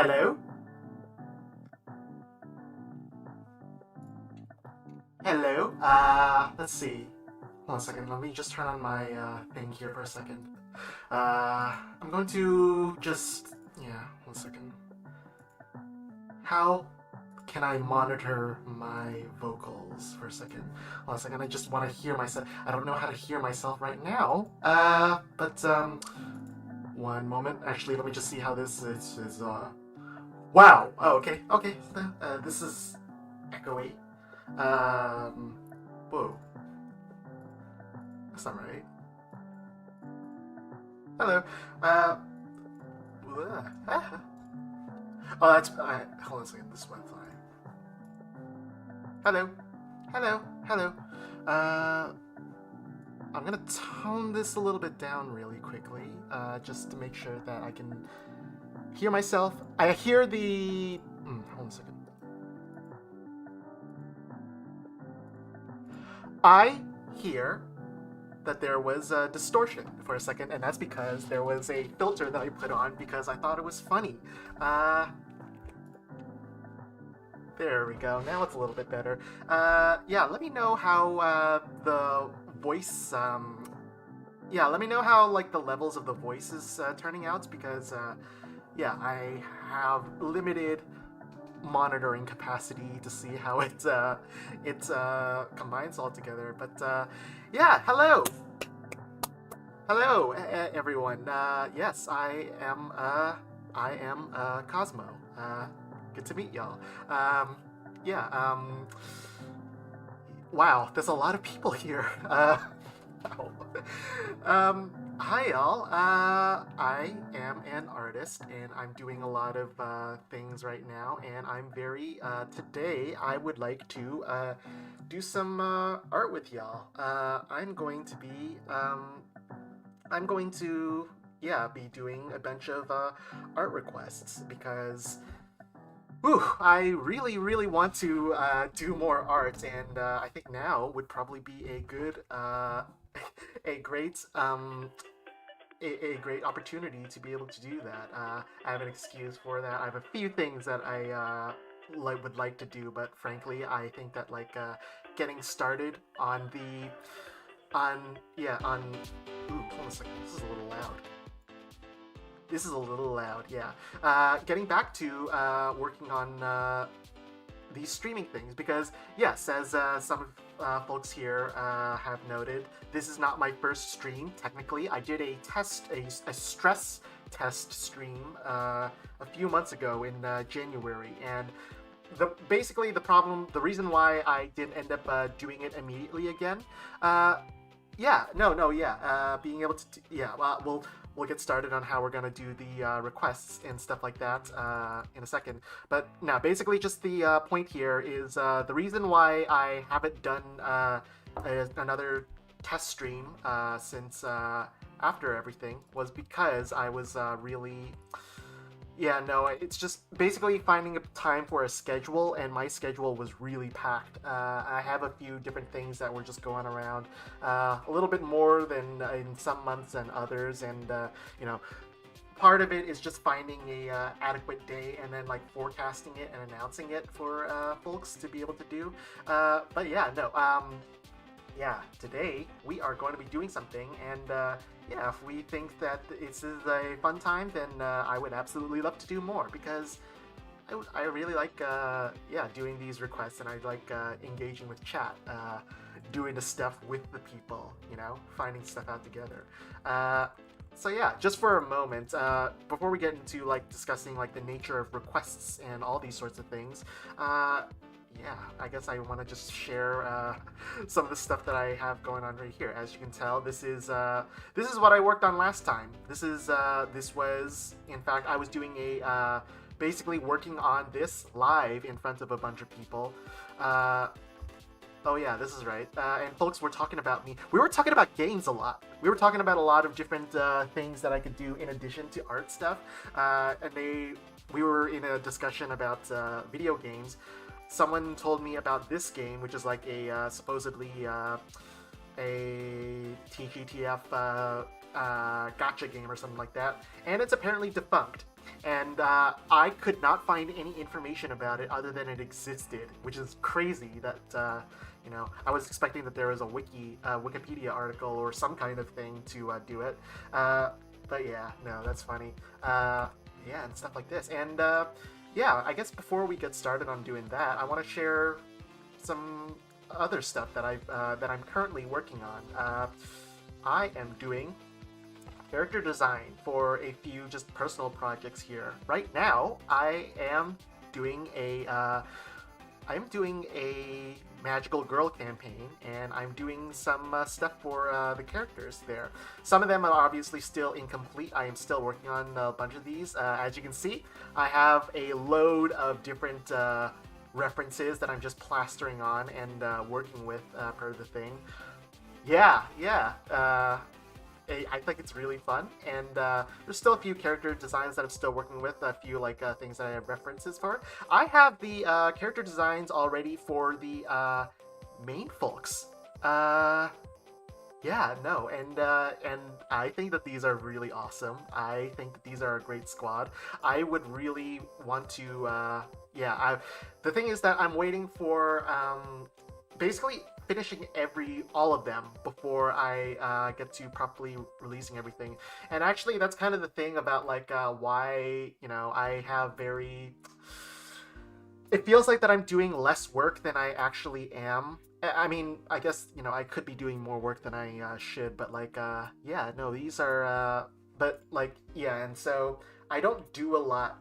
Hello? Hello? Let's see. Hold on a second, let me just turn on my thing here for a second. I'm going to just. Yeah, one second. How can I monitor my vocals for a second? Hold on a second, I just want to hear myself. I don't know how to hear myself right now. One moment. Actually, let me just see how this is. Wow! Oh, okay, okay. This is echoey. Um, Whoa. That's not right. Hello. Uh, oh, that's. Hold on a second. This went fine. Hello. Hello. Hello. Uh, I'm gonna tone this a little bit down really quickly, just to make sure that I can hear myself. I hear the. Hold on a second. I hear that there was a distortion for a second, and that's because there was a filter that I put on because I thought it was funny. Uh, there we go. Now it's a little bit better. Yeah, let me know how the voice. Yeah, let me know how like the levels of the voice is turning out because yeah, I have limited monitoring capacity to see how it combines all together. But yeah, hello, everyone. Yes, I am Cosmo. Good to meet y'all. Yeah. Wow, there's a lot of people here. Wow. Hi y'all. I am an artist, and I'm doing a lot of things right now. And I'm very today. I would like to do some art with y'all. I'm going to yeah be doing a bunch of art requests because whew, I really, really want to do more art, and I think now would probably be a good, a great, a great opportunity to be able to do that. I have an excuse for that. I have a few things that I would like to do, but frankly, I think that getting started on on. Ooh, hold on a second. This is a little loud. This is a little loud, yeah. Getting back to working on these streaming things, because yes, as some folks here have noted, this is not my first stream. Technically, I did a stress test stream a few months ago in January, and basically the reason why I didn't end up doing it immediately again. Yeah, no, yeah. Being able to, yeah. Well, we'll get started on how we're gonna do the requests and stuff like that in a second. But now, basically, just the point here is the reason why I haven't done another test stream since after everything was because I was really yeah, no, it's just basically finding a time for a schedule, and my schedule was really packed. I have a few different things that were just going around, a little bit more than in some months and others, and you know, part of it is just finding a adequate day and then like forecasting it and announcing it for folks to be able to do. But yeah, no, yeah, today we are going to be doing something, and yeah, if we think that this is a fun time, then I would absolutely love to do more because I really like yeah doing these requests, and I like engaging with chat, doing the stuff with the people, you know, finding stuff out together. So yeah, just for a moment, before we get into like discussing like the nature of requests and all these sorts of things, yeah, I guess I want to just share some of the stuff that I have going on right here. As you can tell, this is what I worked on last time. This was, in fact, I was doing a basically working on this live in front of a bunch of people. Oh yeah, this is right. And folks were talking about me. We were talking about games a lot. We were talking about a lot of different things that I could do in addition to art stuff. We were in a discussion about video games. Someone told me about this game, which is like a supposedly a TGTF gotcha game or something like that, and it's apparently defunct. and I could not find any information about it other than it existed, which is crazy. That I was expecting that there was a Wikipedia article or some kind of thing to do it. But yeah, no, that's funny. Yeah, and stuff like this. And yeah, I guess before we get started on doing that, I want to share some other stuff that I'm currently working on. I am doing character design for a few just personal projects here. Right now, I'm doing a magical girl campaign, and I'm doing some stuff for the characters there. Some of them are obviously still incomplete. I am still working on a bunch of these. As you can see, I have a load of different references that I'm just plastering on and working with per the thing. Yeah, yeah. I think it's really fun, and there's still a few character designs that I'm still working with, a few things that I have references for. I have the character designs already for the main folks. Yeah, no, and I think that these are really awesome. I think that these are a great squad. I would really want to, yeah. The thing is that I'm waiting for basically finishing all of them before I get to properly releasing everything. And actually, that's kind of the thing about why I have very. It feels like that I'm doing less work than I actually am. I mean, I guess I could be doing more work than I should, but yeah, no, these are. But yeah, and so I don't do a lot.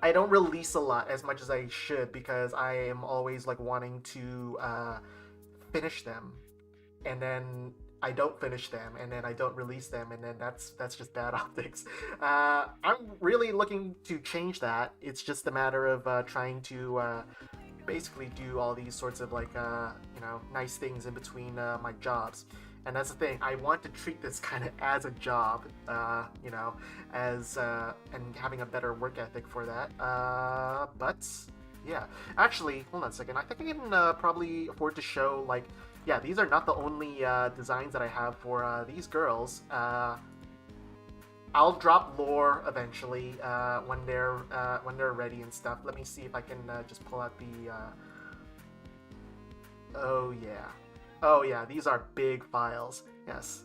I don't release a lot as much as I should because I am always wanting to finish them, and then I don't finish them, and then I don't release them, and then that's just bad optics. I'm really looking to change that. It's just a matter of trying to basically do all these sorts of nice things in between my jobs. And that's the thing. I want to treat this kind of as a job, as and having a better work ethic for that. But yeah, actually, hold on a second. I think I can probably afford to show yeah, these are not the only designs that I have for these girls. I'll drop lore eventually when they're ready and stuff. Let me see if I can just pull out the. Oh yeah, oh yeah. These are big files. Yes,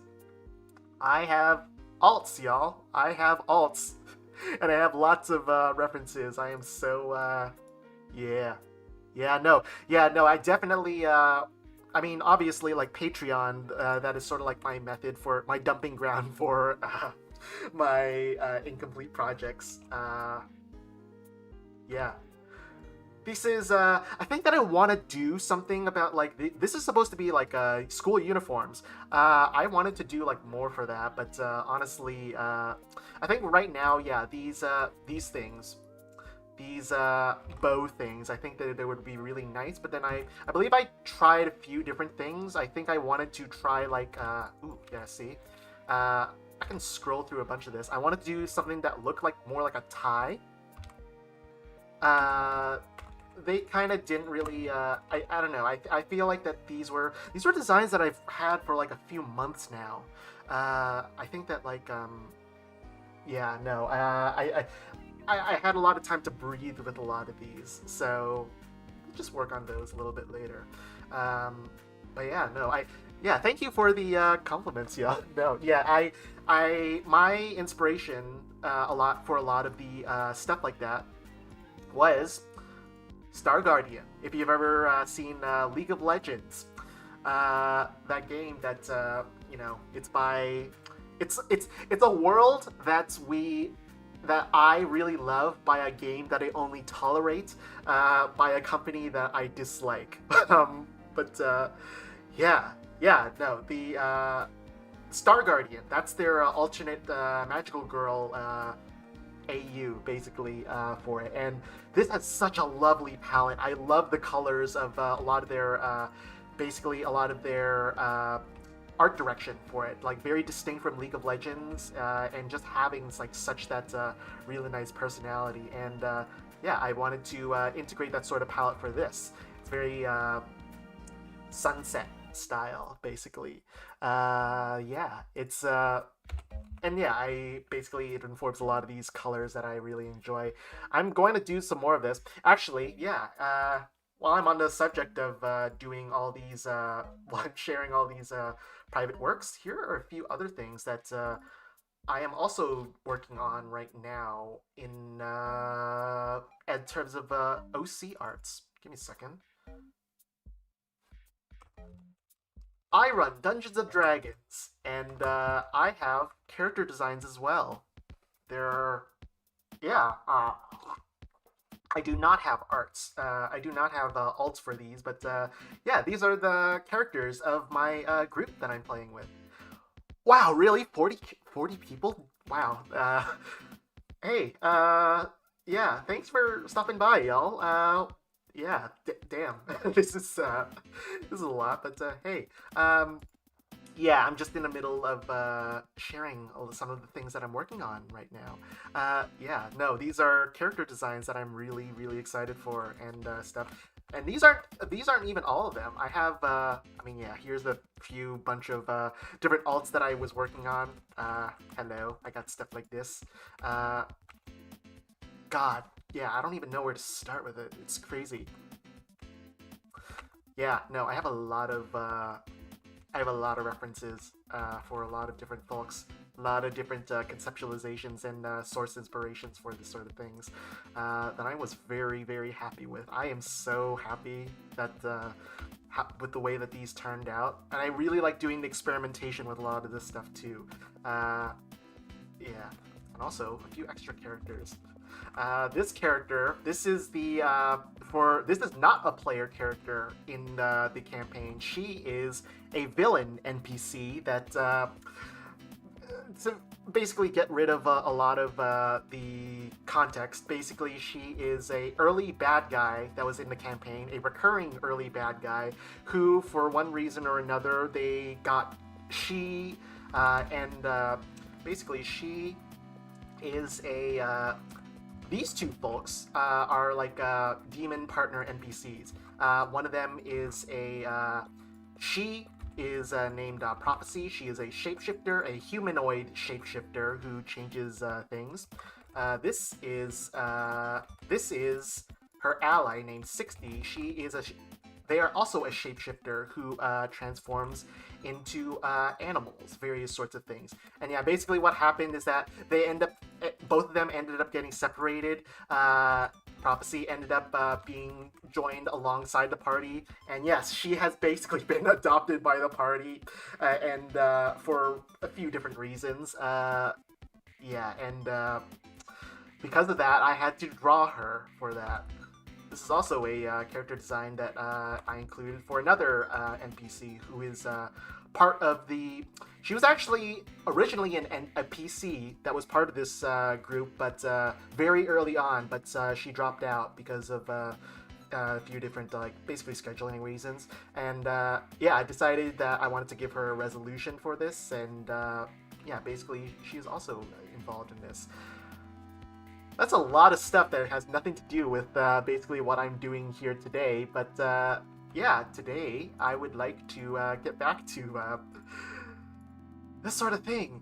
I have alts, y'all. I have alts, and I have lots of references. I am so yeah, yeah, no. I definitely. I mean, obviously, Patreon. That is sort of my method for my dumping ground for my incomplete projects. Yeah. This is, I think that I want to do something about, this is supposed to be, school uniforms. I wanted to do, more for that, but, honestly, I think right now, yeah, these things, these, bow things, I think that they would be really nice, but then I believe I tried a few different things. I think I wanted to try, ooh, yeah, see? I can scroll through a bunch of this. I wanted to do something that looked more like a tie. They kind of didn't really. I don't know. I feel like that these were designs that I've had for a few months now. I think that yeah, no. I had a lot of time to breathe with a lot of these, so we'll just work on those a little bit later. But yeah, no. Yeah, thank you for the compliments, yeah. No, yeah, my inspiration a lot of the stuff like that was Star Guardian. If you've ever seen League of Legends, that game that it's a world that I really love by a game that I only tolerate by a company that I dislike. But yeah, no, the Star Guardian. That's their alternate magical girl AU, basically, for it. And this has such a lovely palette. I love the colors of a lot of their, basically, a lot of their art direction for it. Very distinct from League of Legends, and just having such that really nice personality. And yeah, I wanted to integrate that sort of palette for this. It's very sunset style, basically. Yeah, it's and yeah, it informs a lot of these colors that I really enjoy. I'm going to do some more of this. Actually, yeah. While I'm on the subject of doing all these, while I'm sharing all these private works, here are a few other things that I am also working on right now in terms of OC arts. Give me a second. I run Dungeons and Dragons, and I have character designs as well. There are, yeah. I do not have arts. I do not have alts for these, but yeah, these are the characters of my group that I'm playing with. Wow, really? 40 people? Wow. Hey, yeah, thanks for stopping by, y'all. Yeah, damn, this is a lot, but hey, um, yeah, I'm just in the middle of sharing some of the things that I'm working on right now. Yeah, no, these are character designs that I'm really, really excited for and stuff. And these aren't even all of them. I have, I mean, yeah, here's a few bunch of different alts that I was working on. Hello, I got stuff like this. Uh, God, yeah, I don't even know where to start with it. It's crazy. Yeah, no, I have a lot of references for a lot of different folks, a lot of different conceptualizations and source inspirations for this sort of things that I was very, very happy with. I am so happy that with the way that these turned out, and I really like doing the experimentation with a lot of this stuff too. Uh, yeah, and also a few extra characters. This character, this is the this is not a player character in the campaign. She is a villain NPC that to basically get rid of a lot of the context. Basically, she is a early bad guy that was in the campaign, a recurring early bad guy who, for one reason or another, they got she and basically she is a these two folks are like demon partner NPCs. One of them is a she is named Prophecy. She is a shapeshifter, a humanoid shapeshifter who changes things. This is her ally named 60. They are also a shapeshifter who transforms into animals, various sorts of things. And yeah, basically what happened is that both of them ended up getting separated. Prophecy ended up being joined alongside the party, and yes, she has basically been adopted by the party, and for a few different reasons. Yeah, and because of that, I had to draw her for that. This is also a character design that I included for another NPC who is part of the. She was actually originally a PC that was part of this group, but very early on. But she dropped out because of a few different basically scheduling reasons. And yeah, I decided that I wanted to give her a resolution for this, and yeah, basically she is also involved in this. That's a lot of stuff that has nothing to do with basically what I'm doing here today. But yeah, today I would like to get back to this sort of thing.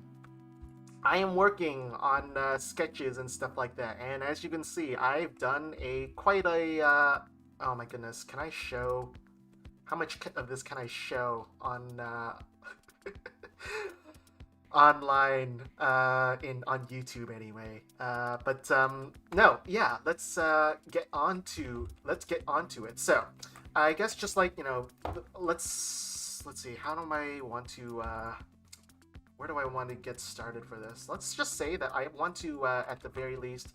I am working on sketches and stuff like that, and as you can see, I've done quite a. Oh my goodness, can I show? How much of this can I show on online on YouTube anyway? But no, yeah, let's get onto it. So, I guess just like let's see. How do I want to? Where do I want to get started for this? Let's just say that I want to, at the very least,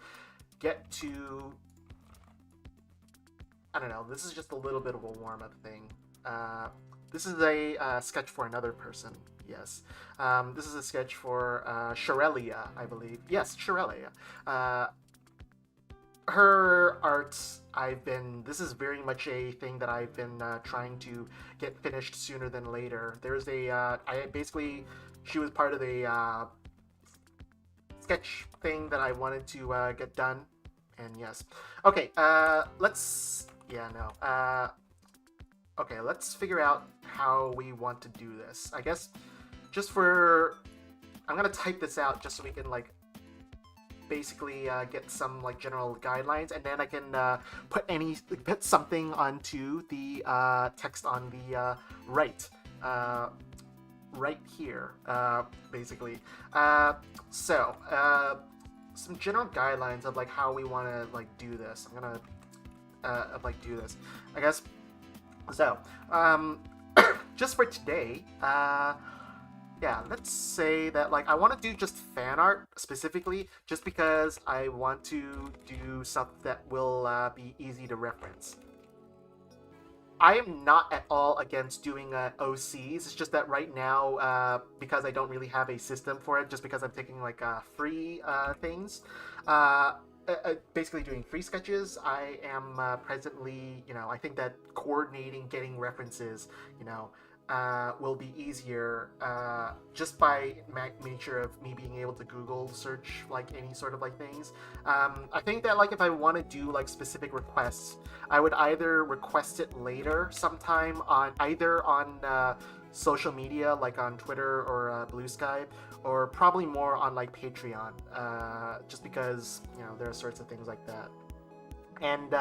get to. I don't know. This is just a little bit of a warm-up thing. This is a sketch for another person. Yes. This is a sketch for Shirelia, I believe. Yes, Shirelia. Her art, this is very much a thing that I've been trying to get finished sooner than later. There's she was part of the sketch thing that I wanted to get done. And yes. Okay, okay, let's figure out how we want to do this. I guess just for I'm gonna type this out just so we can like basically get some like general guidelines, and then I can put something onto the text on the right. Right here, basically. So, some general guidelines of like how we want to like do this. I'm gonna like do this, I guess. So, just for today, yeah, let's say that like I want to do just fan art specifically, just because I want to do something that will be easy to reference. I am not at all against doing OCs. It's just that right now, because I don't really have a system for it, just because I'm taking like free things, basically doing free sketches. I am presently, I think that coordinating, getting references, will be easier just by nature of me being able to Google search like any sort of like things. I think that like if I want to do like specific requests, I would either request it later sometime on either on social media like on Twitter or Blue Sky, or probably more on like Patreon, just because there are sorts of things like that. And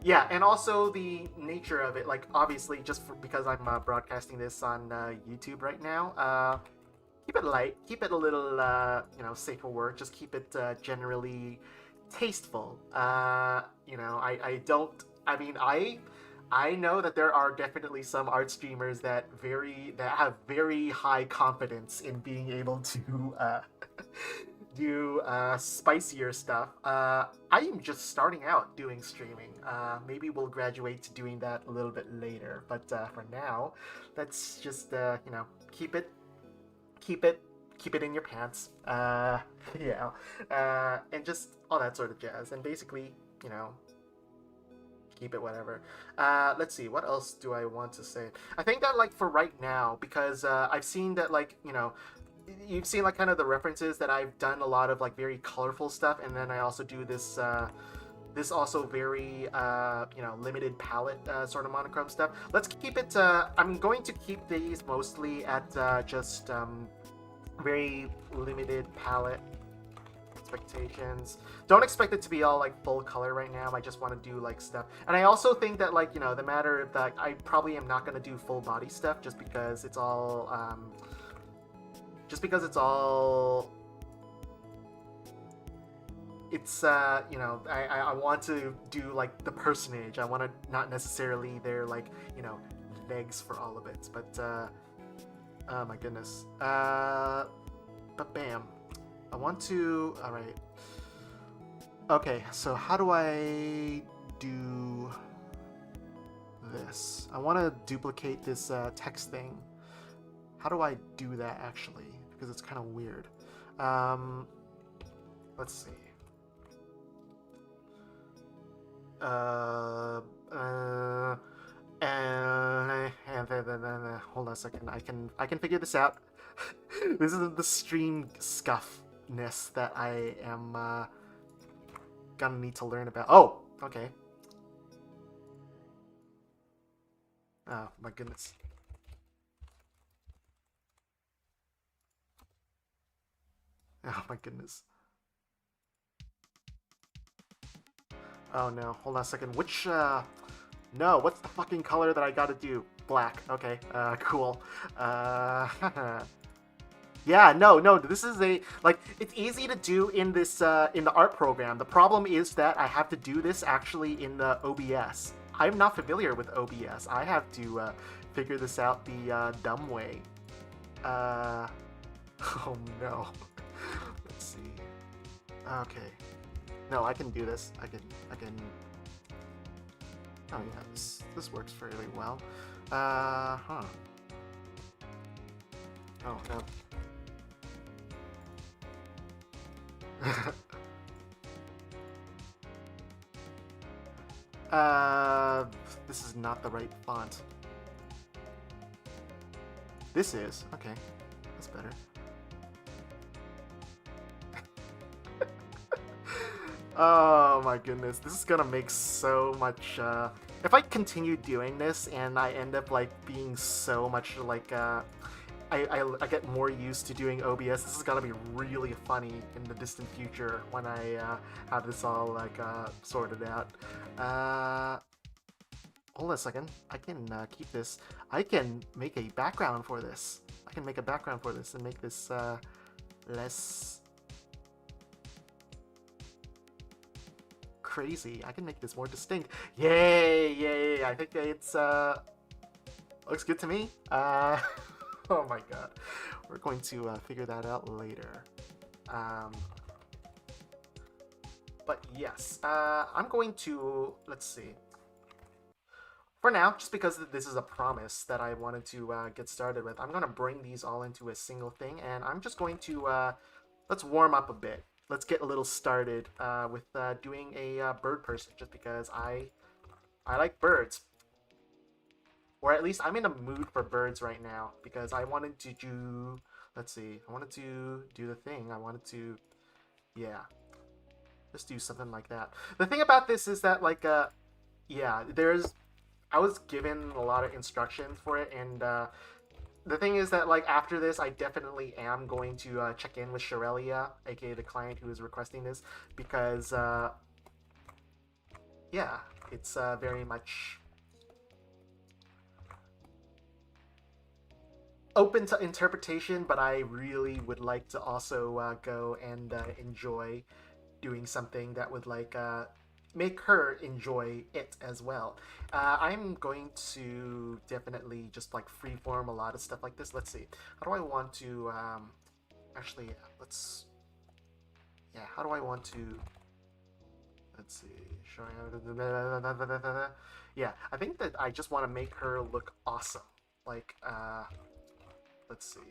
yeah, and also the nature of it, like obviously because I'm broadcasting this on YouTube right now, keep it light, keep it a little, safer word, just keep it generally tasteful. I don't, I mean, I know that there are definitely some art streamers that have very high confidence in being able to do spicier stuff. I am just starting out doing streaming. Maybe we'll graduate to doing that a little bit later, but for now, let's just keep it in your pants. And just all that sort of jazz. And basically, keep it whatever. Let's see, what else do I want to say? I think that like for right now, because I've seen that like you've seen like kind of the references that I've done a lot of like very colorful stuff, and then I also do this this also very limited palette sort of monochrome stuff. Let's keep it. I'm going to keep these mostly at just very limited palette expectations. Don't expect it to be all like full color right now. I just want to do like stuff, and I also think that like the matter of that I probably am not going to do full body stuff just because it's all I want to do like the personage. I want to not necessarily their like legs for all of it, but oh my goodness. But bam, I want to. All right. Okay, so how do I do this? I want to duplicate this text thing. How do I do that actually? Because it's kind of weird. Let's see. Hold on a second. I can figure this out. This is the stream scuffness that I am gonna need to learn about. Oh, okay. Oh my goodness. Oh my goodness. Oh no, hold on a second. Which, no, what's the fucking color that I gotta do? Black. Okay, cool. Yeah, no, this is it's easy to do in this, in the art program. The problem is that I have to do this actually in the OBS. I'm not familiar with OBS. I have to, figure this out the, dumb way. Oh no. Let's see. Okay. No, I can do this. I can. Oh yeah, this works fairly well. Huh. Oh no. This is not the right font. This is. Okay. That's better. Oh my goodness, this is gonna make so much, if I continue doing this and I end up like being so much like, I get more used to doing OBS. This is gonna be really funny in the distant future when I have this all like sorted out. Hold on a second. I can keep this. I can make a background for this. I can make a background for this and make this less crazy. I can make this more distinct. Yay! Yay! I think it's looks good to me. Oh my god. We're going to figure that out later. But yes, I'm going to, let's see. For now, just because this is a promise that I wanted to get started with, I'm going to bring these all into a single thing, and I'm just going to, let's warm up a bit. Let's get a little started with doing a bird person, just because I like birds. Or at least I'm in a mood for birds right now, because I wanted to do, let's see, I wanted to do the thing. I wanted to, yeah, just do something like that. The thing about this is that, like, yeah, I was given a lot of instructions for it, and the thing is that, like, after this, I definitely am going to check in with Shirelia, aka the client who is requesting this, because, yeah, it's very much open to interpretation, but I really would like to also go and enjoy doing something that would, like, make her enjoy it as well. I'm going to definitely just like freeform a lot of stuff like this. Let's see. How do I want to actually let's yeah, how do I want to let's see. Yeah, I think that I just want to make her look awesome. Like let's see.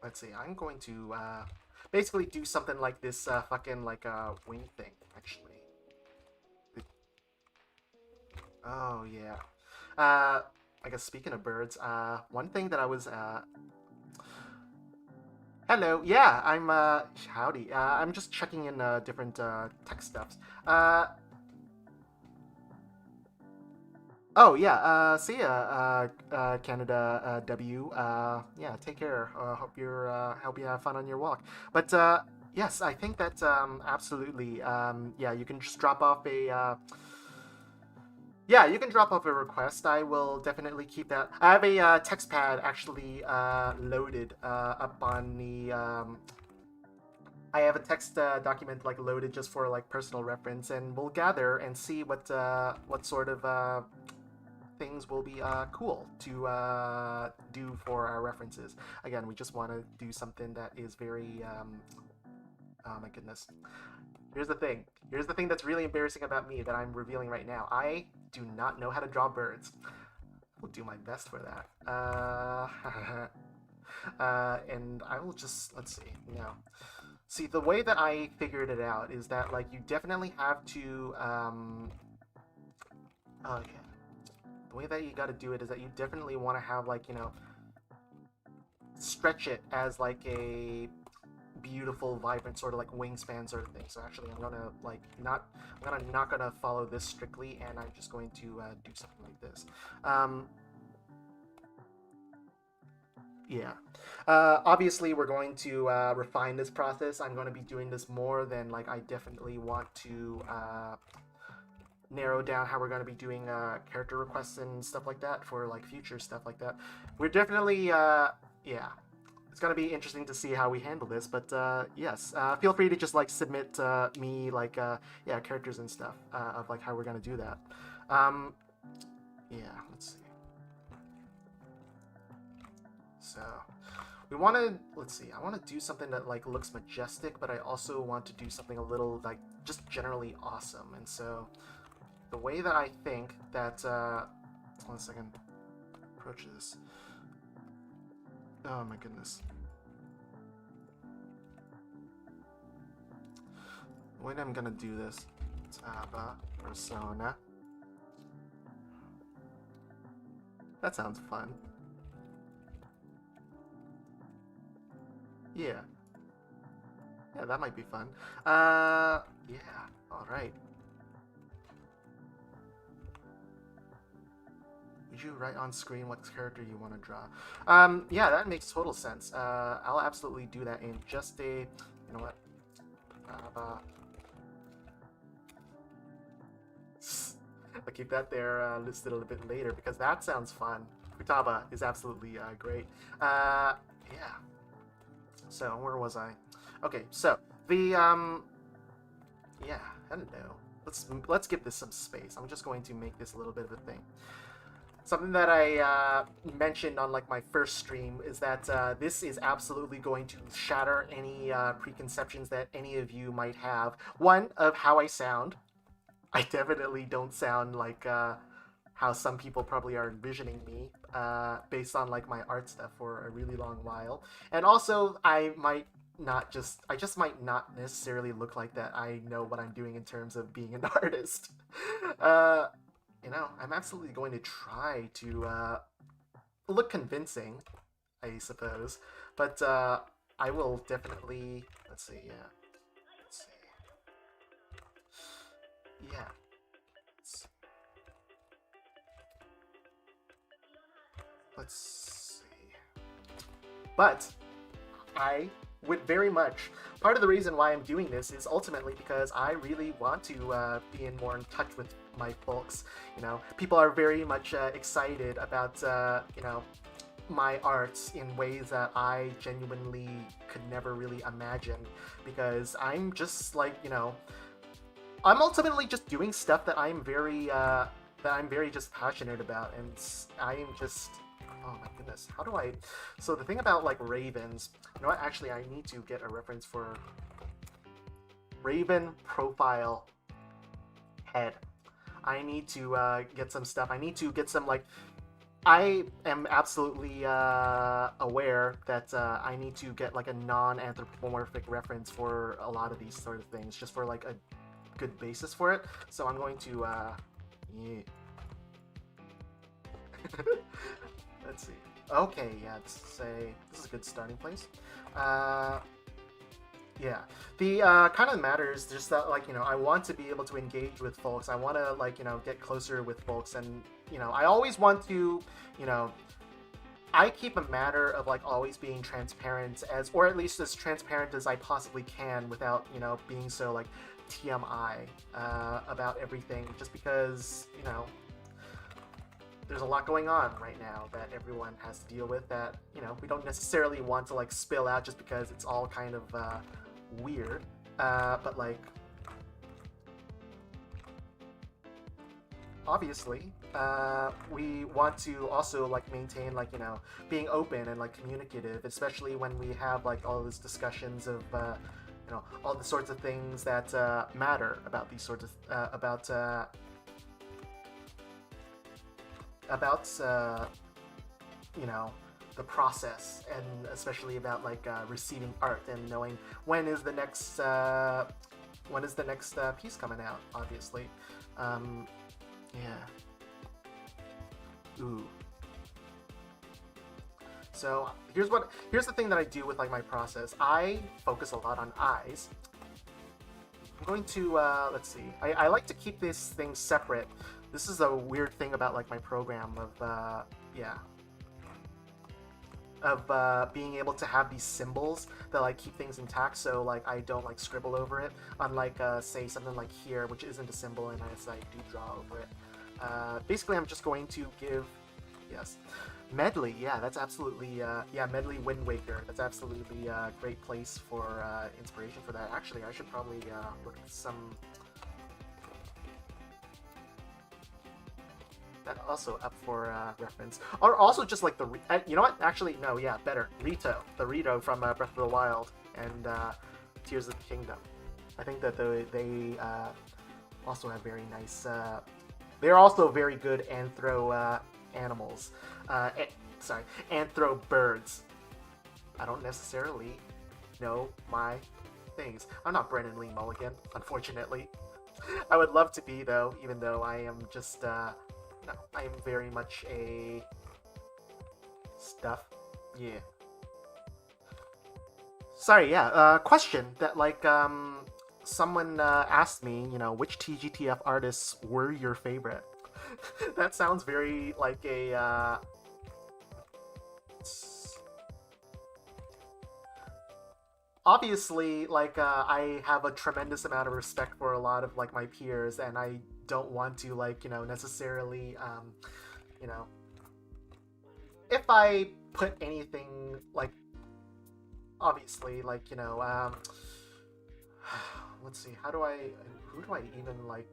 Let's see. I'm going to basically do something like this fucking like wing thing actually. Oh yeah. I guess speaking of birds, one thing that I was hello, yeah, I'm howdy. I'm just checking in different tech stuffs. Oh yeah, see ya, Canada W. Yeah, take care. Hope you have fun on your walk. But yes, I think that absolutely. Yeah, you can just drop off a. Yeah, you can drop off a request. I will definitely keep that. I have a text pad actually loaded up on the. I have a text document like loaded just for like personal reference, and we'll gather and see what sort of things will be cool to do for our references. Again, we just want to do something that is very, oh my goodness. Here's the thing. Here's the thing that's really embarrassing about me that I'm revealing right now. I do not know how to draw birds. I'll do my best for that. And I will just, let's see, no. See, the way that I figured it out is that, like, you definitely have to, okay. The way that you gotta do it is that you definitely want to have, like, you know, stretch it as like a beautiful, vibrant sort of like wingspan sort of thing. So actually, I'm gonna like not gonna follow this strictly, and I'm just going to do something like this. Yeah. Obviously, we're going to refine this process. I'm going to be doing this more than like I definitely want to narrow down how we're going to be doing character requests and stuff like that for like future stuff like that. We're definitely yeah, it's going to be interesting to see how we handle this, but yes, feel free to just like submit me like yeah, characters and stuff of like how we're going to do that. Yeah, let's see. So we want to, let's see, I want to do something that like looks majestic, but I also want to do something a little like just generally awesome. And so the way that I think that, 1 second, approach this. Oh my goodness. The way that I'm gonna do this, Taba persona. That sounds fun. Yeah. Yeah, that might be fun. Yeah, alright. Could you write on screen what character you want to draw? Yeah, that makes total sense. I'll absolutely do that in just a, you know what? I'll keep that there listed a little bit later because that sounds fun. Futaba is absolutely great. Yeah. So where was I? Okay, so the yeah, I don't know. Let's give this some space. I'm just going to make this a little bit of a thing. Something that I mentioned on like my first stream is that this is absolutely going to shatter any preconceptions that any of you might have. One, of how I sound. I definitely don't sound like how some people probably are envisioning me based on like my art stuff for a really long while. And also, I just might not necessarily look like that. I know what I'm doing in terms of being an artist. Uh, I'm absolutely going to try to look convincing, I suppose. But I will definitely. Let's see. Yeah. Let's see. Yeah. Let's see. But I would very much. Part of the reason why I'm doing this is ultimately because I really want to be more in touch with my folks. People are very much excited about my arts in ways that I genuinely could never really imagine, because I'm just like I'm ultimately just doing stuff that I'm very just passionate about, and I'm just oh my goodness, how do I? So the thing about like ravens, you know what? Actually, I need to get a reference for raven profile head. I need to get some stuff. I need to get some like. I am absolutely aware that I need to get like a non-anthropomorphic reference for a lot of these sort of things, just for like a good basis for it. So I'm going to yeah. Let's see. Okay, yeah, let's say this is a good starting place. Uh, yeah, the kind of matter is just that I want to be able to engage with folks. I want to get closer with folks, and I always want to you know I keep a matter of like always being transparent, or at least as transparent as I possibly can without being so like TMI about everything, just because there's a lot going on right now that everyone has to deal with that we don't necessarily want to like spill out just because it's all kind of weird, but like obviously we want to also like maintain like being open and like communicative, especially when we have like all these discussions of all the sorts of things that matter about these sorts of about the process, and especially about like receiving art and knowing when is the next piece coming out, obviously. Yeah. Ooh. So here's the thing that I do with like my process. I focus a lot on eyes. I'm going to let's see. I like to keep these things separate. This is a weird thing about like my program of being able to have these symbols that like keep things intact, so like I don't like scribble over it, unlike say something like here, which isn't a symbol, and as I do draw over it. Basically, I'm just going to give yes. Medley, yeah, that's absolutely, yeah, Medley Wind Waker. That's absolutely a great place for inspiration for that. Actually, I should probably look at some. That also up for reference, or also just like you know what? Actually, no, yeah, better the Rito from Breath of the Wild and Tears of the Kingdom. I think that they also have very nice. They're also very good anthro animals. Sorry, anthro birds. I don't necessarily know my things. I'm not Brennan Lee Mulligan, unfortunately. I would love to be though, even though I am just no, I am very much a stuff. Yeah. Sorry, yeah. Question that like someone asked me, which TGTF artists were your favorite? That sounds very like a obviously, like I have a tremendous amount of respect for a lot of like my peers, and I don't want to like necessarily you know if I put anything like obviously like let's see, how do I who do I even like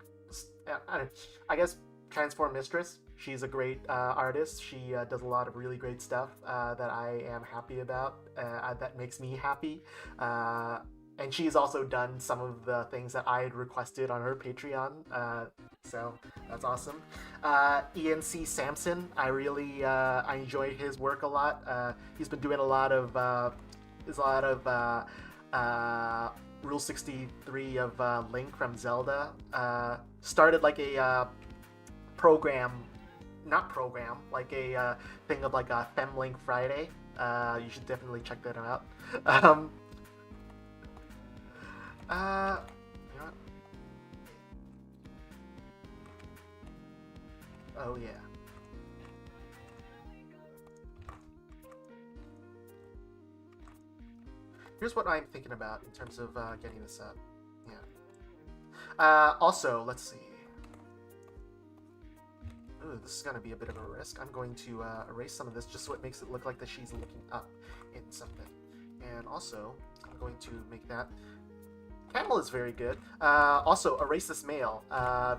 I guess Transform Mistress. She's a great artist. She does a lot of really great stuff that I am happy about. That makes me happy. And she's also done some of the things that I had requested on her Patreon. So that's awesome. ENC Samson, I really I enjoy his work a lot. He's been doing a lot of Rule 63 of Link from Zelda. Started like a program, not program, like a thing of like a FemLink Friday. You should definitely check that out. um, you know what? Oh yeah. Here's what I'm thinking about in terms of getting this up. Yeah. Also, let's see. Ooh, this is going to be a bit of a risk. I'm going to erase some of this just so it makes it look like that she's looking up in something. And also, I'm going to make that... Camel is very good. Also, erase this male.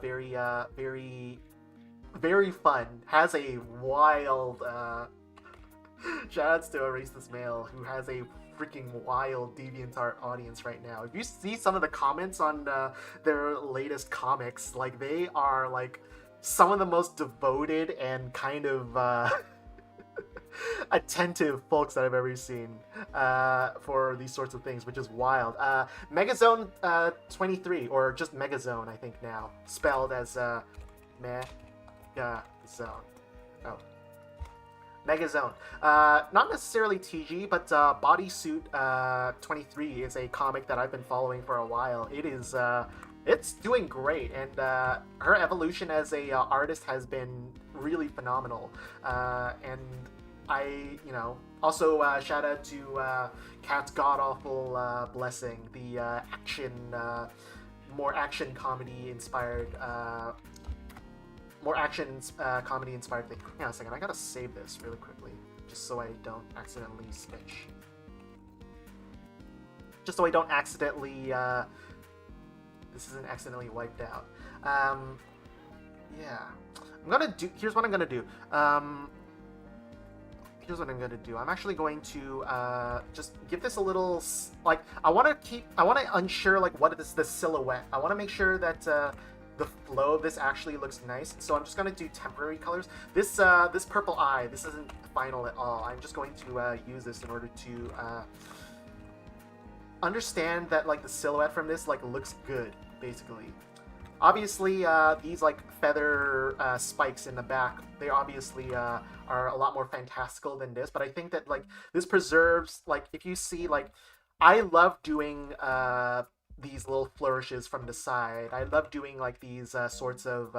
Very, very fun. Has a wild... Shoutouts to Erase This Male, who has a freaking wild DeviantArt audience right now. If you see some of the comments on their latest comics, like they are like some of the most devoted and kind of attentive folks that I've ever seen for these sorts of things, which is wild. Megazone 23, or just Megazone, I think now, spelled as Megazone. Oh. Megazone. Not necessarily TG, but Bodysuit 23 is a comic that I've been following for a while. It is, it's doing great, and her evolution as a artist has been really phenomenal. And I, also shout out to Cat's God Awful Blessing, the more action comedy inspired comedy inspired thing. Hang on a second, I gotta save this really quickly, just so I don't accidentally switch. Just so I don't accidentally, this isn't accidentally wiped out. Yeah. Here's what I'm gonna do. Here's what I'm gonna do. I'm actually going to just give this a little, like, I wanna unsure, like, what is the silhouette. I wanna make sure that, the flow of this actually looks nice, so I'm just going to do temporary colors. This this purple eye, this isn't final at all. I'm just going to use this in order to understand that like the silhouette from this like looks good, basically. Obviously, these like feather spikes in the back, they obviously are a lot more fantastical than this, but I think that like this preserves, like if you see, like I love doing these little flourishes from the side. I love doing like these sorts of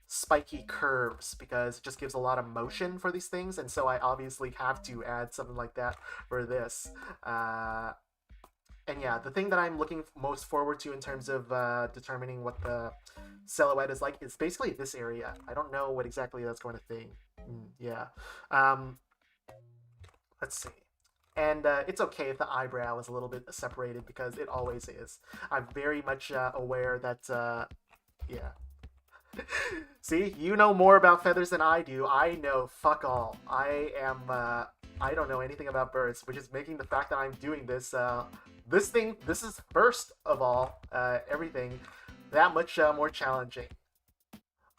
spiky curves because it just gives a lot of motion for these things, and so I obviously have to add something like that for this. And yeah, the thing that I'm looking most forward to in terms of determining what the silhouette is like is basically this area. I don't know what exactly that's going to thing. Yeah. Let's see. And it's okay if the eyebrow is a little bit separated because it always is. I'm very much aware that, yeah. See, you know more about feathers than I do. I know fuck all. I don't know anything about birds, which is making the fact that I'm doing this, this is first of all, everything, that much more challenging.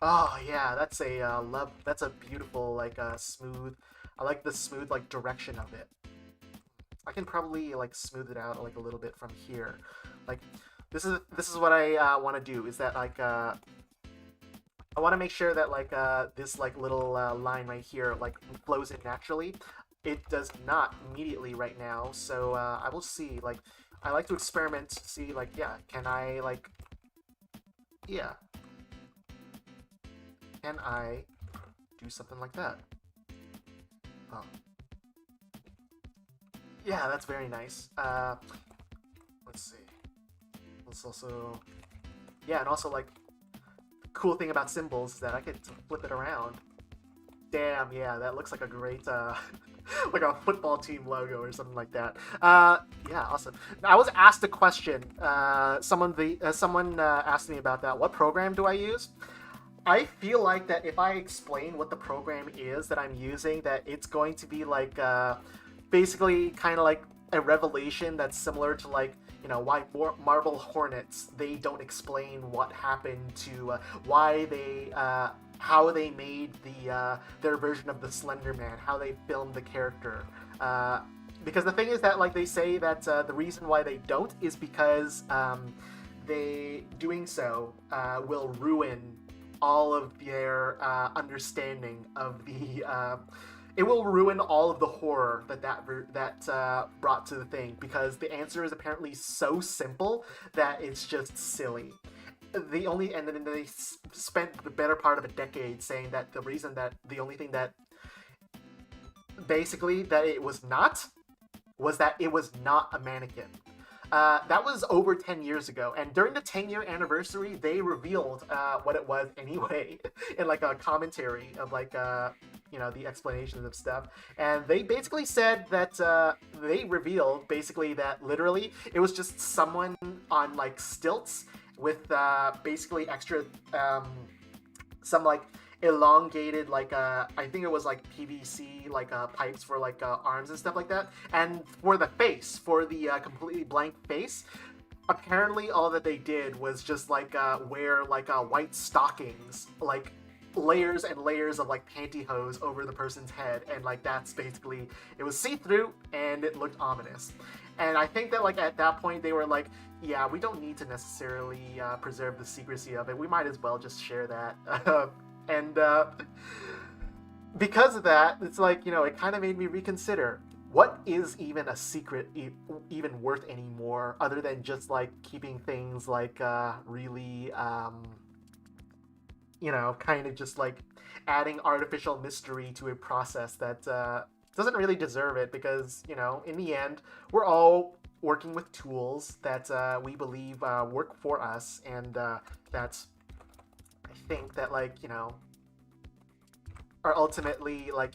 Oh yeah, that's a beautiful, like, smooth, I like the smooth, like, direction of it. I can probably like smooth it out like a little bit from here. Like this is what I want to do, is that like I want to make sure that like this like little line right here like flows in naturally. It does not immediately right now, so I will see. Like I like to experiment to see like, yeah, can I like, yeah. can I do something like that? Oh. Yeah, that's very nice. Let's see. Let's also... Yeah, and also, like, cool thing about symbols is that I could flip it around. Damn, yeah, that looks like a great, like a football team logo or something like that. Yeah, awesome. I was asked a question. Someone asked me about that. What program do I use? I feel like that if I explain what the program is that I'm using, that it's going to be like, basically kind of like a revelation that's similar to like, why Marble Hornets, they don't explain what happened to, why they, how they made their version of the Slender Man, how they filmed the character. Because the thing is that, like, they say that the reason why they don't is because they doing so will ruin all of their understanding of the. It will ruin all of the horror that brought to the thing, because the answer is apparently so simple that it's just silly. And then they spent the better part of a decade saying that the only thing that basically that it was not was that it was not a mannequin. That was over 10 years ago, and during the 10-year anniversary, they revealed what it was anyway in like a commentary of like the explanations of stuff, and they basically said that they revealed basically that literally it was just someone on like stilts with basically extra some like elongated like I think it was like PVC like pipes for like arms and stuff like that, and for the face, for the completely blank face, apparently all that they did was just like wear like white stockings, like layers and layers of like pantyhose over the person's head, and like that's basically, it was see-through and it looked ominous. And I think that like at that point they were like, yeah, we don't need to necessarily preserve the secrecy of it, we might as well just share that. And because of that, it's like, it kind of made me reconsider, what is even a secret even worth anymore, other than just like keeping things like really kind of just like adding artificial mystery to a process that doesn't really deserve it, because in the end we're all working with tools that we believe work for us, and that's, I think that like are ultimately like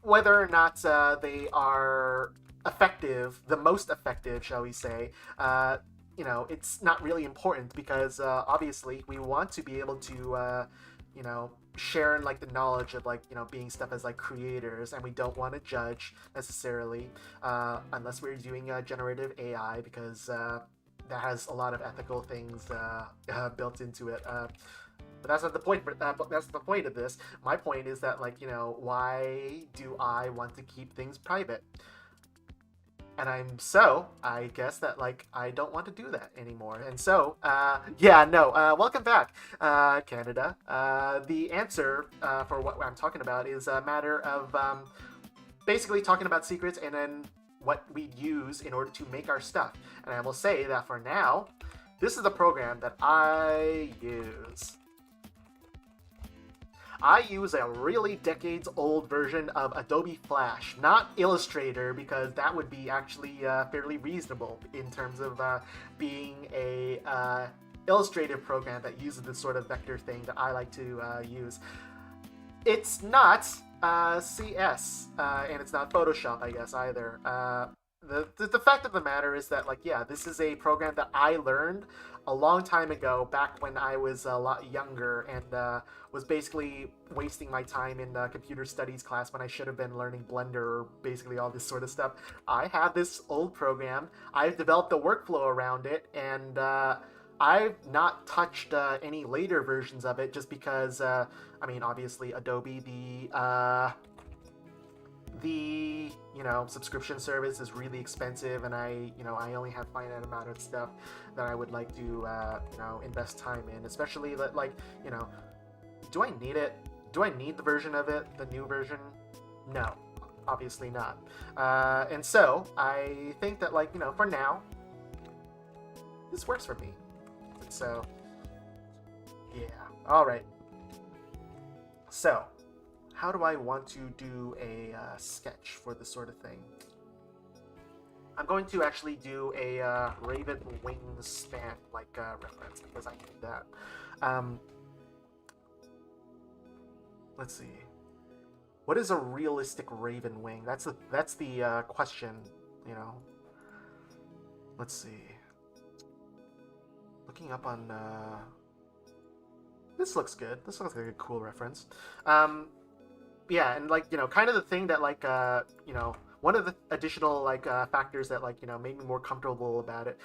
whether or not they are effective, the most effective, shall we say, it's not really important, because obviously we want to be able to share in like the knowledge of like being stuff as like creators, and we don't want to judge necessarily unless we're doing generative AI, because that has a lot of ethical things built into it. But that's not the point. That's the point of this. My point is that, like, why do I want to keep things private? And I guess that, like, I don't want to do that anymore. And so, welcome back, Canada. The answer for what I'm talking about is a matter of basically talking about secrets and then what we use in order to make our stuff. And I will say that for now, this is the program that I use. I use a really decades-old version of Adobe Flash, not Illustrator, because that would be actually fairly reasonable in terms of being a illustrative program that uses this sort of vector thing that I like to use. It's not CS, and it's not Photoshop, I guess, either. The fact of the matter is that, like, yeah, this is a program that I learned a long time ago, back when I was a lot younger and was basically wasting my time in computer studies class when I should have been learning Blender or basically all this sort of stuff. I have this old program. I've developed a workflow around it, and I've not touched any later versions of it just because, obviously Adobe, the subscription service is really expensive, and I only have finite amount of stuff that I would like to invest time in, especially that, like, do I need it? Do I need the version of it, the new version? No, obviously not. And so I think that, like, for now, this works for me. So Yeah. All right. So, how do I want to do a sketch for this sort of thing? I'm going to actually do a Raven wingspan like reference because I need that. Um, let's see. What is a realistic Raven wing? That's the question. You know. Let's see. Looking up on. This looks good. This looks like a cool reference. Um, yeah, and like kind of the thing that like one of the additional like factors that like made me more comfortable about it.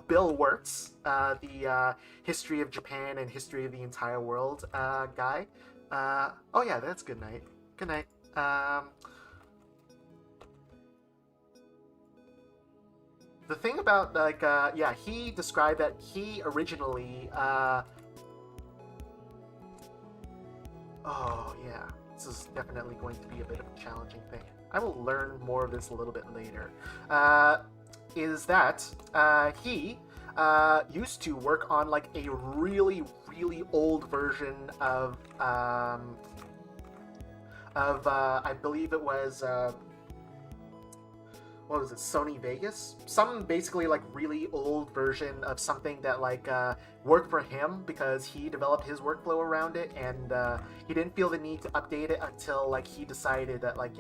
Bill Wirtz, the history of Japan and history of the entire world guy. Oh yeah, that's good night. Good night. The thing about like yeah, he described that he originally oh yeah, this is definitely going to be a bit of a challenging thing. I will learn more of this a little bit later. Uh, is that he used to work on like a really really old version of I believe it was what was it, Sony Vegas, some basically like really old version of something that like worked for him because he developed his workflow around it, and he didn't feel the need to update it until like he decided that like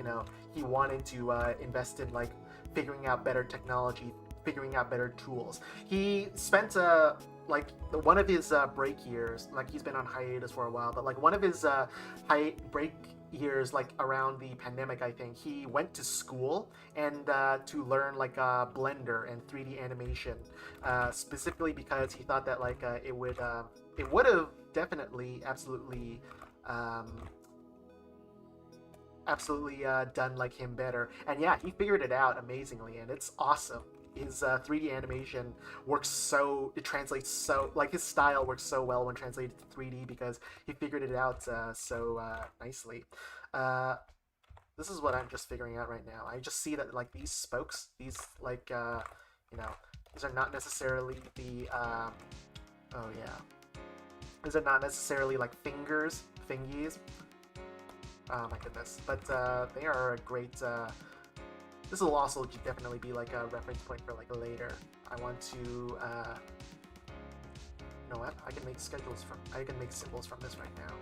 he wanted to invest in like figuring out better technology, figuring out better tools. He spent like one of his break years, like he's been on hiatus for a while, but like one of his break years, like around the pandemic, I think he went to school and to learn like Blender and 3D animation, specifically because he thought that like it would have definitely um, absolutely done like him better. And yeah, he figured it out amazingly, and it's awesome. His 3D animation works so it translates so like his style works so well when translated to 3D because he figured it out so nicely. Uh, this is what I'm just figuring out right now. I just see that like these spokes, these like you know, these are not necessarily the oh yeah, these are not necessarily like fingies. Oh my goodness, but they are a great. This will also definitely be like a reference point for like later. I want to. You know what? I can make schedules from. I can make symbols from this right now.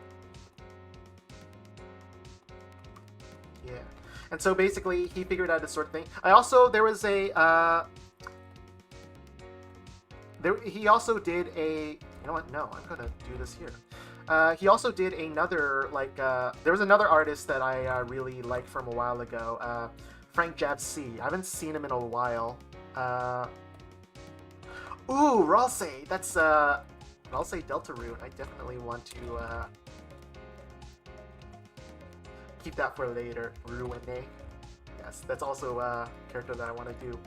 Yeah. And so basically, he figured out this sort of thing. I also there was a there he also did a. You know what? No, I'm gonna do this here. He also did another like there was another artist that I really liked from a while ago. Frank Jab C. I haven't seen him in a while. Ooh, Ralsei. That's Ralsei Deltarune. I definitely want to keep that for later. Ruine. Yes, that's also a character that I want to do.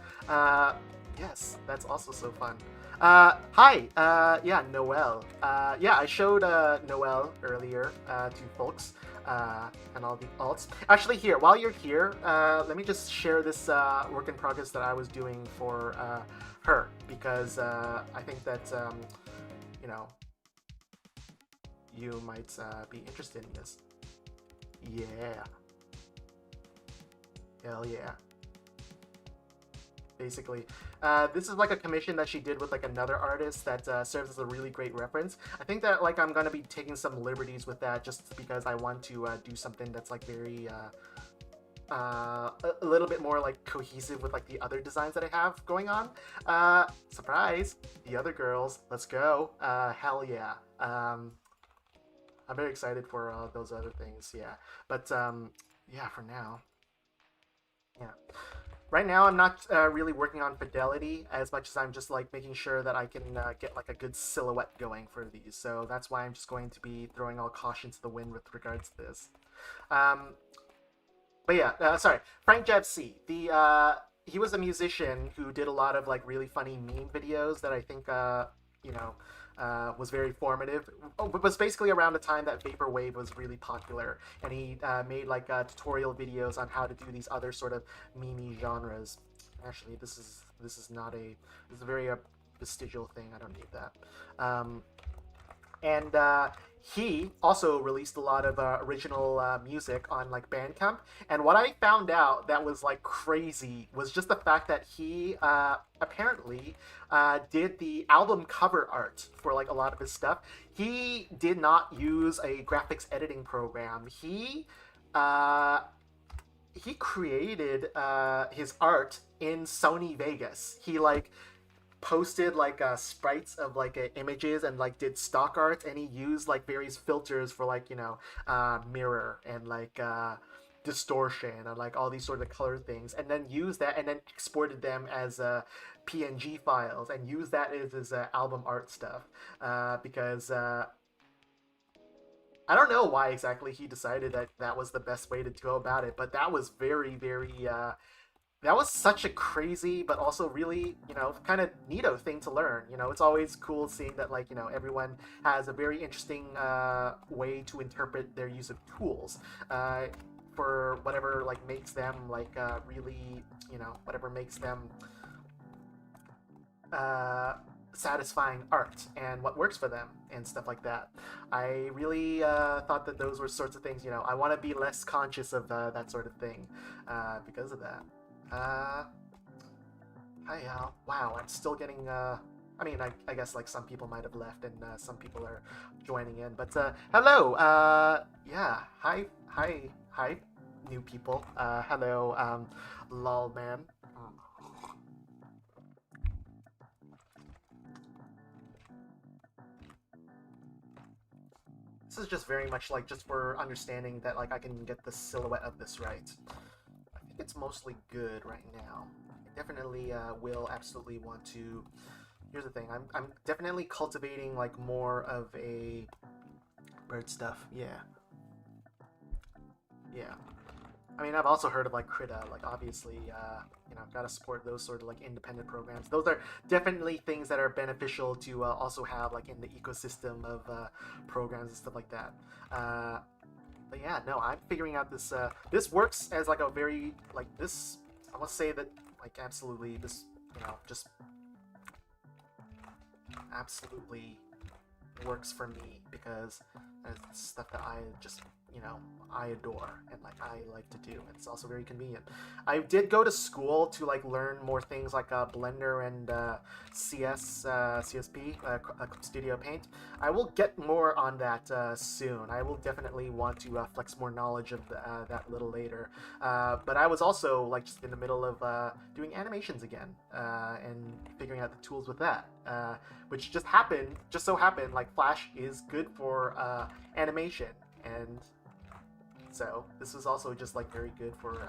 Yes, that's also so fun. Hi, yeah, Noel. Yeah, I showed Noel earlier to folks and all the alts. Actually, here, while you're here, let me just share this work in progress that I was doing for her because I think that you know you might be interested in this. Yeah, hell yeah. Basically. This is like a commission that she did with like another artist that serves as a really great reference. I think that like I'm gonna be taking some liberties with that just because I want to do something that's like very a little bit more like cohesive with like the other designs that I have going on. Surprise! The other girls, let's go! Hell yeah! I'm very excited for those other things. Yeah, but yeah, for now, yeah. Right now I'm not really working on fidelity as much as I'm just like making sure that I can get like a good silhouette going for these, so that's why I'm just going to be throwing all caution to the wind with regards to this. um, but yeah, sorry, Frank Jeb C. The he was a musician who did a lot of like really funny meme videos that I think you know was very formative. Oh, it was basically around the time that vaporwave was really popular, and he made like tutorial videos on how to do these other sort of meme genres. Actually, this is not a this is a very vestigial thing. I don't need that. and he also released a lot of original music on like Bandcamp. And what I found out that was like crazy was just the fact that he apparently did the album cover art for like a lot of his stuff. He did not use a graphics editing program. Uh, he created his art in Sony Vegas. He like posted like sprites of like images and like did stock art, and he used like various filters for like mirror and like distortion and like all these sort of color things, and then used that and then exported them as PNG files and used that as his album art stuff because I don't know why exactly he decided that that was the best way to go about it, but that was very that was such a crazy but also really kind of neato thing to learn. It's always cool seeing that like everyone has a very interesting way to interpret their use of tools for whatever like makes them like really whatever makes them uh, satisfying art and what works for them and stuff like that. I really thought that those were sorts of things. I want to be less conscious of that sort of thing because of that. Uh, Hi, Al. Wow, I'm still getting. I mean, I guess like some people might have left and some people are joining in. But hello. Yeah. Hi, new people. Hello, lol man. This is just very much like just for understanding that like I can get the silhouette of this right. I think it's mostly good right now. I definitely will absolutely want to. Here's the thing. I'm definitely cultivating like more of a bird stuff. Yeah, yeah. I mean, I've also heard of like Krita. Like, obviously, gotta support those sort of like independent programs. Those are definitely things that are beneficial to also have like in the ecosystem of programs and stuff like that. Uh, but yeah, no, I'm figuring out this. This works as like a very like this. I want to say that like absolutely this. Just absolutely works for me because it's stuff that I just I adore and like I like to do. It's also very convenient. I did go to school to like learn more things like Blender and CSP, Studio Paint. I will get more on that soon. I will definitely want to flex more knowledge of that a little later. But I was also like just in the middle of doing animations again and figuring out the tools with that. Which just so happened, like Flash is good for animation, and so this is also just like very good for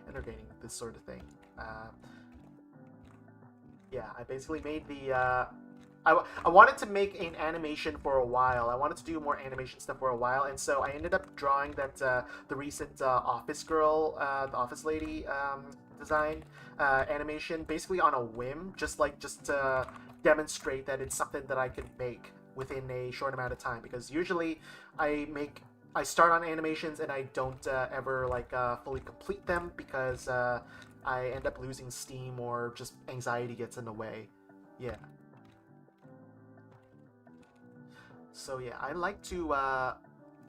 integrating this sort of thing. Uh, yeah, I basically made the. I wanted to make an animation for a while. I wanted to do more animation stuff for a while, and so I ended up drawing that the recent Office Girl, the Office Lady design animation, basically on a whim, just to demonstrate that it's something that I could make within a short amount of time. Because usually I start on animations and I don't ever like fully complete them because I end up losing steam or just anxiety gets in the way. Yeah. So yeah, I like to.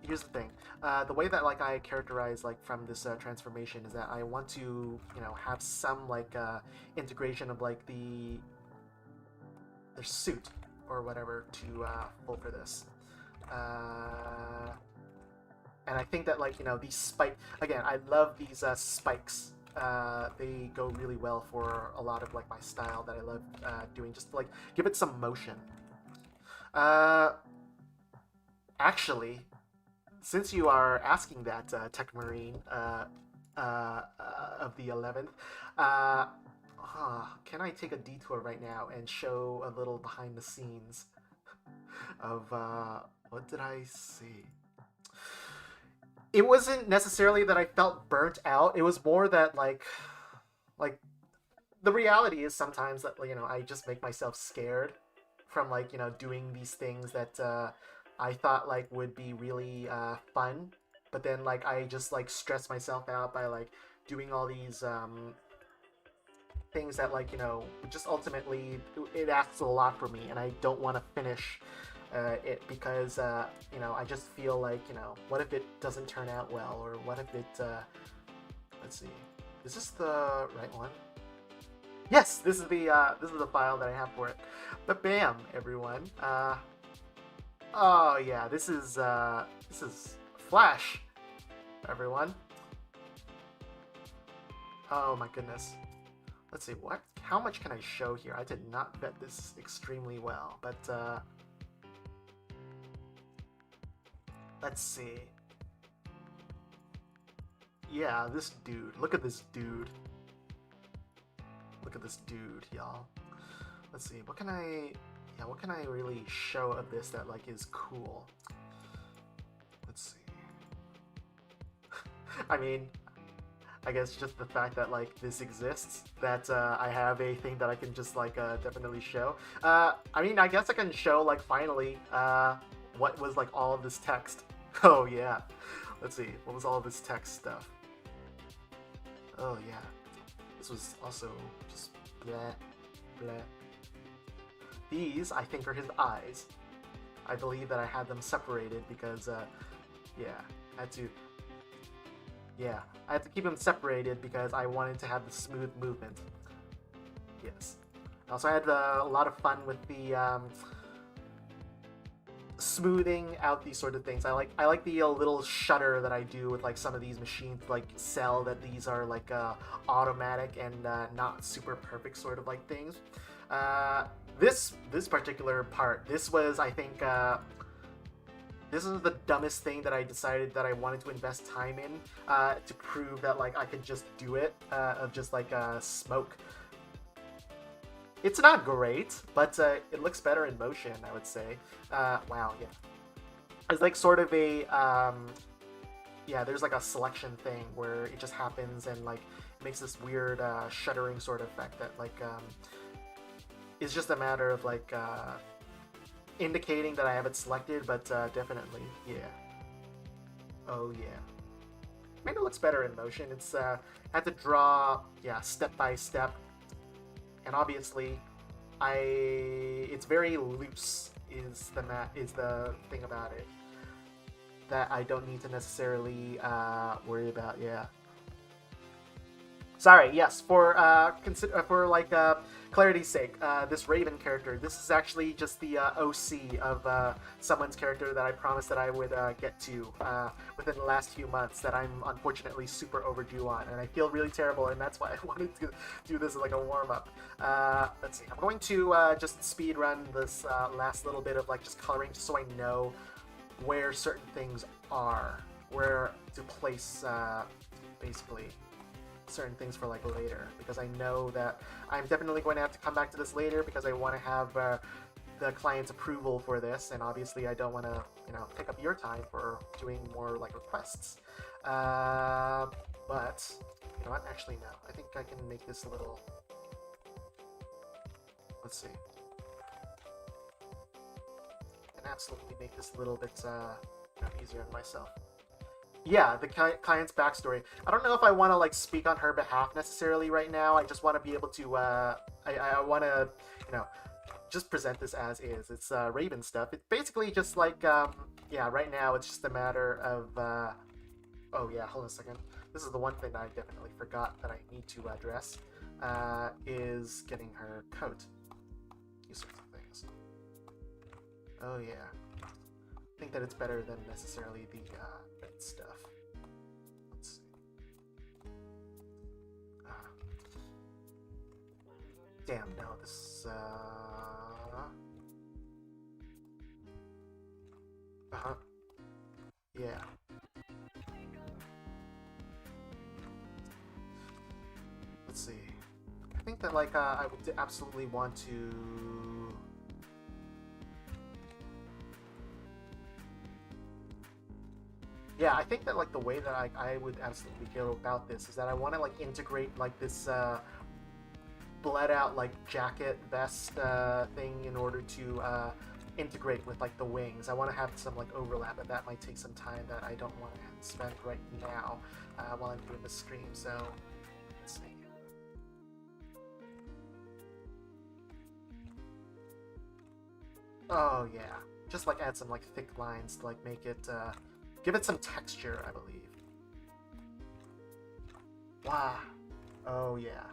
Here's the thing. The way that like I characterize like from this transformation is that I want to have some like integration of like the suit or whatever to pull for this. Uh, and I think that like these spike again. I love these spikes. They go really well for a lot of like my style that I love doing. Just to, like give it some motion. Uh, Actually, since you are asking that, Tech Marine of the 11th, can I take a detour right now and show a little behind the scenes of what did I see? It wasn't necessarily that I felt burnt out. It was more that like the reality is sometimes that I just make myself scared from like doing these things that I thought like would be really fun, but then like I just like stress myself out by like doing all these things that like just ultimately it asks a lot for me, and I don't want to finish because you know, I just feel like, you know, what if it doesn't turn out well, or what if it let's see, is this the right one? Yes, this is the file that I have for it. But bam, everyone. Oh yeah, this is Flash, everyone. Oh my goodness. Let's see, how much can I show here? I did not vet this extremely well, but let's see. Yeah, this dude. Look at this dude. Look at this dude, y'all. Let's see, what can I really show of this that like is cool? Let's see. I mean, I guess just the fact that like this exists, that I have a thing that I can just like definitely show. I mean, I guess I can show like finally what was like all of this text. Oh yeah, let's see, what was all of this text stuff? Oh yeah, this was also just blah blah. These I think are his eyes. I believe that I had them separated because yeah, I had to. Yeah, I had to keep them separated because I wanted to have the smooth movement. Yes. Also, I had a lot of fun with the smoothing out these sort of things. I like the little shutter that I do with like some of these machines, like sell that these are like automatic and not super perfect sort of like things. This particular part, this was, I think, this is the dumbest thing that I decided that I wanted to invest time in to prove that like I could just do it, of just like smoke. It's not great, but it looks better in motion, I would say. Wow, yeah. It's like sort of a, yeah, there's like a selection thing where it just happens and like makes this weird shuddering sort of effect that like is just a matter of like indicating that I have it selected, but definitely, yeah. Oh yeah. Maybe it looks better in motion. It's I had to draw, yeah, step by step, and obviously, it's very loose. Is the thing about it that I don't need to necessarily worry about. Yeah. Sorry, yes, for like clarity's sake, this Raven character, this is actually just the OC of someone's character that I promised that I would get to within the last few months that I'm unfortunately super overdue on, and I feel really terrible, and that's why I wanted to do this as like a warm-up. Let's see, I'm going to just speed run this last little bit of like just coloring just so I know where certain things are, where to place basically certain things for like later, because I know that I'm definitely going to have to come back to this later because I want to have the client's approval for this, and obviously I don't want to, you know, take up your time for doing more like requests. But you know what? Actually, no. I think I can make this a little. Let's see. I can absolutely make this a little bit easier on myself. Yeah, the client's backstory. I don't know if I want to like speak on her behalf necessarily right now. I just want to be able to. I want to, you know, just present this as is. It's Raven stuff. It's basically just like yeah. Right now, it's just a matter of. Oh yeah, hold on a second. This is the one thing that I definitely forgot that I need to address. Is getting her coat. These sorts of things. Oh yeah. I think that it's better than necessarily the red stuff. Let's see. Damn, no, this uh-huh. Yeah. Let's see. I think that like I would absolutely want to. Yeah, I think that like the way that I would absolutely feel about this is that I want to like integrate like this bled out like jacket vest thing in order to integrate with like the wings. I want to have some like overlap, and that might take some time that I don't want to spend right now while I'm doing the stream. So let's see. Oh yeah. just like add some like thick lines to like make it give it some texture, I believe. Wow. Oh yeah.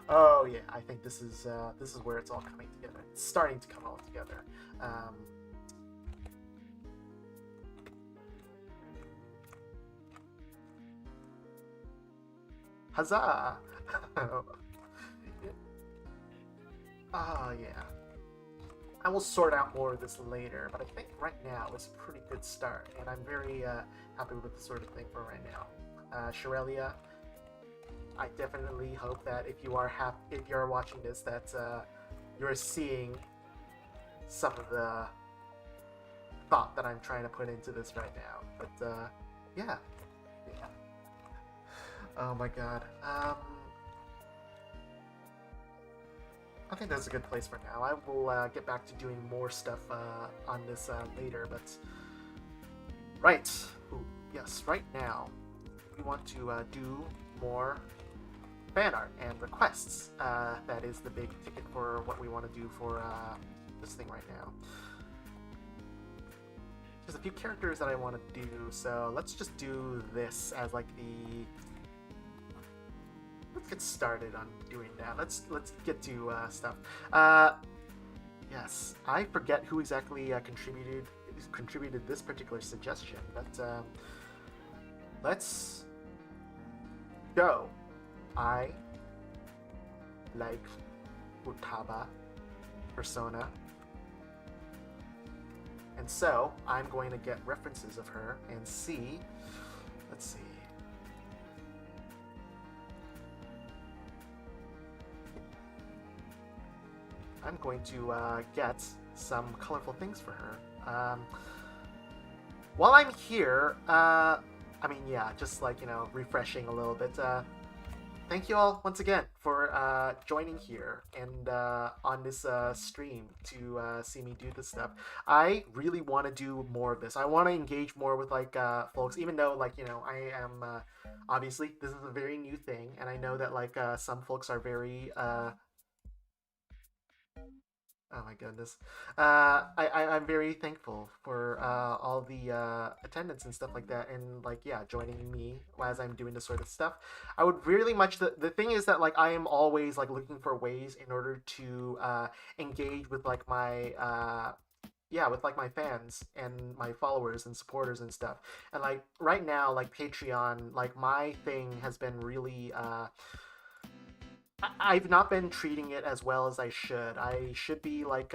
Oh yeah. I think this is where it's all coming together. It's starting to come all together. Huzzah! Oh yeah. I will sort out more of this later, but I think right now is a pretty good start, and I'm very happy with the sort of thing for right now. Shirelia, I definitely hope that if you are if you are watching this, that you're seeing some of the thought that I'm trying to put into this right now. But yeah, yeah. Oh my god. I think that's a good place for now. I will get back to doing more stuff on this later, but... Right. Ooh, yes, right now, we want to do more fan art and requests. That is the big ticket for what we want to do for this thing right now. There's a few characters that I want to do, so let's just do this as like the... Let's get started on doing that. Let's get to stuff. Yes, I forget who exactly contributed this particular suggestion, but let's go. I like Futaba Persona, and so I'm going to get references of her and see. Let's see. I'm going to get some colorful things for her. While I'm here, I mean, yeah, just like, you know, refreshing a little bit. Thank you all once again for joining here and on this stream to see me do this stuff. I really want to do more of this. I want to engage more with like folks, even though like, you know, I am obviously this is a very new thing, and I know that like some folks are very oh my goodness. I'm very thankful for all the attendance and stuff like that, and like, yeah, joining me as I'm doing this sort of stuff. I would really much, the thing is that like I am always like looking for ways in order to engage with like my yeah, with like my fans and my followers and supporters and stuff. And like right now, like Patreon, like my thing has been really I've not been treating it as well as I should. I should be like,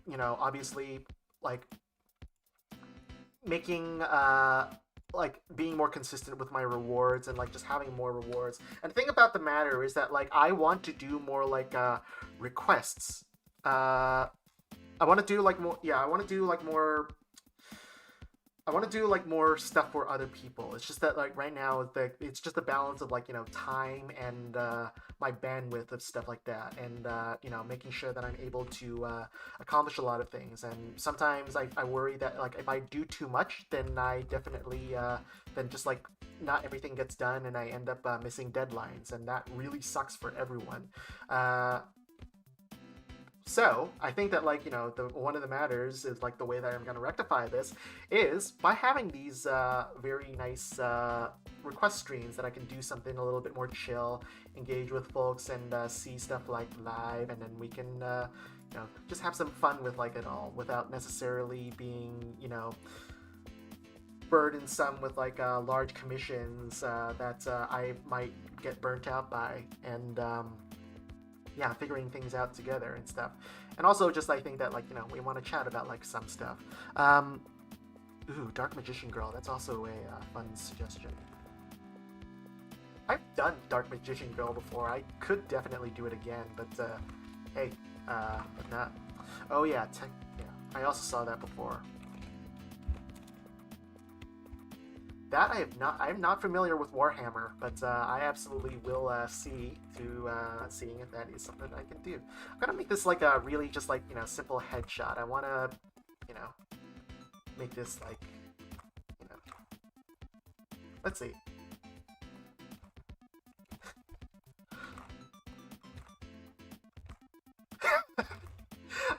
you know, obviously, like making, like being more consistent with my rewards and like just having more rewards. And the thing about the matter is that like I want to do more like requests. I want to do like more. Yeah, I want to do like more. I want to do like more stuff for other people. It's just that like right now it's just a balance of like, you know, time and my bandwidth of stuff like that, and you know, making sure that I'm able to accomplish a lot of things. And sometimes I worry that like if I do too much, then I definitely then just like not everything gets done, and I end up missing deadlines, and that really sucks for everyone. So I think that like, you know, one of the matters is like the way that I'm going to rectify this is by having these very nice request streams that I can do something a little bit more chill, engage with folks, and see stuff like live, and then we can you know, just have some fun with like it all without necessarily being, you know, burdensome with like large commissions that I might get burnt out by, and yeah, figuring things out together and stuff. And also just I think that like, you know, we want to chat about like some stuff. Ooh, Dark Magician Girl, that's also a fun suggestion. I've done Dark Magician Girl before. I could definitely do it again, but hey, but not. Oh yeah, yeah, I also saw that before. That I'm not familiar with Warhammer, but I absolutely will see to seeing if that is something I can do. I'm gonna make this like a really just like, you know, simple headshot. I want to, you know, make this like, you know, let's see.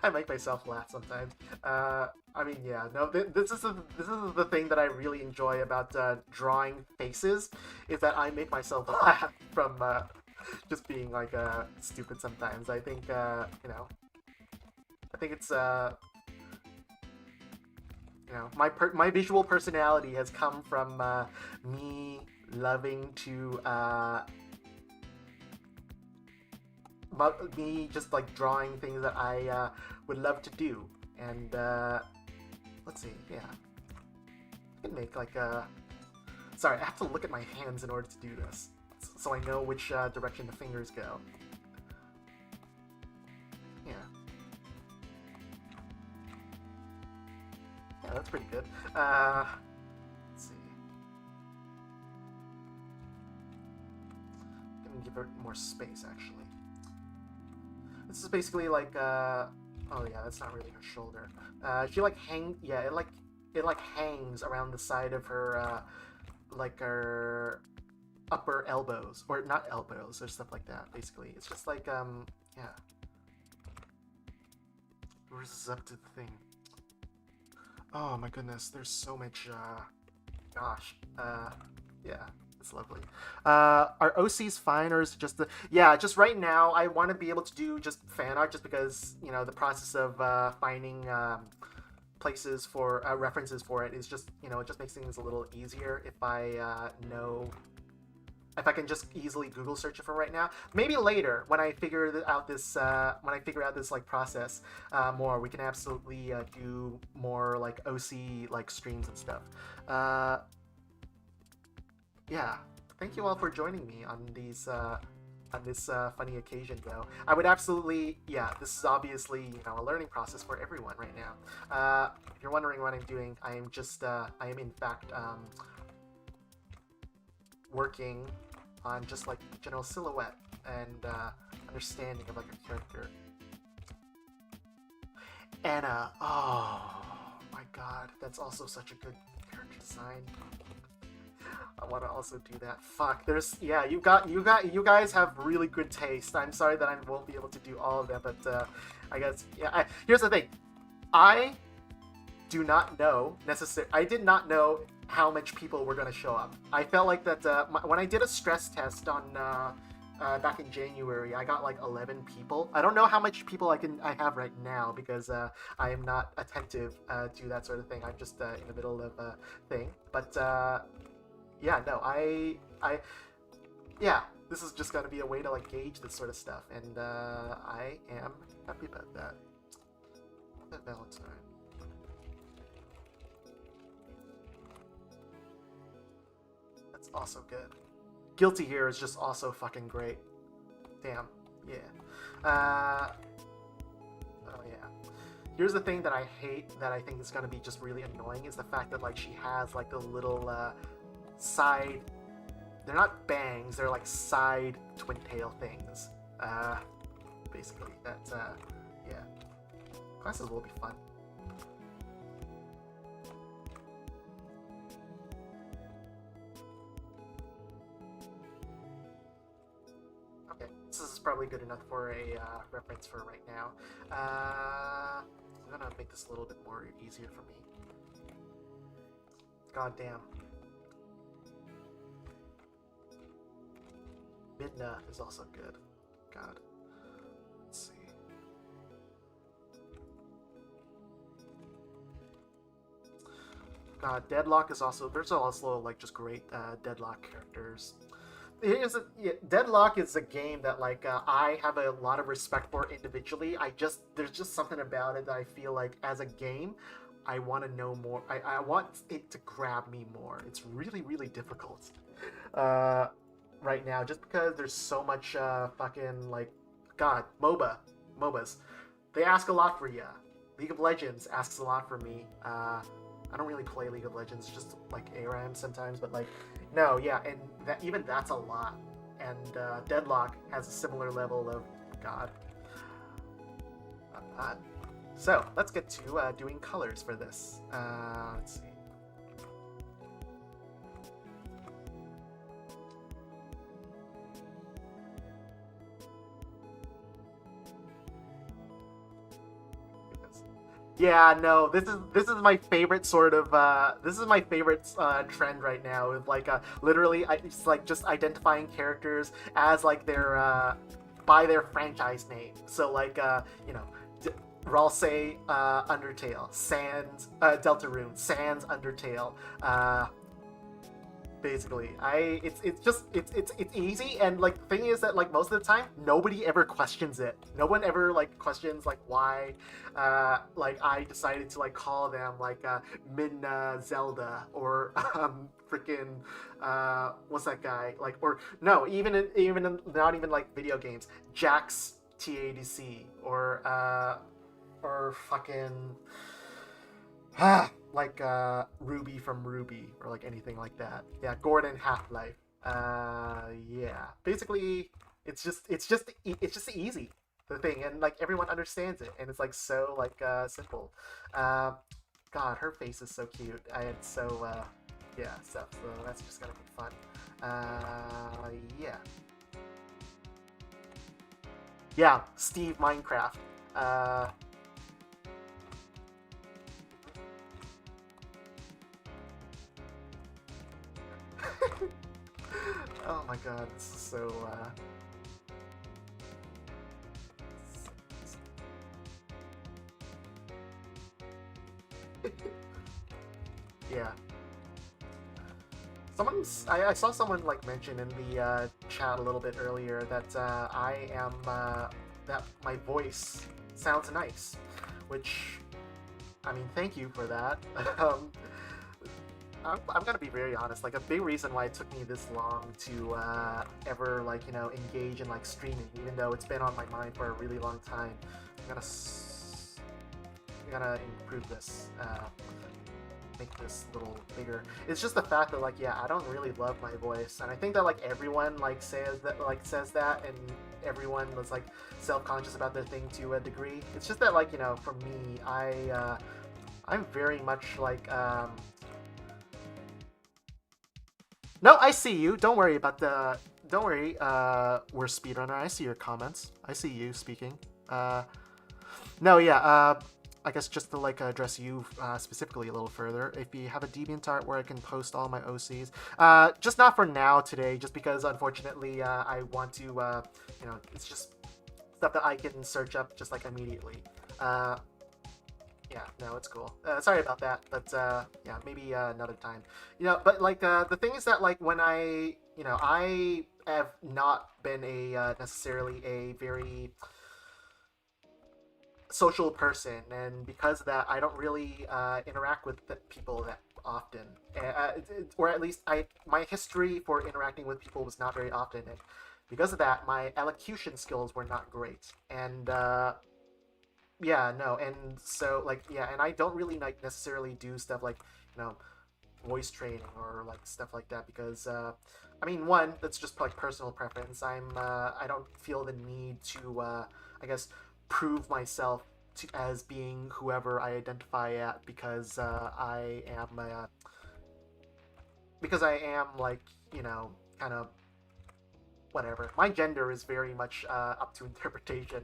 I make myself laugh sometimes. I mean, yeah, no, this is the thing that I really enjoy about drawing faces, is that I make myself laugh from just being like stupid sometimes. I think I think it's my visual personality has come from me loving to me just like drawing things that I would love to do. And let's see, yeah, I can make like a. Sorry, I have to look at my hands in order to do this, so I know which direction the fingers go. Yeah. Yeah, that's pretty good. Let's see. I'm gonna give it more space, actually. This is basically like, oh yeah, that's not really her shoulder. She like yeah, it like hangs around the side of her, like her upper elbows, or not elbows, or stuff like that. Basically, it's just like, yeah. Where's this up to the thing? Oh my goodness, there's so much, gosh, yeah, it's lovely. Are OCs fine, or is it just the, yeah, just right now, I want to be able to do just fan art, just because, you know, the process of, finding, places for, references for it is just, you know, it just makes things a little easier if I, know, if I can just easily Google search it for right now. Maybe later, when I figure out this, like process more, we can absolutely do more like OC like streams and stuff. Yeah, thank you all for joining me on these on this funny occasion. Though I would absolutely, yeah, this is obviously, you know, a learning process for everyone right now. If you're wondering what I'm doing, I am just I am in fact working on just like general silhouette and understanding of like a character. Anna, oh my god, that's also such a good character design. I want to also do that. Fuck, there's, yeah, you guys have really good taste. I'm sorry that I won't be able to do all of them, but I guess, yeah. Here's the thing, I do not know necessarily. I did not know how much people were going to show up. I felt like that when I did a stress test on back in January, I got like 11 people. I don't know how much people I have right now, because I am not attentive to that sort of thing. I'm just in the middle of a thing. But yeah, no, yeah, this is just going to be a way to like gauge this sort of stuff, and I am happy about that. Valentine. That's also good. Guilty here is just also fucking great. Damn. Yeah. Oh yeah. Here's the thing that I hate, that I think is gonna be just really annoying, is the fact that like she has like the little side. They're not bangs. They're like side twin tail things. Basically, that's yeah. Classes will be fun. Okay, this is probably good enough for a reference for right now. I'm gonna make this a little bit more easier for me. God damn. Midna is also good. God. Let's see. Deadlock is also, there's also like just great Deadlock characters. Deadlock is a game that like I have a lot of respect for individually. There's just something about it that I feel like as a game, I want to know more. I want it to grab me more. It's really, really difficult right now, just because there's so much fucking like, God, MOBAs. They ask a lot for you. League of Legends asks a lot for me. I don't really play League of Legends, just like ARAM sometimes, but like, no, yeah, and even that's a lot. And Deadlock has a similar level of, God. So, let's get to doing colors for this. Let's see. Yeah, no, this is my favorite sort of this is my favorite trend right now. With like literally, it's like just identifying characters as like their by their franchise name. So like you know, D- Ralsei Undertale, Sans Deltarune, Sans Undertale, uh, basically it's just it's easy, and like the thing is that like most of the time nobody ever questions it. No one ever like questions like why like I decided to like call them like Midna Zelda or freaking what's that guy like, or no, not even like video games, Jax TADC or fucking like Ruby from Ruby or like anything like that. Yeah, Gordon Half Life. Yeah. Basically, it's just easy the thing, and like everyone understands it, and it's like so like simple. Uh, God, her face is so cute. I had so yeah stuff. So that's just gonna be fun. Yeah, yeah. Steve Minecraft. Uh, oh my God, this is so. Yeah. I saw someone like mention in the chat a little bit earlier that that my voice sounds nice, which I mean, thank you for that. um, I'm gonna be very honest. Like a big reason why it took me this long to ever like engage in like streaming, even though it's been on my mind for a really long time. I'm gonna I'm gonna improve this. Make this a little bigger. It's just the fact that like yeah, I don't really love my voice, and I think that like everyone like says that, and everyone was like self-conscious about their thing to a degree. It's just that like for me, I'm very much like no, I see you. Don't worry about the. Don't worry. We're speedrunner. I see your comments. I see you speaking. Uh, no, yeah. I guess just to like address you specifically a little further, if you have a DeviantArt where I can post all my OCs, just not for now today, just because unfortunately I want to, it's just stuff that I can search up just like immediately. Uh, yeah, no, it's cool. Sorry about that, but yeah, maybe another time. But like the thing is that like when I have not been a necessarily a very social person, and because of that, I don't really interact with people that often, or at least my history for interacting with people was not very often, and because of that, my elocution skills were not great, and yeah, no, and so like yeah, and I don't really like necessarily do stuff like you know voice training or like stuff like that because I mean one that's just like personal preference. I don't feel the need to I guess prove myself as being whoever I identify at because I am like kind of whatever. My gender is very much up to interpretation.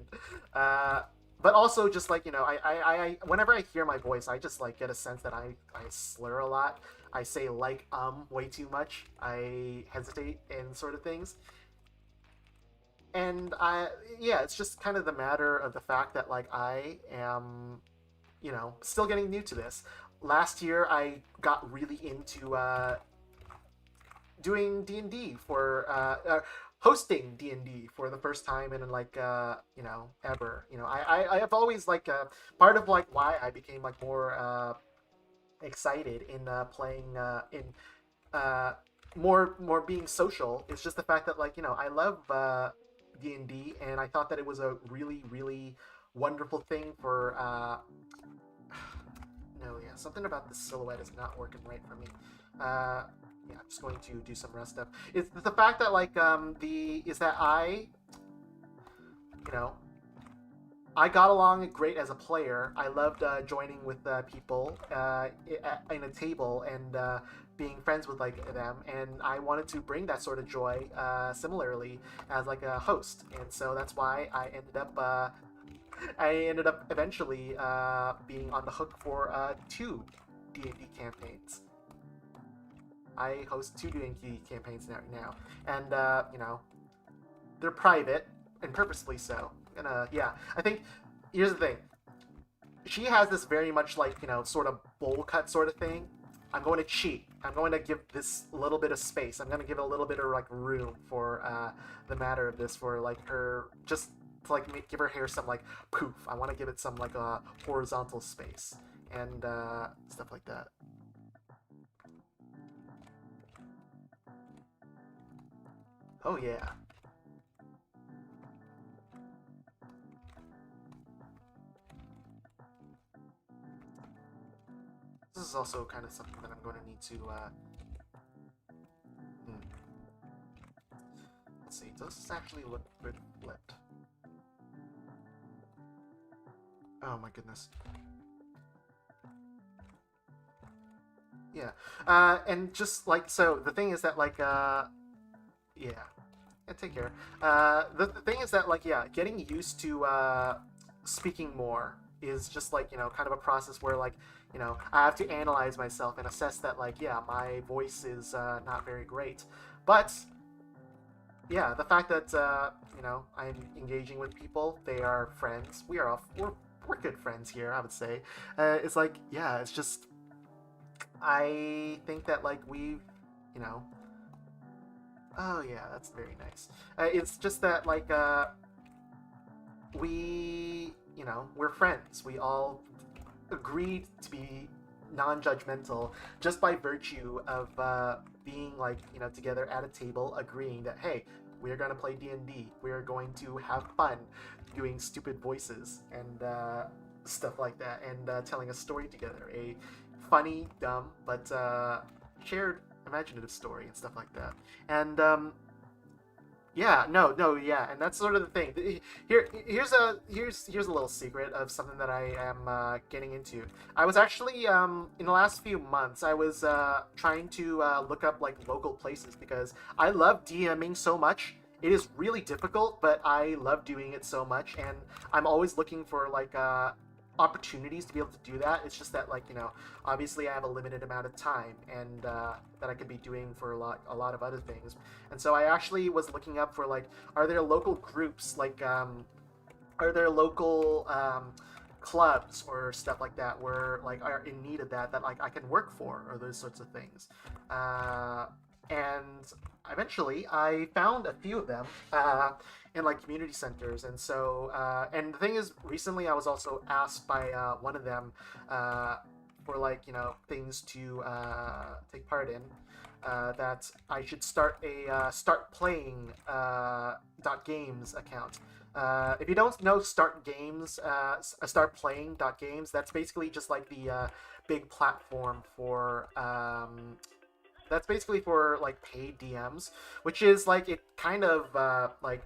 Uh, but also just like whenever I hear my voice, I just like get a sense that I slur a lot. I say like way too much. I hesitate in sort of things, and I yeah, it's just kind of the matter of the fact that like I am still getting new to this. Last year, I got really into doing D&D for hosting D&D for the first time in like ever. I have always like part of like why I became like more excited in playing in uh, more being social. It's just the fact that like I love D&D, and I thought that it was a really wonderful thing for no, yeah, something about the silhouette is not working right for me. Yeah, I'm just going to do some rest stuff. It's the fact that like the is that you know I got along great as a player. I loved joining with people in a table and being friends with like them, and I wanted to bring that sort of joy similarly as like a host, and so that's why I ended up I ended up eventually being on the hook for 2 D&D campaigns. I host 2 D&D campaigns now, and they're private and purposefully so. And yeah, I think here's the thing. She has this very much like sort of bowl cut sort of thing. I'm going to cheat. I'm going to give this a little bit of space. I'm going to give it a little bit of like room for the matter of this for like her just to like give her hair some like poof. I want to give it some like a horizontal space and stuff like that. Oh yeah. This is also kind of something that I'm going to need to. Hmm. Let's see. Does this actually look good flipped? Oh my goodness. Yeah. And just like so, the thing is that like yeah. Yeah, take care. The thing is that like yeah, getting used to speaking more is just like kind of a process where like I have to analyze myself and assess that like yeah my voice is not very great, but yeah the fact that I'm engaging with people, they are friends, we're good friends here, I would say. It's like yeah it's just I think that like we've you know oh yeah that's very nice. It's just that like we we're friends, we all agreed to be non-judgmental just by virtue of being like together at a table agreeing that hey we're going to play D&D, we're going to have fun doing stupid voices and stuff like that and telling a story together, a funny dumb but shared imaginative story and stuff like that. And yeah, no, yeah, and that's sort of the thing. Here's a little secret of something that I am getting into. I was actually in the last few months I was trying to look up like local places because I love DMing so much. It is really difficult, but I love doing it so much, and I'm always looking for like opportunities to be able to do that. It's just that like obviously I have a limited amount of time and that I could be doing for a lot of other things. And so I actually was looking up for like are there local groups like are there local clubs or stuff like that where like are in need of that like I can work for or those sorts of things. And eventually I found a few of them in like community centers. And so and the thing is recently I was also asked by one of them for like things to take part in, that I should start a start playing .games account. If you don't know Start Games, Start Playing .games, that's basically just like the big platform for that's basically for like paid DMs, which is like it kind of like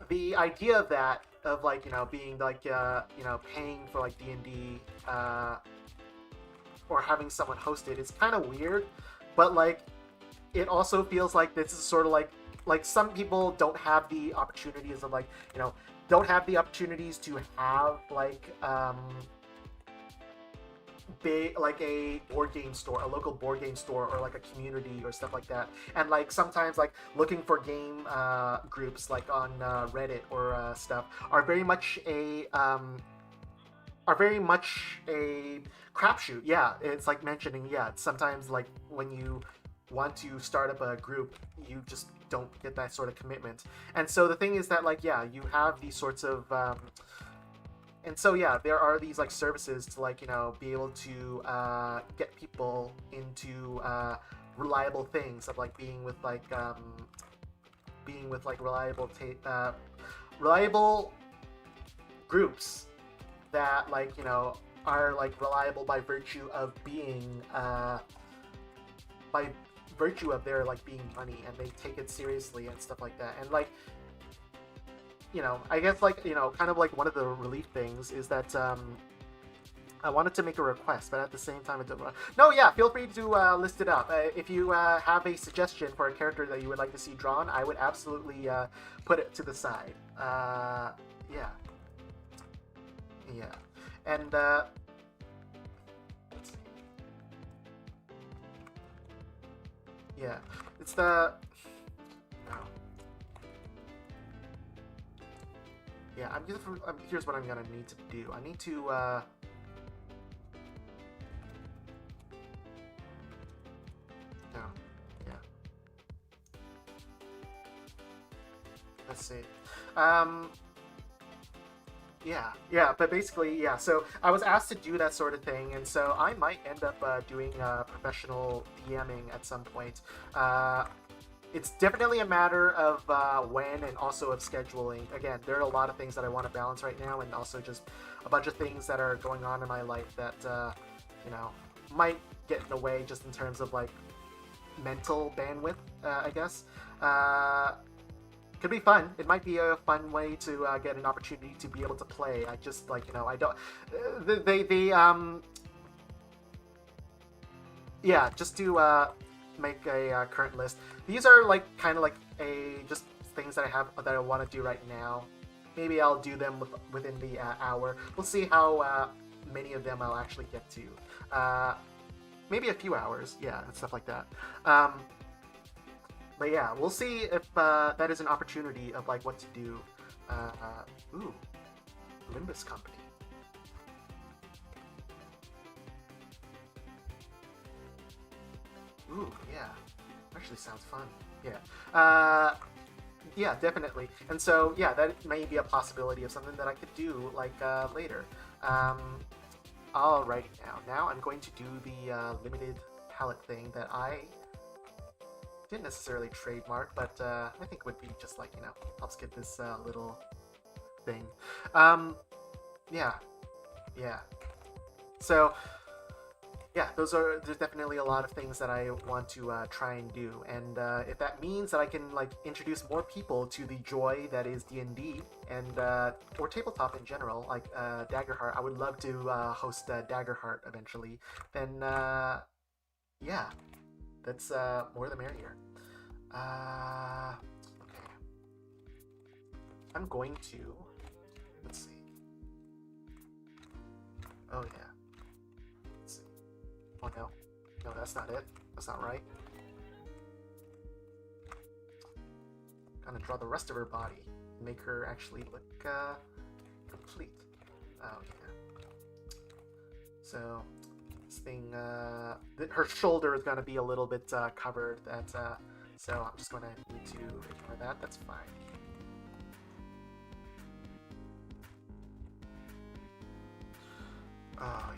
the idea of that of like being like paying for like D&D or having someone host it is kind of weird, but like it also feels like this is sort of like some people don't have the opportunities of like don't have the opportunities to have like big like a board game store, a local board game store, or like a community or stuff like that. And like sometimes like looking for game groups like on Reddit or stuff are very much a crapshoot. Yeah, it's like mentioning. Yeah, sometimes like when you want to start up a group, you just don't get that sort of commitment. And so the thing is that like yeah, you have these sorts of and so yeah, there are these like services to like be able to get people into reliable things of like being with like reliable groups that like are like reliable by virtue of being by virtue of their like being money, and they take it seriously and stuff like that. And like I guess like kind of like one of the relief things is that I wanted to make a request, but at the same time, no, yeah, feel free to list it up. If you have a suggestion for a character that you would like to see drawn, I would absolutely put it to the side. Yeah, yeah, and let's see. Yeah, it's the oh, yeah. Here's what I'm gonna need to do. I need to no, yeah. Let's see. Um, yeah, but basically, yeah. So I was asked to do that sort of thing, and so I might end up doing professional DMing at some point. Uh, it's definitely a matter of when and also of scheduling. Again, there are a lot of things that I want to balance right now, and also just a bunch of things that are going on in my life that you know might get in the way just in terms of like mental bandwidth, I guess. Uh, could be fun. It might be a fun way to get an opportunity to be able to play. I just like I don't. They yeah, just to make a current list. These are like kind of like a just things that I have that I want to do right now. Maybe I'll do them within the hour. We'll see how many of them I'll actually get to. Maybe a few hours, yeah, and stuff like that. But yeah, we'll see if that is an opportunity of like what to do. Ooh, Limbus Company. Ooh, yeah, actually sounds fun. Yeah, yeah, definitely. And so yeah, that may be a possibility of something that I could do like later. Um, Alrighty now I'm going to do the limited palette thing that I didn't necessarily trademark, but I think would be just like helps get this little thing. Um, yeah, yeah. So yeah, there's definitely a lot of things that I want to try and do, and if that means that I can like introduce more people to the joy that is D&D and or tabletop in general, like Daggerheart. I would love to host Daggerheart eventually. Then yeah, that's more the merrier. Okay, I'm going to let's see. Oh yeah, let's see. Oh no, no, that's not it. That's not right. Gonna draw the rest of her body, make her actually look complete. Oh yeah. So this thing, her shoulder is gonna be a little bit covered. So I'm just gonna need to ignore that. That's fine. Oh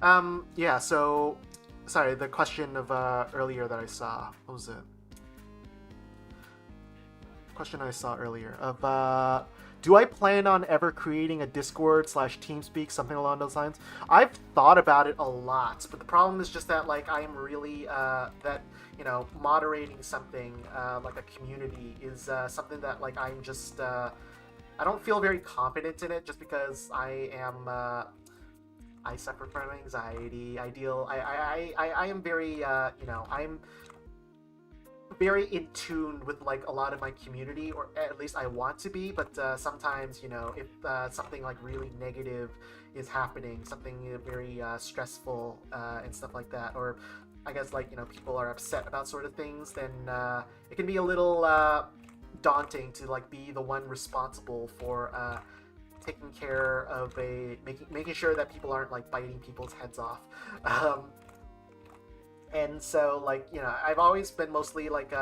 yeah. Yeah. So sorry. The question of earlier that I saw. What was it? Question I saw earlier of do I plan on ever creating a Discord slash TeamSpeak, something along those lines? I've thought about it a lot, but the problem is just that like I am really that moderating something like a community is something that like I'm just I don't feel very confident in it just because I am I suffer from anxiety. I am very I'm very in tune with like a lot of my community, or at least I want to be. But sometimes, if something like really negative is happening, something very stressful and stuff like that, or I guess like people are upset about sort of things, then it can be a little daunting to like be the one responsible for taking care of making sure that people aren't like biting people's heads off. Um, and so like I've always been mostly like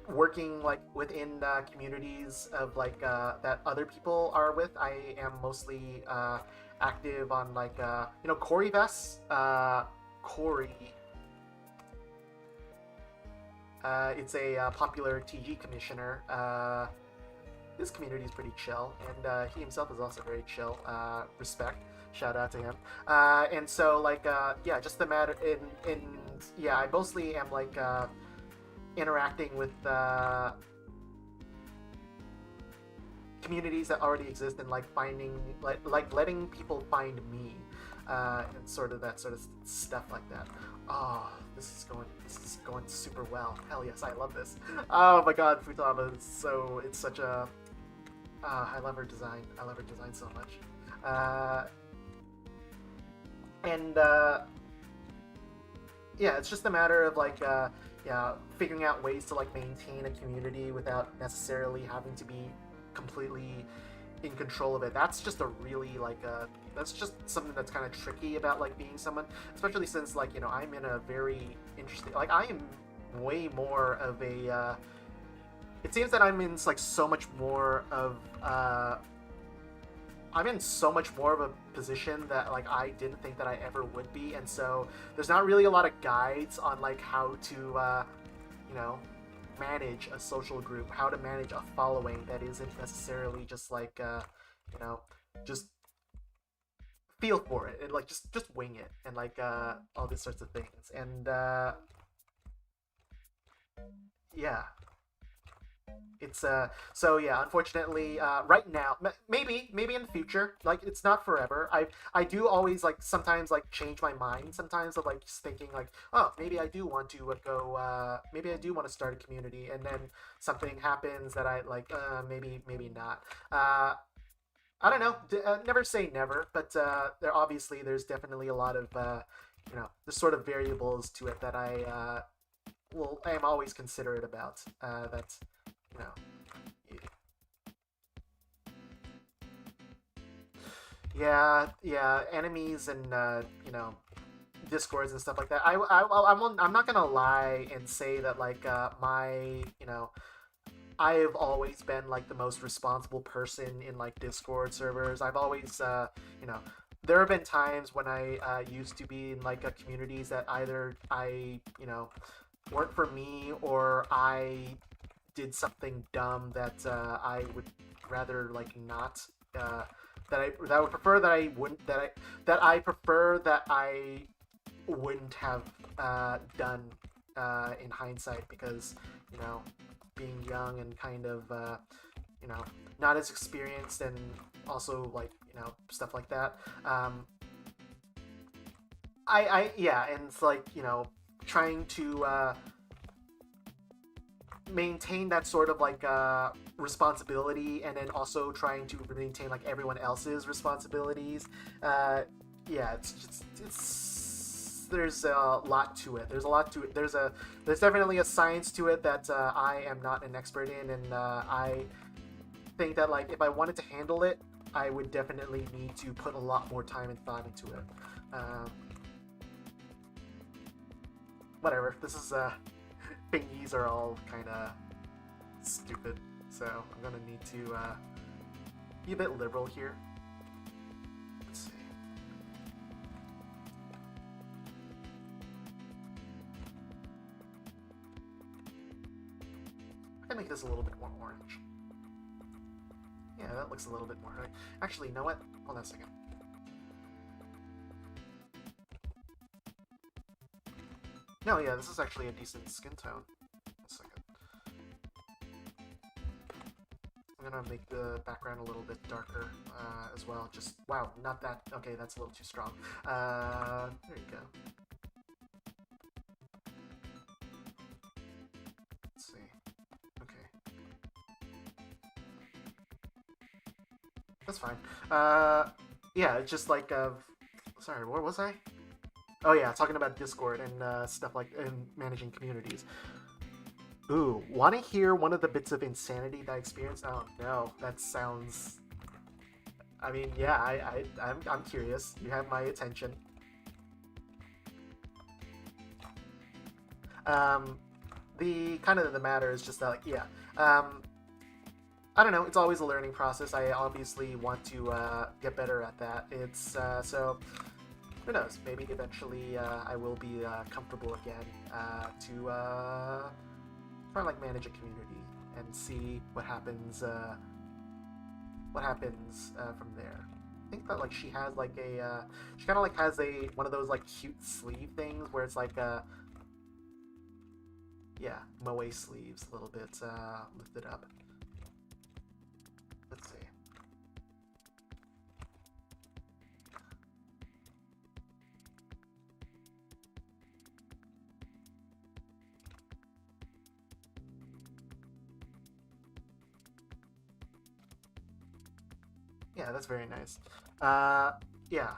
working like within communities of like that other people are with. I am mostly active on like Corey Vess. Corey, it's a popular TG commissioner. His community is pretty chill, and he himself is also very chill. Respect, shout out to him. And so, like, yeah, just the matter in yeah, I mostly am like interacting with communities that already exist and like finding like letting people find me, and sort of that sort of stuff like that. Oh, this is going super well. Hell yes, I love this. Oh my god, Futaba is it's such a I love her design. I love her design so much. Uh, and yeah, it's just a matter of like yeah, figuring out ways to like maintain a community without necessarily having to be completely in control of it. That's just a really like that's just something that's kind of tricky about like being someone, especially since like I'm in a very interesting like I am way more of a it seems that I'm in like so much more of I'm in so much more of a position that like I didn't think that I ever would be, and so there's not really a lot of guides on like how to you know manage a social group, how to manage a following that isn't necessarily just like you know just feel for it and like just wing it and like all these sorts of things and yeah it's so yeah unfortunately right now maybe in the future like it's not forever I do always like sometimes like change my mind sometimes of like just thinking like oh maybe I do want to go maybe I do want to start a community and then something happens that I like maybe not I don't know never say never but there's definitely a lot of there's sort of variables to it that I am always considerate about that you know yeah, enemies and discords and stuff like that. I'm not gonna lie and say that like my I have always been like the most responsible person in like Discord servers. I've always you know there have been times when I used to be in like communities that either I weren't for me or I did something dumb that I would rather like not that I would prefer that I wouldn't that I prefer that I wouldn't have done in hindsight because you know being young and kind of you know not as experienced and also like stuff like that I yeah and it's like trying to maintain that sort of like responsibility and then also trying to maintain like everyone else's responsibilities yeah it's there's a lot to it there's definitely a science to it that I am not an expert in and I think that like if I wanted to handle it I would definitely need to put a lot more time and thought into it whatever this is thingies are all kind of stupid, so I'm gonna need to be a bit liberal here. Let's see. I can make this a little bit more orange. Yeah, that looks a little bit more right. Actually, you know what? Hold on a second. No, yeah, this is actually a decent skin tone. One second. I'm gonna make the background a little bit darker as well. Just, wow, not that, okay, that's a little too strong. There you go. Let's see. Okay. That's fine. Yeah, it's just like, sorry, where was I? Oh yeah, talking about Discord and stuff like and managing communities. Ooh, want to hear one of the bits of insanity that I experienced? Oh no, that sounds. I mean, yeah, I'm curious. You have my attention. Um, the kind of the matter is just that, like, yeah. I don't know. It's always a learning process. I obviously want to get better at that. It's so who knows? Maybe eventually I will be comfortable again to try and like manage a community and see what happens. What happens from there? I think that like she has like a she kind of like has a one of those like cute sleeve things where it's like yeah moe sleeves a little bit lifted up. Let's see. Yeah, that's very nice. Uh, yeah.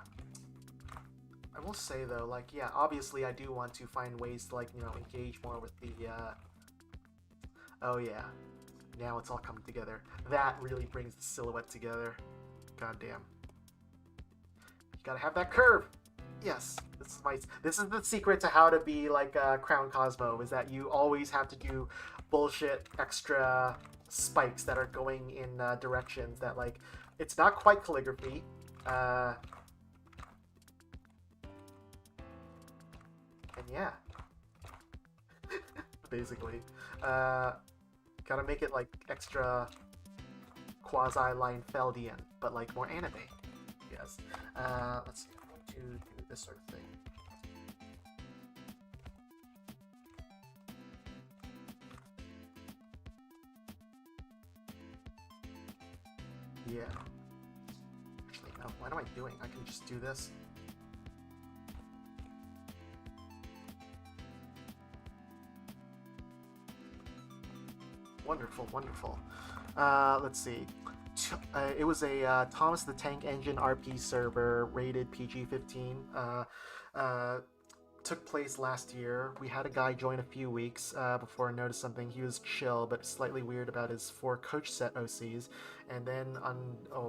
I will say though, like, yeah, obviously I do want to find ways to, like, engage more with the, oh yeah, now it's all coming together. That really brings the silhouette together. God damn. You gotta have that curve! Yes, this is the secret to how to be, like, Crown Cosmo, is that you always have to do bullshit extra spikes that are going in directions that, like, it's not quite calligraphy, uh, and yeah, basically. Uh, Gotta make it, like, extra quasi-Leinfeldian, but, like, more anime. Yes. Let's see. I'm going to do this sort of thing. Yeah. Actually, no. What am I doing? I can just do this. Wonderful, wonderful. Let's see. It was a Thomas the Tank Engine RP server, rated PG-15. Uh, Took place last year. We had a guy join a few weeks before I noticed something. He was chill, but slightly weird about his 4 coach set OCs. And then on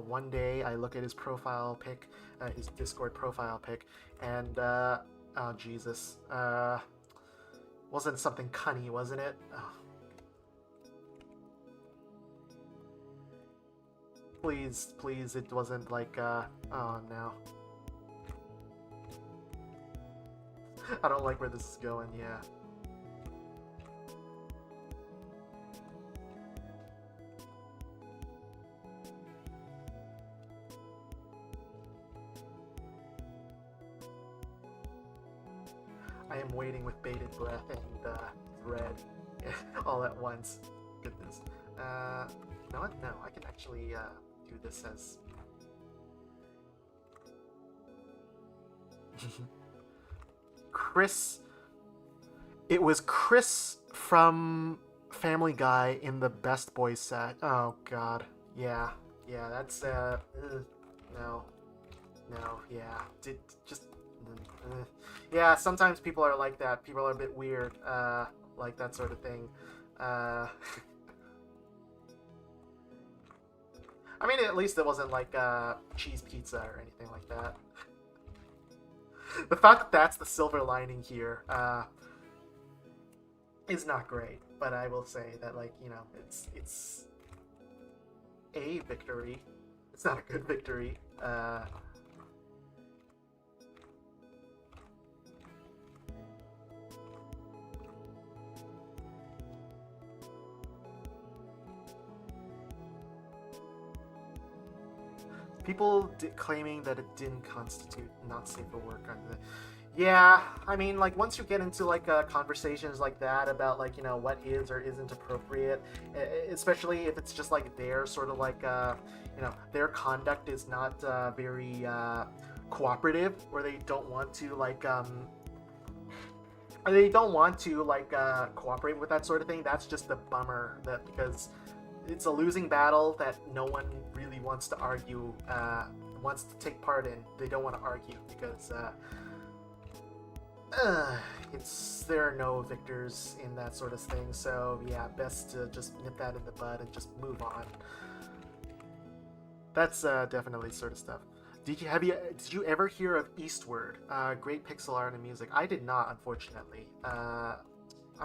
one day, I look at his profile pic, his Discord profile pic, and oh Jesus, wasn't something cunny, wasn't it? Oh, please, please, it wasn't like oh no. I don't like where this is going. Yeah. I am waiting with bated breath and dread all at once. Goodness. You know what? No, I can actually do this as. Chris. It was Chris from Family Guy in the Best Boys set. Oh God. Yeah. Yeah. That's no. No. Yeah. Did just. Yeah. Sometimes people are like that. People are a bit weird. Like that sort of thing. Uh. I mean, at least it wasn't like cheese pizza or anything like that. The fact that that's the silver lining here is not great, but I will say that, like, it's a victory. It's not a good victory. People claiming that it didn't constitute not safe for work on the. Yeah, I mean, like, once you get into, like, conversations like that about, like, what is or isn't appropriate, especially if it's just like their sort of like their conduct is not very cooperative, or they don't want to cooperate with that sort of thing. That's just a bummer, that because it's a losing battle that no one really wants to argue, wants to take part in. They don't want to argue because there are no victors in that sort of thing. So yeah, best to just nip that in the bud and just move on. That's definitely sort of stuff. Did you ever hear of Eastward? Great pixel art and music. I did not, unfortunately. I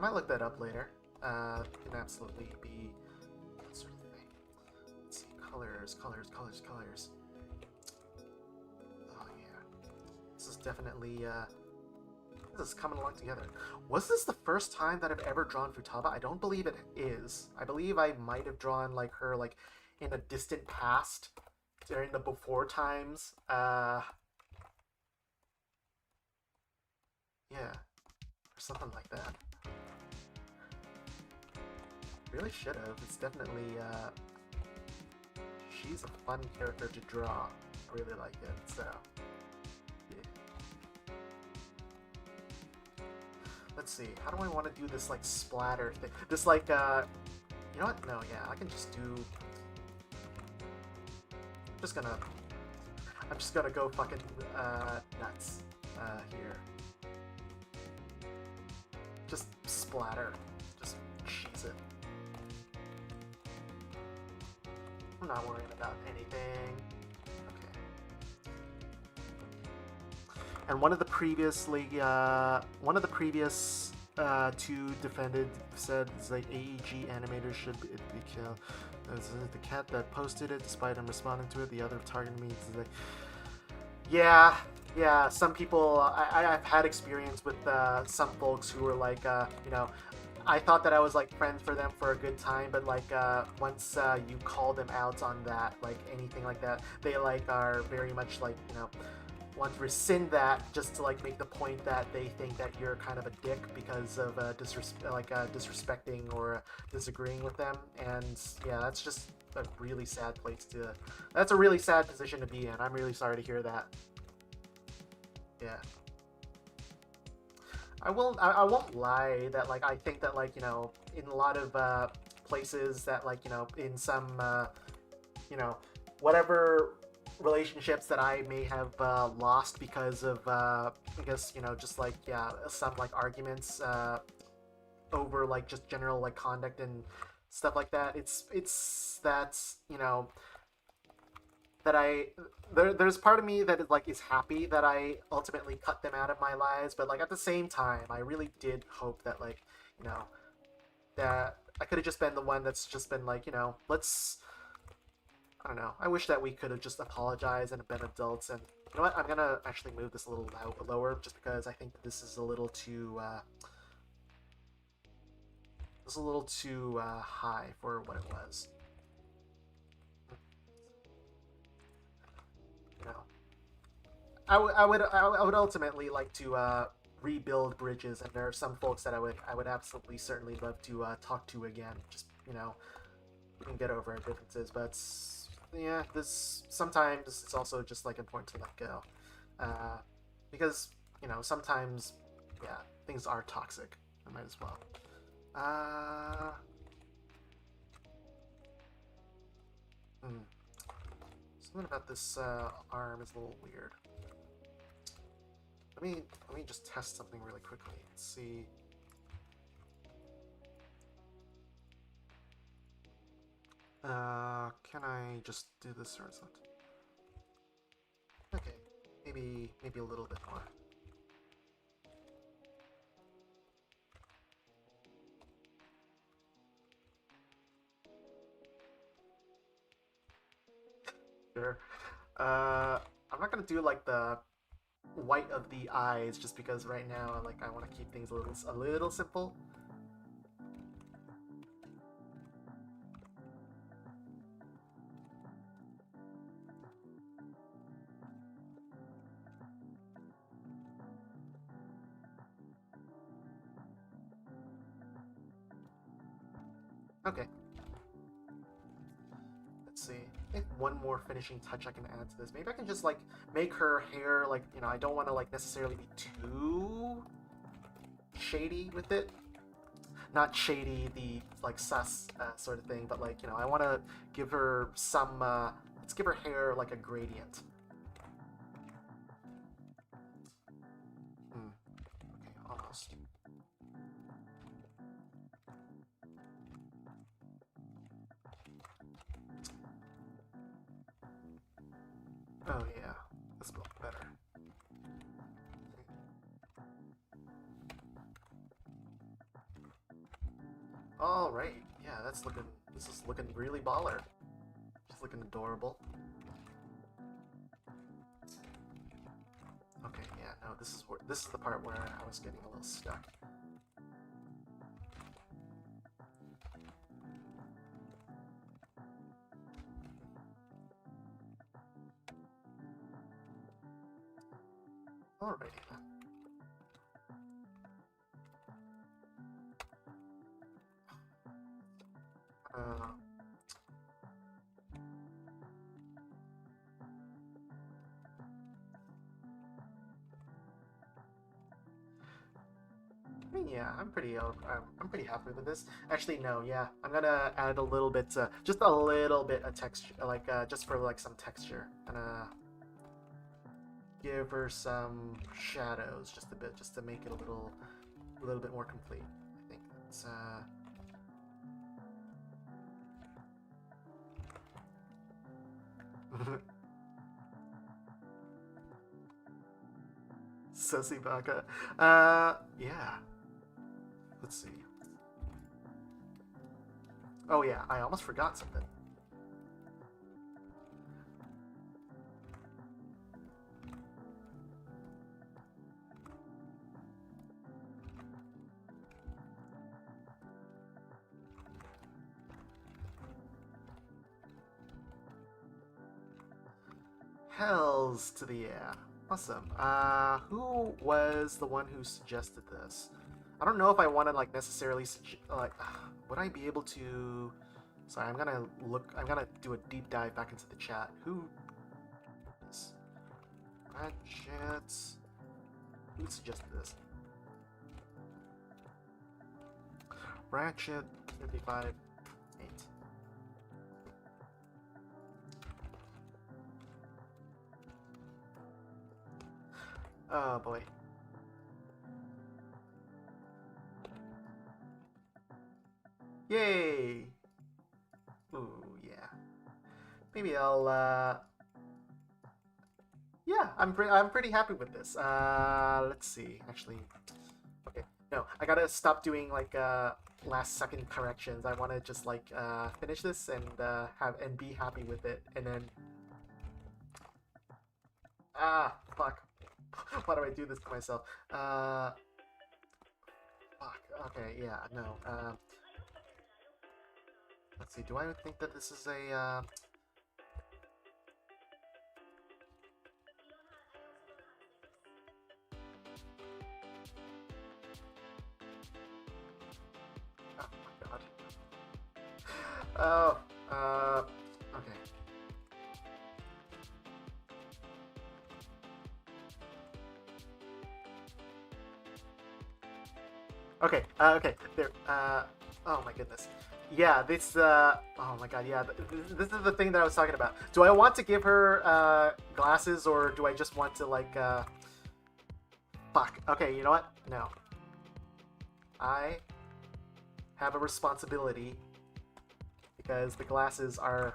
might look that up later. Can absolutely be that sort of thing. Let's see, colors. Oh yeah, this is definitely this is coming along together. Was this the first time that I've ever drawn Futaba? I don't believe it is. I believe I might have drawn like her like in a distant past during the before times. Yeah, or something like that. Really should have. It's definitely she's a fun character to draw. I really like it. So yeah. Let's see. How do I want to do this like splatter thing? This like you know what? No, yeah, I can just I'm just gonna go fucking nuts here. Just splatter. Just cheese it. I'm not worrying about anything. Okay. And one of the previous two defended said it's like AEG animators should be killed. The cat that posted it, despite him responding to it, the other targeted me. It's like, yeah. Some people, I've had experience with some folks who were like, you know, I thought that I was like friends for them for a good time, but like once you call them out on that, like anything like that, they like are very much like, you know, want to rescind that just to like make the point that they think that you're kind of a dick because of disrespecting or disagreeing with them. And yeah, that's just a really sad that's a really sad position to be in. I'm really sorry to hear that. Yeah. I won't lie that like I think that like, you know, in a lot of places that like, you know, in some you know, whatever relationships that I may have lost because of I guess, you know, just like, yeah, some like arguments over like just general like conduct and stuff like that. It's that, you know, that there's part of me that is happy that I ultimately cut them out of my lives, but like at the same time, I really did hope that like, you know, that I could have just been the one that's just been like, you know, let's, I don't know. I wish that we could have just apologized and been adults. And you know what? I'm gonna actually move this a little lower, just because I think that this is a little too high for what it was. You know, I would ultimately like to rebuild bridges, and there are some folks that I would absolutely certainly love to talk to again. Just, you know, we can get over our differences, but yeah, this sometimes it's also just like important to let go, because, you know, sometimes, yeah, things are toxic. I might as well. Uh, hmm. Something about this arm is a little weird. Let me just test something really quickly. Let's see. Can I just do this or something? Okay, maybe a little bit more. Sure. I'm not gonna do like the white of the eyes just because right now like I want to keep things a little simple. Okay. Let's see. I think one more finishing touch I can add to this. Maybe I can just like make her hair like, you know, I don't want to like necessarily be too shady with it. Not shady, the like sus sort of thing, but like, you know, I want to give her some. Let's give her hair like a gradient. Okay, almost. Oh yeah, this will look better. All right, yeah, that's looking. This is looking really baller. She's looking adorable. Okay, yeah, no, this is the part where I was getting a little stuck. Alrighty then. Uh, I mean, yeah, I'm pretty happy with this. Actually, no, yeah, I'm gonna add a little bit, just a little bit of texture, like just for like some texture. Gonna give her some shadows, just a bit, just to make it a little bit more complete. I think that's Sussy Baka. Yeah. Let's see. Oh yeah, I almost forgot something. Hells to the yeah. Awesome. Who was the one who suggested this? I don't know if I want to like necessarily like. Would I be able to? Sorry, I'm gonna look. I'm gonna do a deep dive back into the chat. Who? Is Ratchet? Who suggested this? Ratchet 55 8. Oh boy. Yay! Ooh, yeah. Maybe I'll, yeah, I'm pretty happy with this. Let's see. Actually, okay. No, I gotta stop doing, like, last second corrections. I wanna just, like, finish this and, and be happy with it. And then... fuck. Why do I do this to myself? Fuck. Okay, yeah, no. Let's see. Do I think that this is a, oh my god. Oh, okay. Okay, okay, there, oh my goodness. Yeah, this, oh my god, yeah, this is the thing that I was talking about. Do I want to give her, glasses, or do I just want to, like, fuck. Okay, you know what? No. I have a responsibility, because the glasses are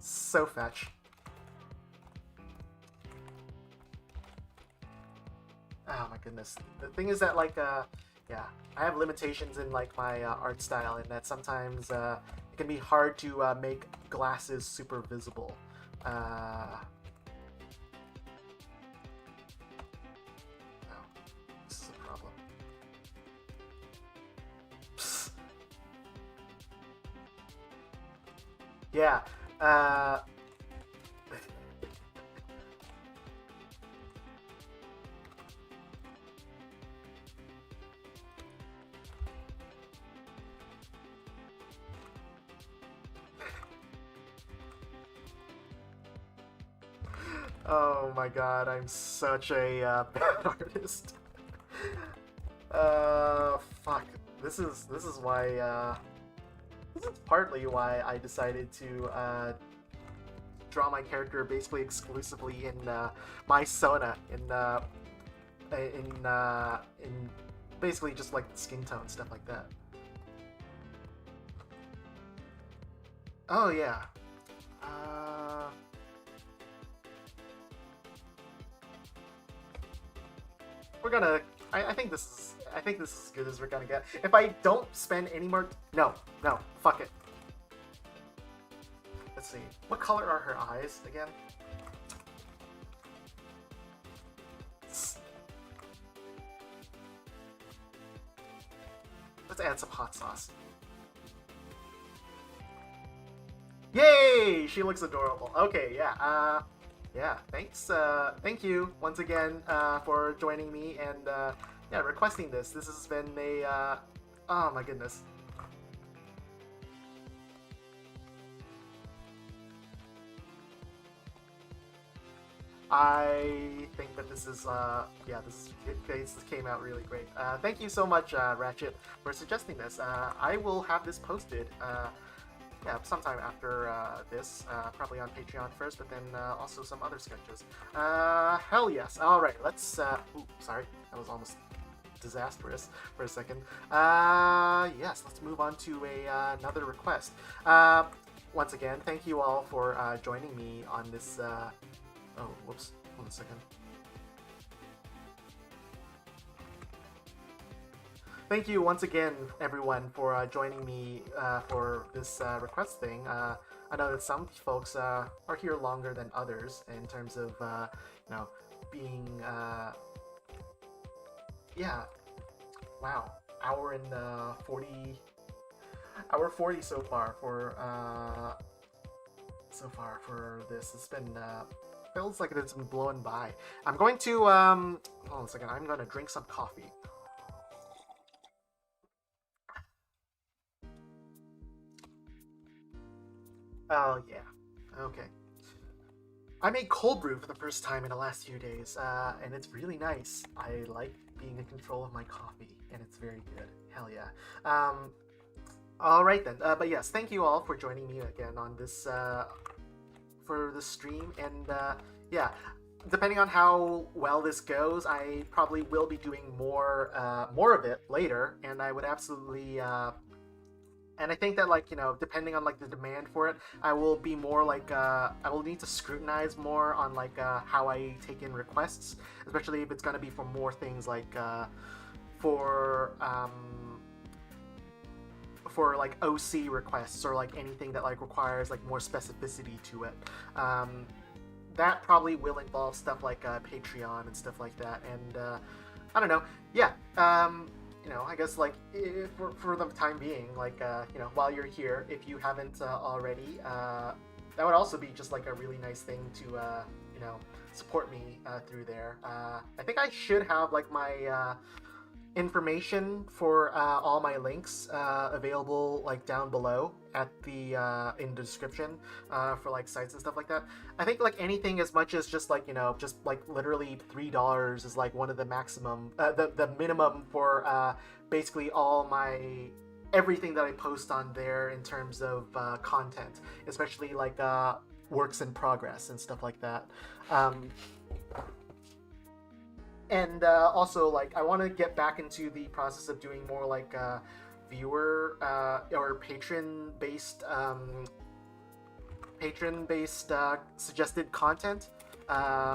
so fetch. Oh my goodness. The thing is that, like, yeah, I have limitations in like my art style, and that sometimes it can be hard to make glasses super visible. Oh, this is a problem. Psst. Yeah. Uh, oh my god, I'm such a bad artist. Fuck. This is why this is partly why I decided to draw my character basically exclusively in my Sona in basically just like the skin tone stuff like that. Oh yeah. Uh, we're gonna. I think this is as good as we're gonna get. If I don't spend any more, no, no, fuck it. Let's see. What color are her eyes again? Let's add some hot sauce. Yay! She looks adorable. Okay, yeah. Yeah. Thanks. Thank you once again for joining me and yeah, requesting this. This has been a. Oh my goodness. I think that this is yeah, this came out really great. Thank you so much, Ratchet, for suggesting this. I will have this posted. Yeah, sometime after this, probably on Patreon first, but then also some other sketches. Hell yes. All right, let's. Ooh, sorry, that was almost disastrous for a second. Yes, let's move on to another request. Once again, thank you all for joining me on this. Oh, whoops! Hold on a second. Thank you once again, everyone, for joining me for this request thing. I know that some folks are here longer than others in terms of, being, yeah, wow, hour and 40, hour 40 so far for this. It's been, feels like it's been blowing by. I'm going to, hold on a second, I'm going to drink some coffee. Oh, yeah. Okay. I made cold brew for the first time in the last few days, and it's really nice. I like being in control of my coffee, and it's very good. Hell yeah. All right then. But yes, thank you all for joining me again on this for the stream, and yeah. Depending on how well this goes, I probably will be doing more of it later, and I would absolutely and I think that, like, depending on like the demand for it, I will be more like I will need to scrutinize more on like how I take in requests, especially if it's gonna be for more things like for like OC requests, or like anything that like requires like more specificity to it. That probably will involve stuff like Patreon and stuff like that, and I don't know. Yeah. I guess like for the time being, like while you're here, if you haven't already, that would also be just like a really nice thing to support me through there. I think I should have like my information for all my links available like down below at the in the description for like sites and stuff like that. I think like anything as much as just like just like literally $3 is like one of the maximum the minimum for basically all my everything that I post on there in terms of content, especially like works in progress and stuff like that. um, and also like I want to get back into the process of doing more like viewer or patron based suggested content,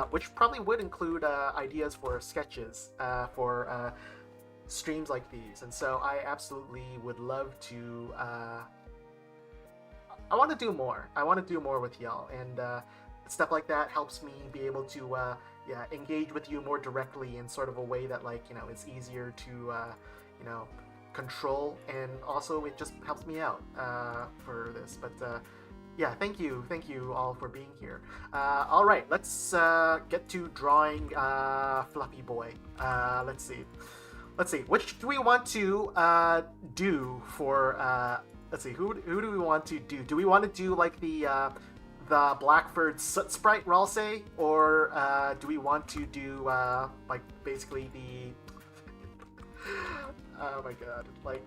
which probably would include ideas for sketches for streams like these. And so I absolutely would love to I want to do more. I want to do more with y'all, and stuff like that helps me be able to yeah, engage with you more directly in sort of a way that like is easier to control, and also it just helps me out for this. But yeah, thank you all for being here. All right, let's get to drawing Fluffy Boy. Let's see. Which do we want to do for? Let's see. Who do we want to do? Do we want to do like the Blackford Soot Sprite Ralsei, or do we want to do like basically the oh my god, like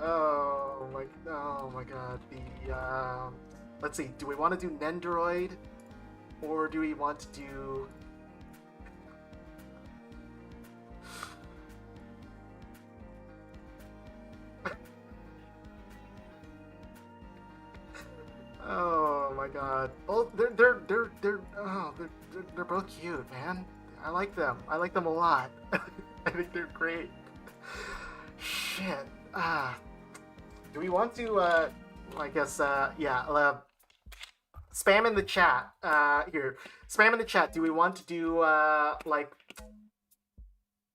oh my god, the let's see, do we want to do Nendoroid, or do we want to do oh my god. Oh, they're both cute, man. I like them. I like them a lot. I think they're great. Shit. Do we want to I guess yeah, spam in the chat. Here. Spam in the chat. Do we want to do like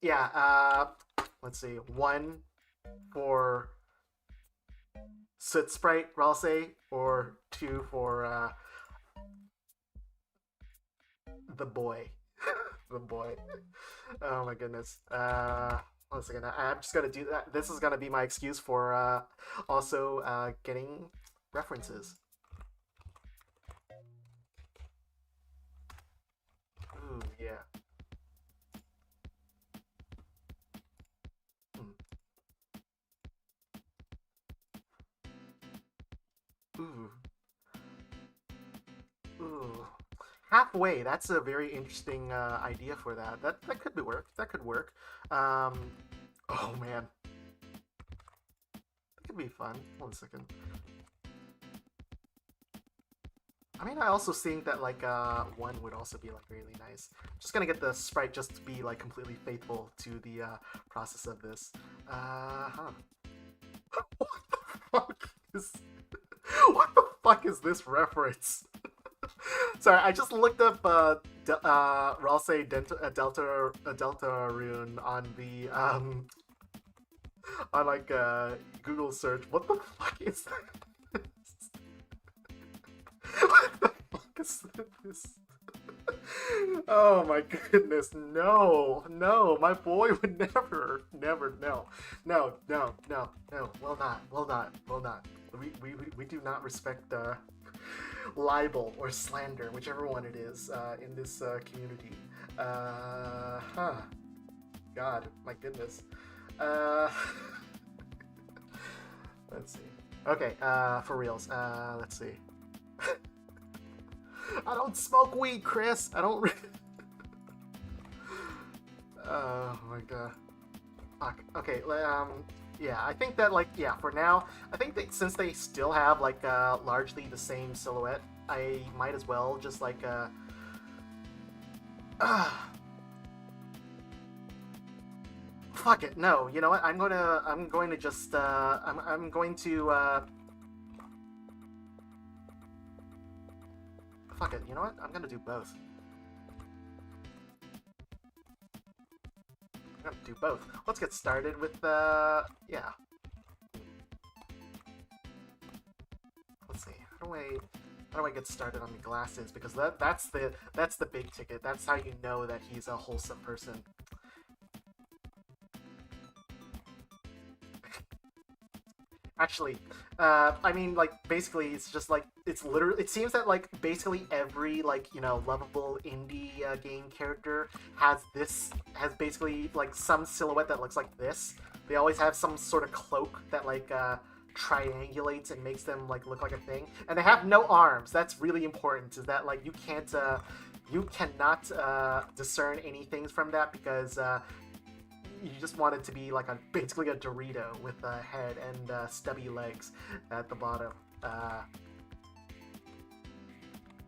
yeah, let's see. 1 for Soot Sprite Ralsei, or 2 for the boy. The boy. Oh my goodness. Once again, I'm just gonna do that. This is gonna be my excuse for also getting references. Ooh. Ooh. Halfway. That's a very interesting idea for that. That could be work. That could work. Um. Oh man, that could be fun. 1 second. I mean, I also think that like one would also be like really nice. Just gonna get the sprite just to be like completely faithful to the process of this. Huh. What the fuck is? What the fuck is this reference? Sorry, I just looked up Ralsei Delta Rune on the on like Google search. What the fuck is that? What the fuck is this? Oh my goodness, no, no, my boy would never, never, no, no, no, no, no, will not, will not, will not. We do not respect libel or slander, whichever one it is, in this community. Huh. God, my goodness. Uh, let's see. Okay, for reals. Let's see. I don't smoke weed, Chris. I don't. Oh my god. Fuck. Okay. Yeah. I think that like yeah. For now, I think that since they still have like largely the same silhouette, I might as well just like fuck it. No. You know what? I'm going to just I'm going to fuck it. You know what? I'm gonna do both. I'm gonna do both. Let's get started with yeah. Let's see. How do I get started on the glasses? Because that's the big ticket. That's how you know that he's a wholesome person. Actually, I mean, like, basically, it's just, like, it's literally, it seems that, like, basically every, like, you know, lovable indie game character has basically, like, some silhouette that looks like this. They always have some sort of cloak that, like, triangulates and makes them, like, look like a thing. And they have no arms. That's really important, is that, like, you cannot discern any things from that because, you just want it to be like basically a Dorito with a head and stubby legs at the bottom.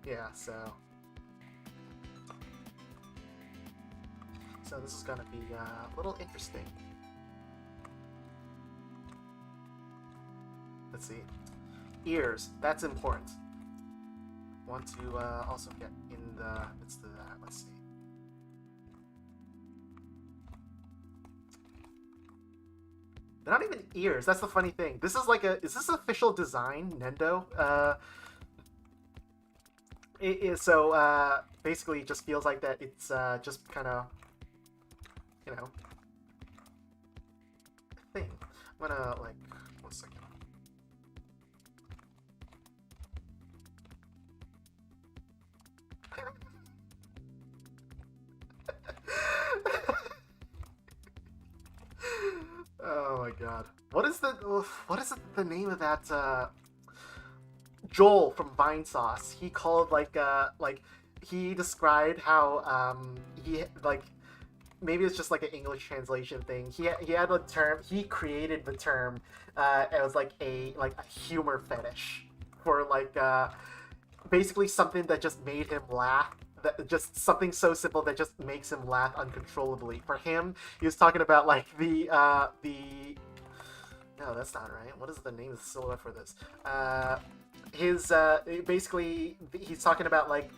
Yeah, so this is gonna be a little interesting. Let's see, ears. That's important. Want to also get in the midst of that. Let's see. They're not even ears. That's the funny thing. This is like is this official design, Nendo? It is, so basically it just feels like that it's just kind of, you know, a thing. I'm gonna, like, 1 second. Oh my god. What is the name of that Joel from Vine Sauce? He called like he described how he like maybe it's just like an English translation thing. He had a term, he created the term it was like a humor fetish for like basically something that just made him laugh, that just something so simple that just makes him laugh uncontrollably. For him, he was talking about like the no, that's not right. What is the name of the silhouette for this? His basically he's talking about like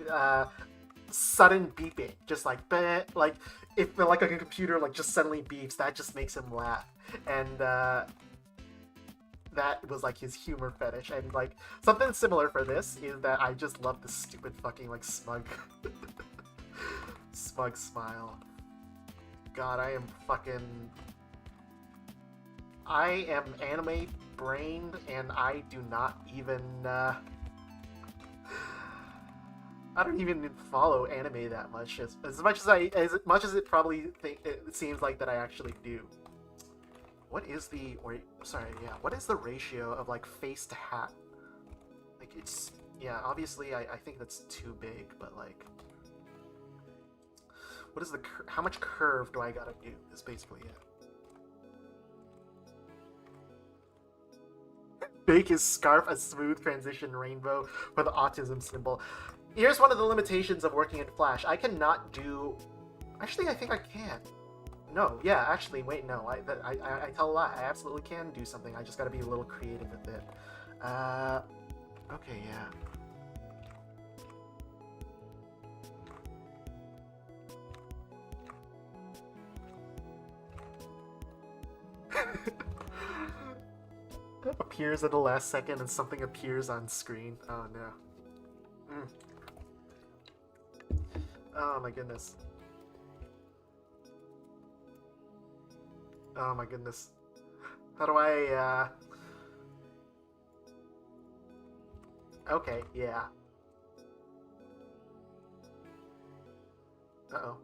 sudden beeping, just like bleh, like if like a computer like just suddenly beeps, that just makes him laugh. And that was like his humor fetish. And like something similar for this is that I just love the stupid fucking like smug smug smile. God, I am anime brained, and I do not even I don't even follow anime that much, as much as it probably it seems like that I actually do. What is the what is the ratio of like face to hat? Like, it's... Yeah, obviously, I think that's too big, but, like... What is the... How much curve do I gotta do, is basically it. Make his scarf a smooth transition rainbow for the autism symbol. Here's one of the limitations of working in Flash. I cannot do... Actually, I think I can. No, yeah, actually, wait, no. I tell a lie. I absolutely can do something. I just gotta be a little creative with it. Okay, yeah. Appears at the last second and something appears on screen. Oh no. Oh my goodness. Oh my goodness. How do I, Okay, yeah. Uh-oh.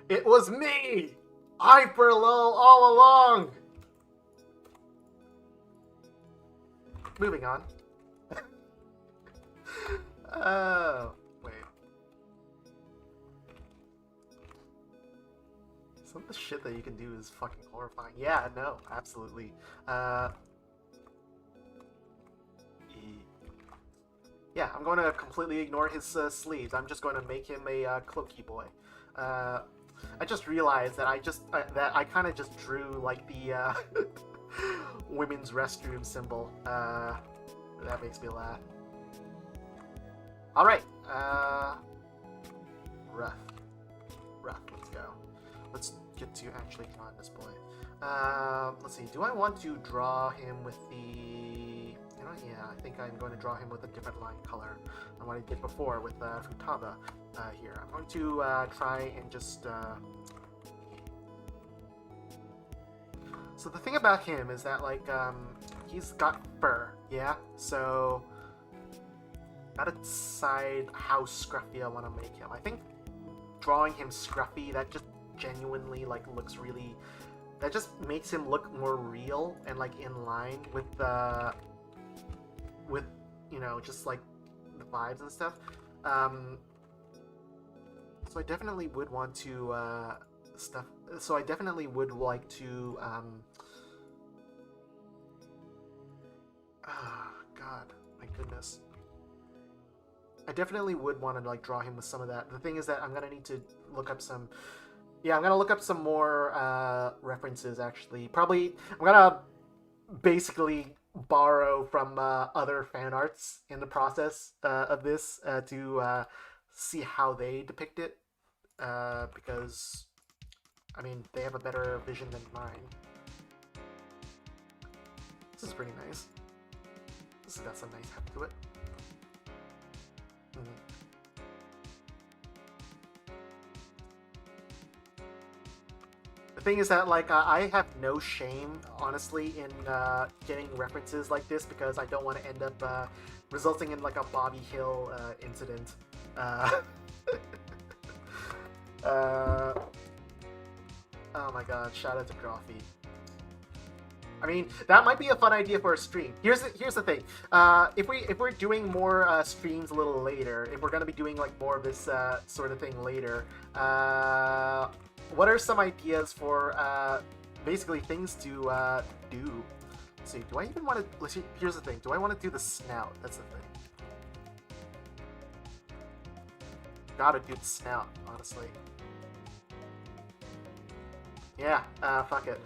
It was me! Hyperlol all along! Moving on. Oh, wait. Some of the shit that you can do is fucking horrifying. Yeah, no, absolutely. Yeah, I'm going to completely ignore his sleeves. I'm just going to make him a cloaky boy. I just realized that I kind of just drew like the women's restroom symbol. That makes me laugh. All right, rough. Let's go. Let's get to actually drawing this boy. Let's see. Do I want to draw him with the? Yeah, I think I'm going to draw him with a different line color than what I did before with Futaba here. I'm going to try and just... So the thing about him is that, like, he's got fur, yeah? So, gotta decide how scruffy I want to make him. I think drawing him scruffy, that just genuinely, like, looks really... That just makes him look more real and, like, in line with you know, just like the vibes and stuff. So I definitely would want to So I definitely would like to God, my goodness. I definitely would want to like draw him with some of that. The thing is that I'm gonna need to look up some. Yeah, I'm gonna look up some more references. Actually, probably I'm gonna basically borrow from other fan arts in the process of this to see how they depict it, because I mean they have a better vision than mine. This is pretty nice. This has got some nice heft to it. The thing is that, like, I have no shame, honestly, in getting references like this because I don't want to end up resulting in, like, a Bobby Hill incident. Oh my god, shout out to Drawfee. I mean, that might be a fun idea for a stream. Here's the thing. If we're doing more streams a little later, if we're gonna be doing like more of this sort of thing later, what are some ideas for basically things to do? Let's see, do I even want to? Let's see. Here's the thing. Do I want to do the snout? That's the thing. Gotta do the snout, honestly. Yeah. Fuck it.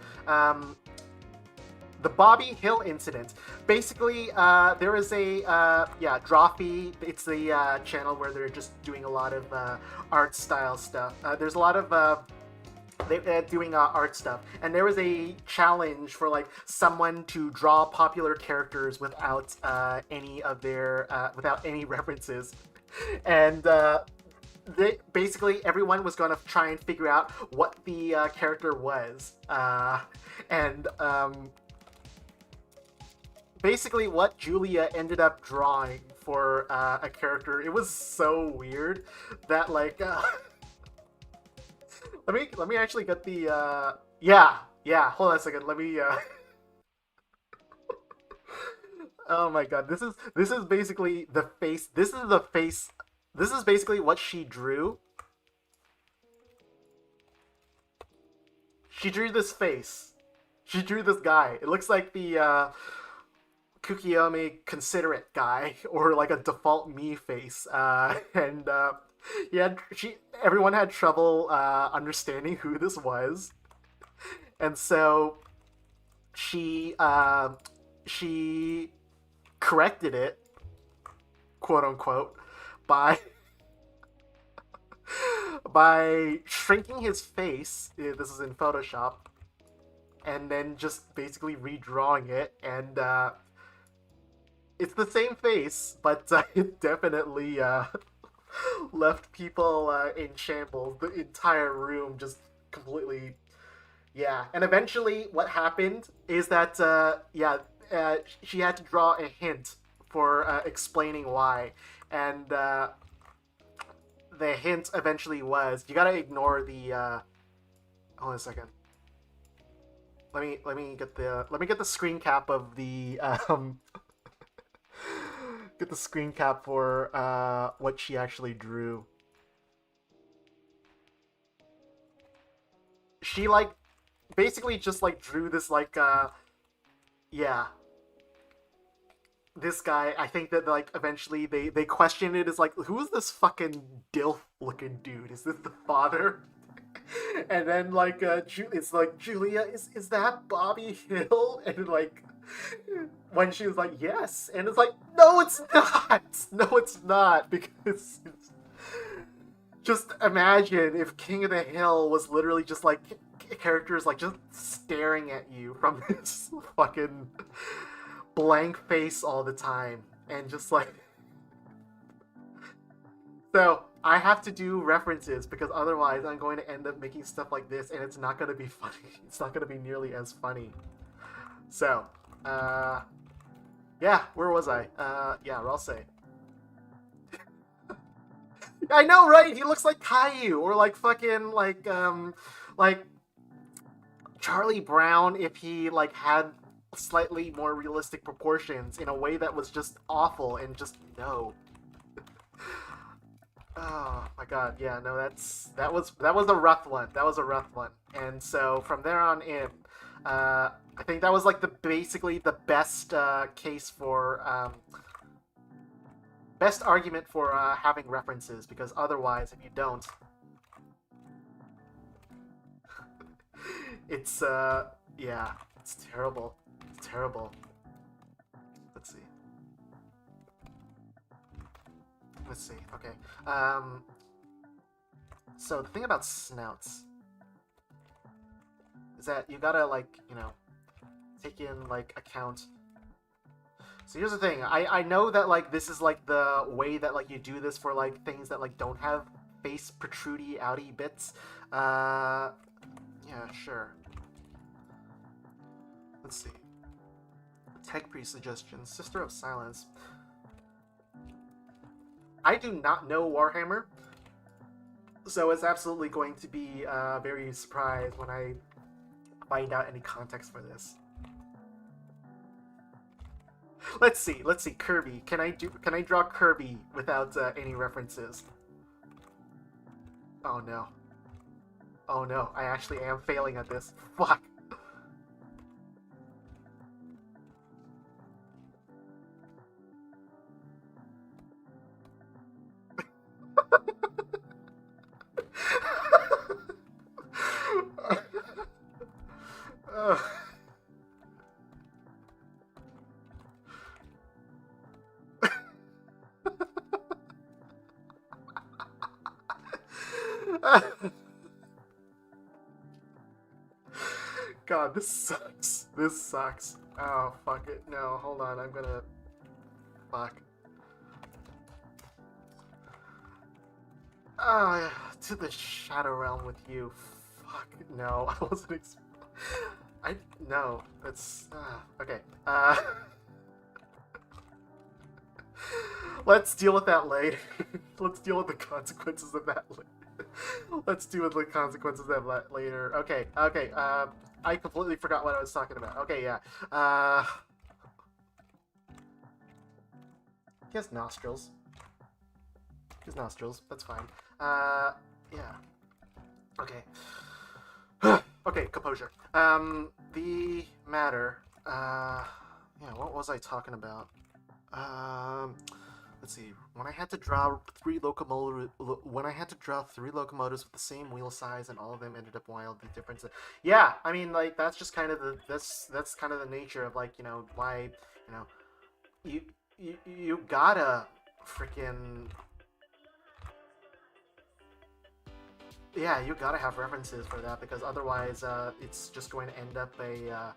The Bobby Hill incident. Basically, there is a, Drawfee. It's the channel where they're just doing a lot of art style stuff. There's a lot of they're doing art stuff, and there was a challenge for like someone to draw popular characters without any of their without any references, and basically everyone was going to try and figure out what the character was, and basically what Julia ended up drawing for a character, it was so weird that like let me actually get the yeah, hold on a second, let me Oh my god, this is basically the face. This is the face. This is basically what she drew. She drew this face. She drew this guy. It looks like the Kukiyomi considerate guy, or like a default me face. And yeah, everyone had trouble understanding who this was, and so she corrected it, quote unquote, by by shrinking his face. This is in Photoshop, and then just basically redrawing it, and it's the same face, but it definitely left people in shambles. The entire room just completely, yeah. And eventually, what happened is that she had to draw a hint for explaining why, and the hint eventually was you gotta ignore the. Hold on a second. Let me get the screen cap of the get the screen cap for what she actually drew. She like basically just like drew this like yeah, this guy. I think that like eventually they questioned it as like, who's this fucking dilf looking dude? Is this the father? And then like it's like, Julia, is that Bobby Hill? And like when she was like, yes, and it's like, no, it's not. No, it's not, because it's, just imagine if King of the Hill was literally just like characters like just staring at you from this fucking blank face all the time, and just like, so I have to do references because otherwise I'm going to end up making stuff like this and it's not going to be funny. It's not going to be nearly as funny. So, yeah, where was I? Yeah, Ralse. I know, right? He looks like Caillou, or like fucking like Charlie Brown if he like had slightly more realistic proportions in a way that was just awful and just no. Oh my god, yeah, no, that was a rough one. That was a rough one. And so from there on in, I think that was like basically the best case for best argument for having references, because otherwise, if you don't, it's yeah, it's terrible. It's terrible. Let's see. Let's see. Okay. So the thing about snouts is that you gotta like, take in like account. So here's the thing. I know that like this is like the way that like you do this for like things that like don't have face protrudy outy bits. Yeah, sure. Let's see. Tech pre-suggestion. Sister of Silence. I do not know Warhammer, so it's absolutely going to be very surprised when I find out any context for this. Let's see. Kirby. Can I draw Kirby without any references? Oh no. Oh no. I actually am failing at this. Fuck. God, this sucks. This sucks. Oh, fuck it. No, hold on. I'm gonna... Fuck. Oh, to the Shadow Realm with you. Fuck. No, I wasn't no, that's... okay. Let's deal with that later. Let's deal with the consequences of that later. Let's deal with the consequences of that later. Okay, I completely forgot what I was talking about. Okay, yeah. He has nostrils. His nostrils. That's fine. Yeah. Okay. Okay, composure. The matter. Yeah, what was I talking about? Um, let's see. When I had to draw when I had to draw three locomotives with the same wheel size, and all of them ended up wildly different. Yeah, I mean, like that's just kind of that's kind of the nature of like why you know you you gotta freaking yeah, you gotta have references for that because otherwise, it's just going to end up a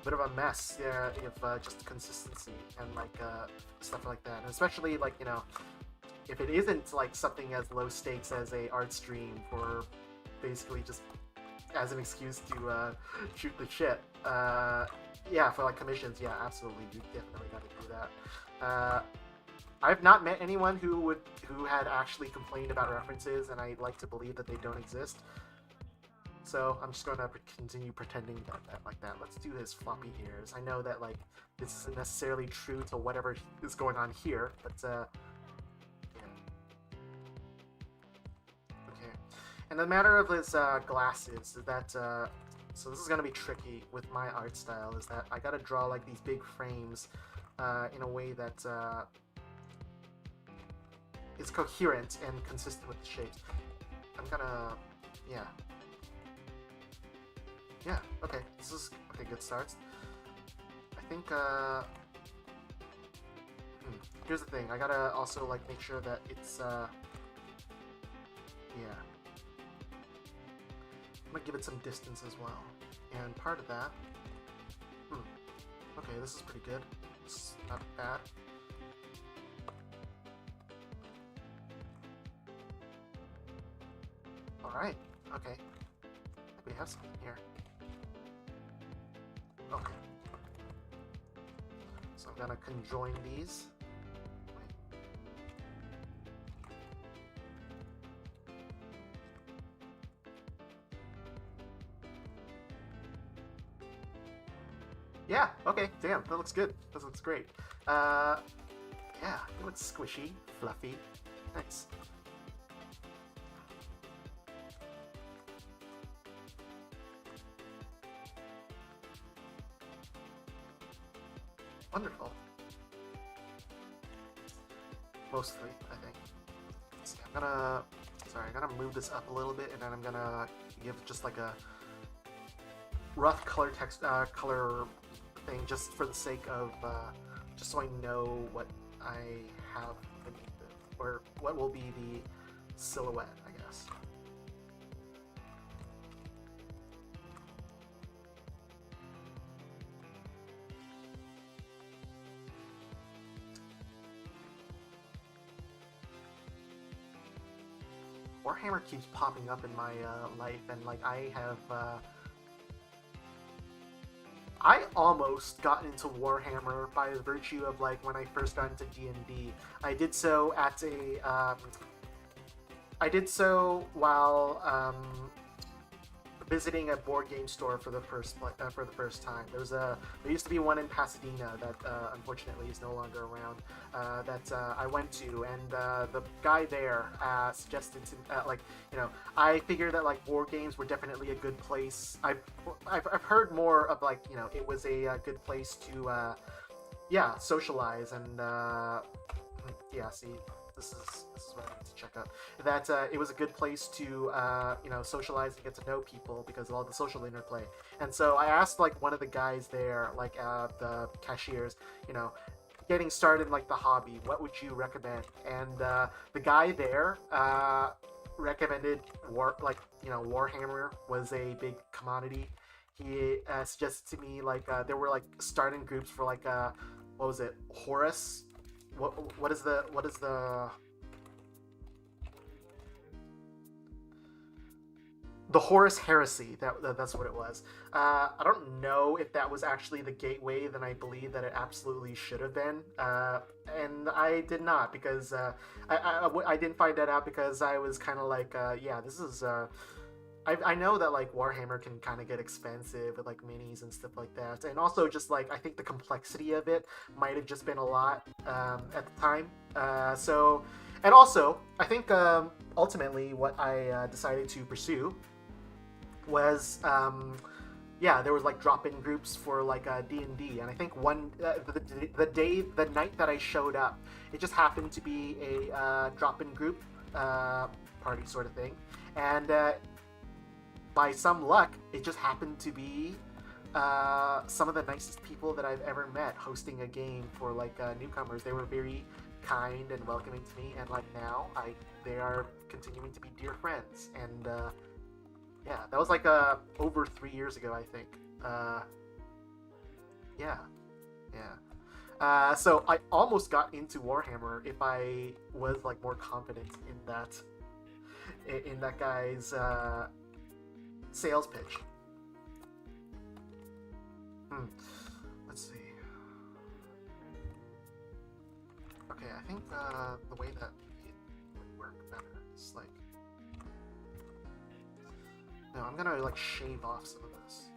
bit of a mess. Yeah, if just consistency and like stuff like that, and especially like if it isn't like something as low stakes as a art stream for basically just as an excuse to shoot the shit. Yeah, for like commissions, yeah, absolutely, you definitely got to do that. I've not met anyone who had actually complained about references, and I like to believe that they don't exist. So I'm just going to continue pretending that like that. Let's do his floppy ears. I know that like this isn't necessarily true to whatever is going on here, but yeah. Okay. And the matter of his glasses is that so this is going to be tricky with my art style. Is that I got to draw like these big frames in a way that is coherent and consistent with the shapes. I'm gonna, yeah. Yeah, okay, this is, okay, good starts. I think, here's the thing, I gotta also, like, make sure that it's, yeah. I'm gonna give it some distance as well. And part of that, okay, this is pretty good. It's not bad. Alright, okay. I think we have something here. Okay. So I'm gonna conjoin these. Yeah, okay, damn, that looks good. That looks great. Yeah, it looks squishy, fluffy. Nice. Wonderful. Mostly, I think. See, I'm gonna... Sorry, I'm gonna move this up a little bit, and then I'm gonna give just like a rough color color thing, just for the sake of, just so I know what I have beneath it, or what will be the silhouette, I guess. Warhammer keeps popping up in my life, and like I almost got into Warhammer by virtue of like when I first got into D&D. I did so at a I did so while visiting a board game store for the first time. There used to be one in Pasadena that unfortunately is no longer around. That I went to, and the guy there suggested to I figured that like board games were definitely a good place. I've heard more of like it was a good place to socialize and yeah, see. This is what I need to check out. That it was a good place to socialize and get to know people because of all the social interplay. And so I asked like one of the guys there, like the cashiers, getting started in like the hobby, what would you recommend? And the guy there recommended Warhammer was a big commodity. He suggested to me like there were like starting groups for like what was it, Horus? What is the Horus Heresy? That's what it was. I don't know if that was actually the gateway that I believe that it absolutely should have been, and I did not because I didn't find that out because I was kind of like, yeah, this is I know that like Warhammer can kind of get expensive with like minis and stuff like that, and also just like I think the complexity of it might have just been a lot at the time. So, and also I think ultimately what I decided to pursue was yeah, there was like drop-in groups for like D&D, and I think the night that I showed up, it just happened to be a drop-in group party sort of thing, and by some luck, it just happened to be some of the nicest people that I've ever met hosting a game for like newcomers. They were very kind and welcoming to me, and like now they are continuing to be dear friends, and yeah, that was like over 3 years ago, I think. Yeah, yeah. So I almost got into Warhammer if I was like more confident in that guy's sales pitch. Hmm. Let's see. Okay, I think the way that it would work better is like. No, I'm gonna like shave off some of this.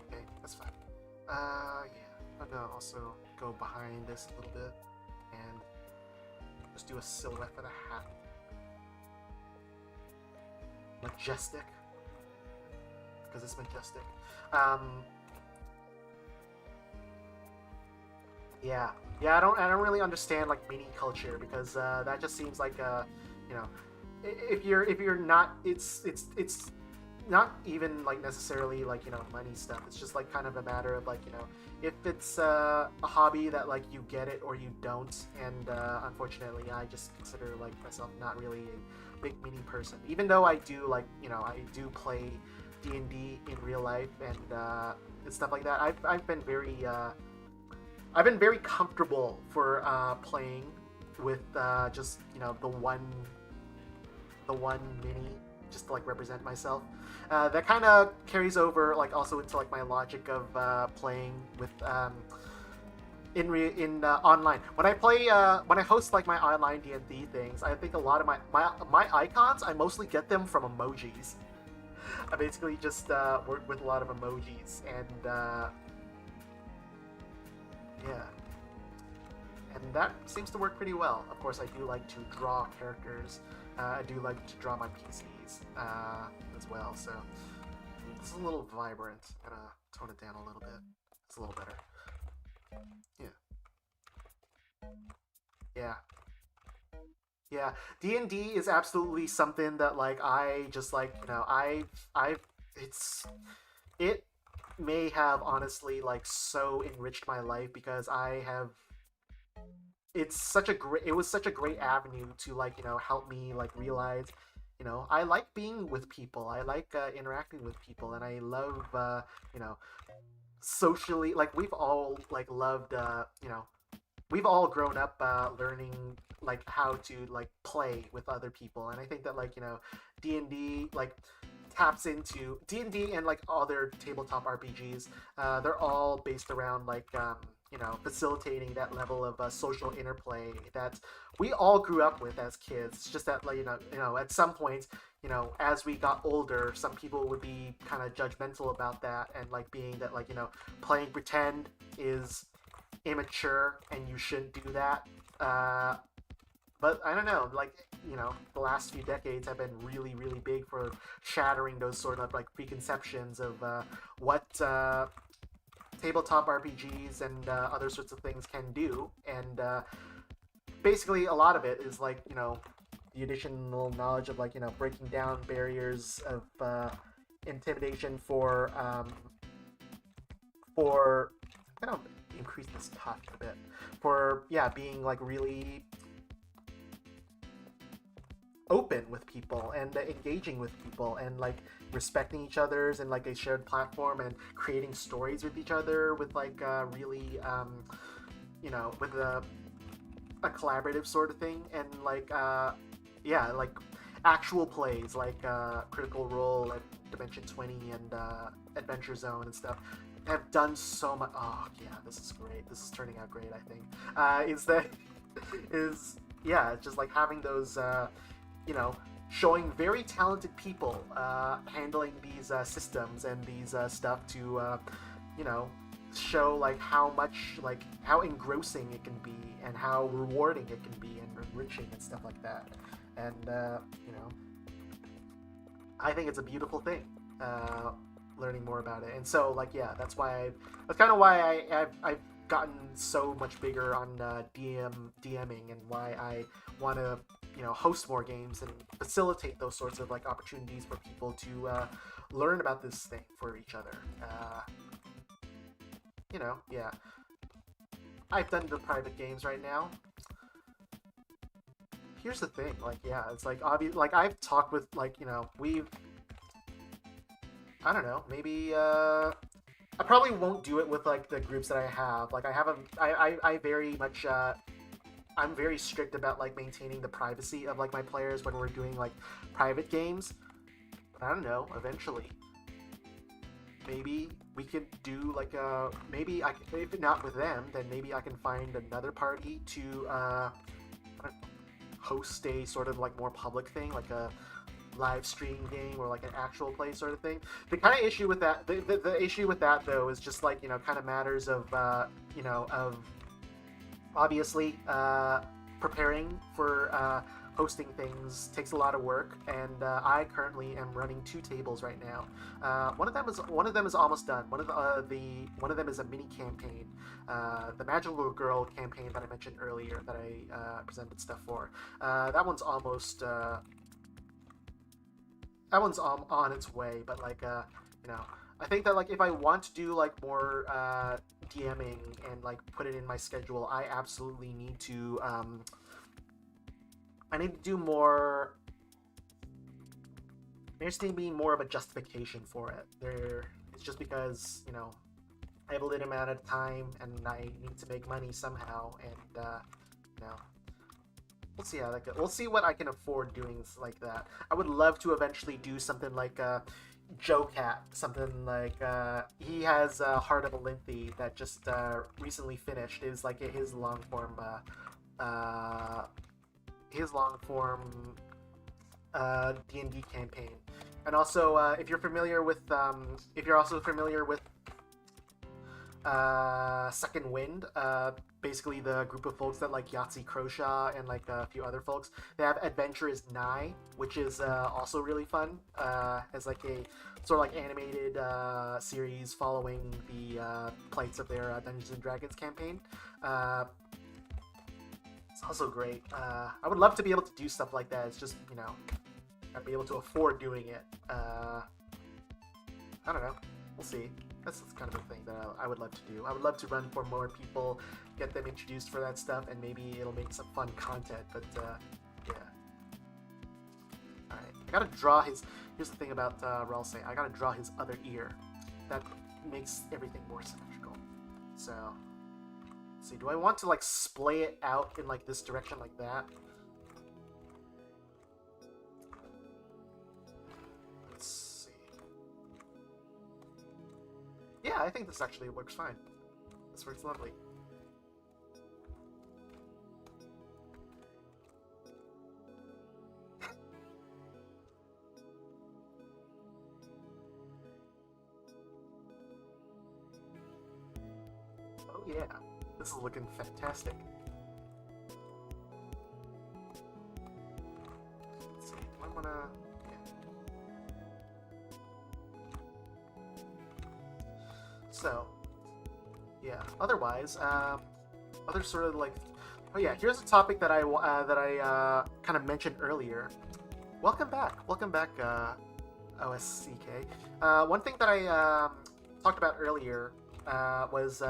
Okay, that's fine. Yeah. I'm gonna also go behind this a little bit and just do a silhouette and a hat. Majestic. Because it's majestic. Yeah, yeah. I don't really understand like mini culture because that just seems like you know, if you're not, it's not even like necessarily like money stuff. It's just like kind of a matter of like if it's a hobby that like you get it or you don't. And unfortunately, I just consider like myself not really a big mini person, even though I do like I do play D&D in real life and stuff like that. I've been very comfortable for playing with just the one mini just to like represent myself. That kind of carries over like also into like my logic of playing with in online. When I host like my online D&D things, I think a lot of my icons I mostly get them from emojis. I basically just work with a lot of emojis and yeah. And that seems to work pretty well. Of course, I do like to draw characters. I do like to draw my PCs as well. So it's a little vibrant. I'm gonna tone it down a little bit. It's a little better. Yeah, yeah, yeah. D&D is absolutely something that like I just like. I it's it may have honestly like so enriched my life because I have it was such a great avenue to like help me like realize I like being with people. I like interacting with people, and I love you know socially, like we've all like loved we've all grown up learning like how to like play with other people. And I think that like D&D like taps into D&D and like other tabletop RPGs. They're all based around like facilitating that level of social interplay that we all grew up with as kids. It's just that like at some point as we got older, some people would be kind of judgmental about that and like being that like playing pretend is immature and you shouldn't do that. But I don't know, like the last few decades have been really, really big for shattering those sort of like preconceptions of what tabletop RPGs and other sorts of things can do. And basically, a lot of it is like the additional knowledge of like breaking down barriers of intimidation for I'm gonna increase this touch a bit for being like really open with people and engaging with people and like respecting each other's and like a shared platform and creating stories with each other with like really with a collaborative sort of thing. And like like actual plays like Critical Role and Dimension 20 and Adventure Zone and stuff have done so much. Oh yeah, this is great. This is turning out great. I think is that is yeah, it's just like having those you know, showing very talented people handling these systems and these stuff to you know, show like how much like how engrossing it can be and how rewarding it can be and enriching and stuff like that. And you know, I think it's a beautiful thing. Learning more about it, and so like yeah, that's kind of why I've gotten so much bigger on DMing, and why I want to host more games and facilitate those sorts of like opportunities for people to learn about this thing for each other. Yeah, I've done the private games right now. Here's the thing, like yeah, it's like obvious. Like I've talked with like we've I don't know, maybe I probably won't do it with like the groups that I have. Like I have I very much I'm very strict about like maintaining the privacy of like my players when we're doing like private games. But I don't know, eventually maybe we could do like maybe I can, if not with them, then maybe I can find another party to host a sort of like more public thing, like a live stream game or like an actual play sort of thing. The kind of issue with that, the issue with that though, is just like kind of matters of of obviously preparing for hosting things takes a lot of work, and I currently am running 2 tables right now. One of them is almost done. One of them is a mini campaign, the Magical Girl campaign that I mentioned earlier that I presented stuff for. That one's almost on its way, but like I think that like if I want to do like more DMing and like put it in my schedule, I absolutely need to I need to do more. There needs to be more of a justification for it. It's just because I have a limited amount of time and I need to make money somehow, and we'll see how that goes. We'll see what I can afford doing like that. I would love to eventually do something like Joe Cat, something like he has Heart of Olynthe that just recently finished. It was like his long form D&D campaign. And also, if you're also familiar with Second Wind, basically the group of folks that like Yahtzee Croshaw and like a few other folks, they have Adventure is Nigh, which is also really fun, as like a sort of like animated series following the plights of their Dungeons and Dragons campaign. It's also great. I would love to be able to do stuff like that. It's just I'd be able to afford doing it. I don't know. We'll see. That's kind of a thing that I would love to do. I would love to run for more people, get them introduced for that stuff, and maybe it'll make some fun content. But yeah. All right, I gotta draw his. Here's the thing about Ralsei. I gotta draw his other ear. That makes everything more symmetrical. So, let's see. Do I want to like splay it out in like this direction, like that? Yeah, I think this actually works fine. This works lovely. Oh yeah, this is looking fantastic. Let's see, do I wanna... So, yeah. Otherwise, other sort of like, oh yeah. Here's a topic that I kind of mentioned earlier. Welcome back, OSCK. One thing that I talked about earlier was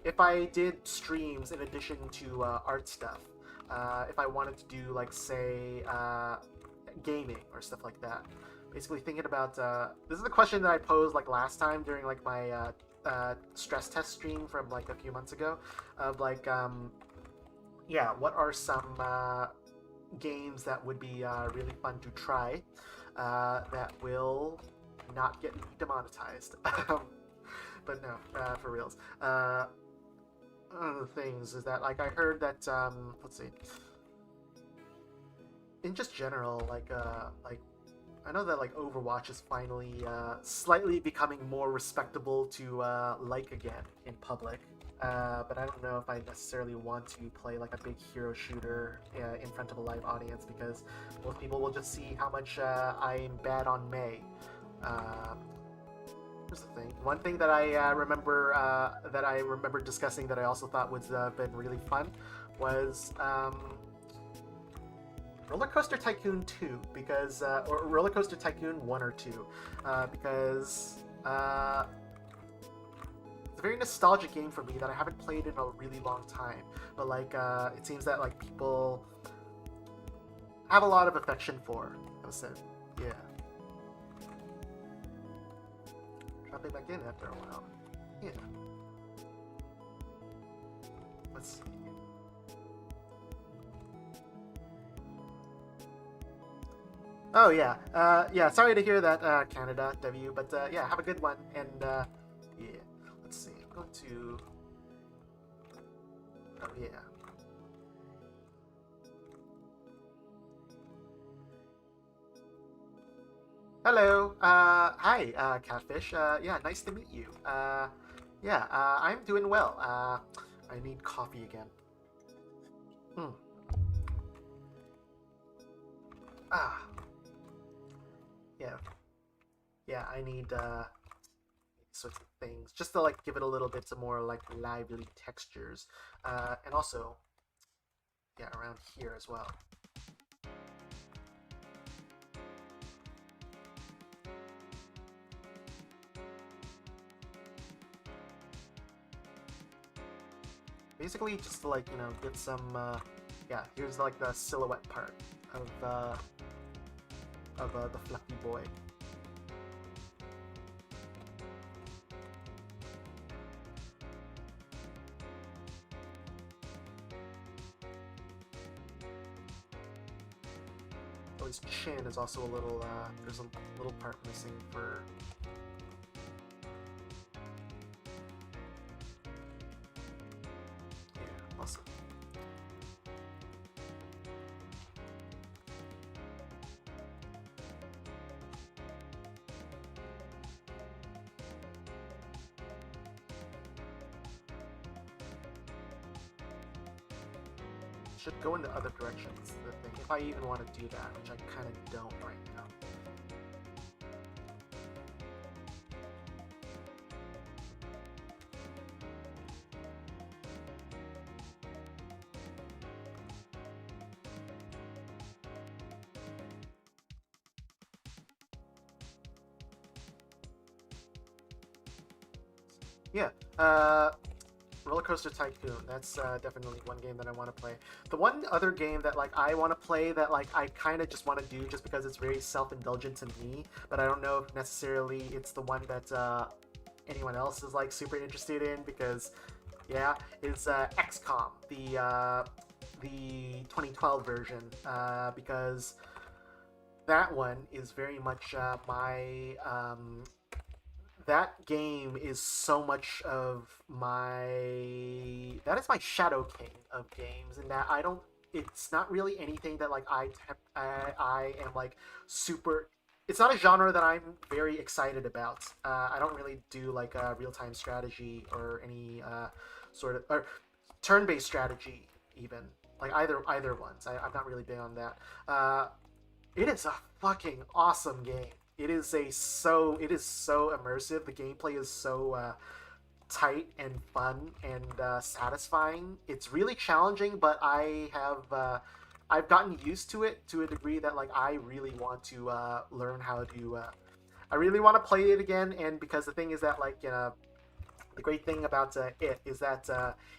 if I did streams in addition to art stuff. If I wanted to do like say gaming or stuff like that. Basically thinking about this is the question that I posed like last time during like my stress test stream from like a few months ago, of like yeah, what are some games that would be really fun to try that will not get demonetized. But no, for reals. One of the things is that, like, I heard that let's see, in just general, like I know that like Overwatch is finally slightly becoming more respectable to like again in public. But I don't know if I necessarily want to play like a big hero shooter in front of a live audience, because most people will just see how much I'm bad on May. Uh, Here's the thing. One thing that I remember discussing that I also thought was been really fun was Roller Coaster Tycoon 2, because or Roller Coaster Tycoon 1 or 2, because it's a very nostalgic game for me that I haven't played in a really long time. But like it seems that like people have a lot of affection for. Listen, yeah. Dropping back in after a while. Yeah. Let's see. Oh yeah, yeah. Sorry to hear that, Canada W. But yeah, have a good one. And yeah, let's see. I'm going to. Oh yeah. Hello. Hi, Catfish. Yeah, nice to meet you. Yeah. I'm doing well. I need coffee again. Hmm. Ah. Yeah. Yeah. I need sorts of things just to like give it a little bit some more like lively textures, and also yeah, around here as well. Basically, just to like get some. Yeah, here's like the silhouette part of the fluffy boy. Oh, his chin is also a little. There's a little part missing for. Yeah, awesome. Should go in the other direction. Is the thing. If I even want to do that, which I kind of don't right now. Yeah. Roller Coaster Tycoon. That's definitely one game that I want to play. The one other game that like I want to play that like I kind of just want to do just because it's very self-indulgent to me, but I don't know if necessarily it's the one that anyone else is like super interested in, because yeah, is XCOM, the 2012 version, because that one is very much my that game is so much of my that is my shadow king of games, and that I don't it's not really anything that like I am like super. It's not a genre that I'm very excited about. I don't really do like real-time strategy or any sort of or turn-based strategy even, like either ones. I'm not really big on that. It is a fucking awesome game. It is so immersive. The gameplay is so tight and fun and satisfying. It's really challenging, but I've gotten used to it to a degree that like I really want to learn how to. I really want to play it again, and because the thing is that like the great thing about it is that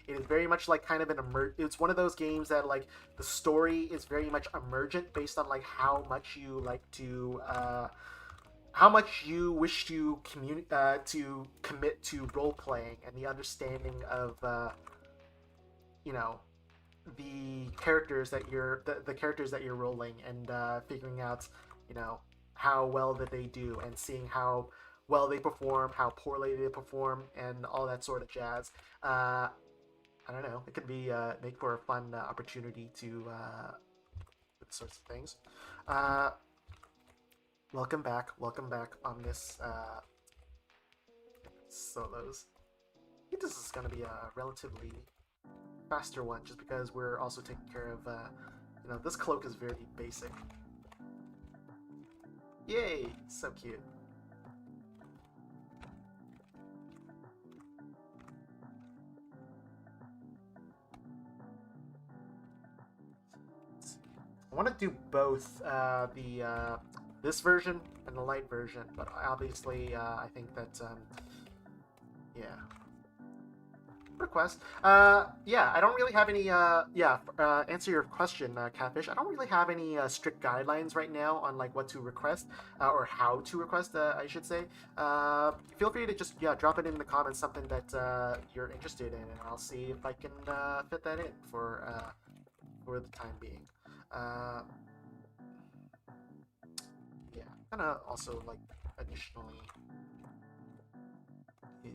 it is very much like kind of it's one of those games that like the story is very much emergent based on like how much you like to how much you wish to commit to role playing and the understanding of you know the characters that the characters that you're rolling, and figuring out, you know, how well that they do, and seeing how well they perform, how poorly they perform, and all that sort of jazz. I don't know. It could be make for a fun opportunity to sorts of things. Uh, welcome back on this solos. I think this is gonna be a relatively faster one, just because we're also taking care of. This cloak is very basic. Yay! So cute. I want to do both the this version and the light version, but obviously I think that yeah. Request. Yeah, I don't really have any. Answer your question, Catfish. I don't really have any strict guidelines right now on like what to request or how to request. I should say. Feel free to just drop it in the comments, something that you're interested in, and I'll see if I can fit that in for the time being. Yeah, I'm gonna also like additionally. Yeah.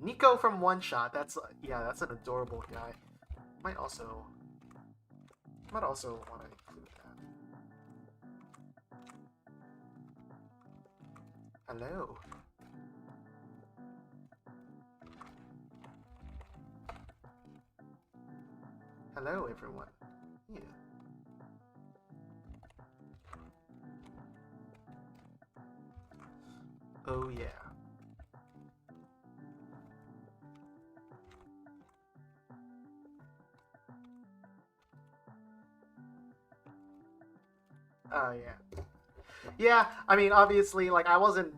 Nico from One Shot. That's that's an adorable guy. Might also want to include that. Hello. Hello, everyone. Yeah. Oh yeah. Oh yeah. Yeah, I mean, obviously, like I wasn't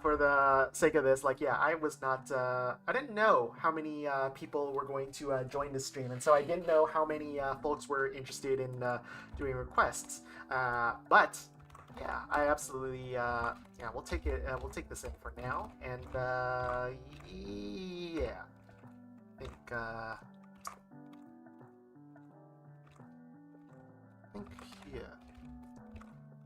for the sake of this, like I was not. I didn't know how many people were going to join the stream, and so I didn't know how many folks were interested in doing requests. But yeah, I absolutely we'll take it. We'll take this in for now, and yeah, I think yeah.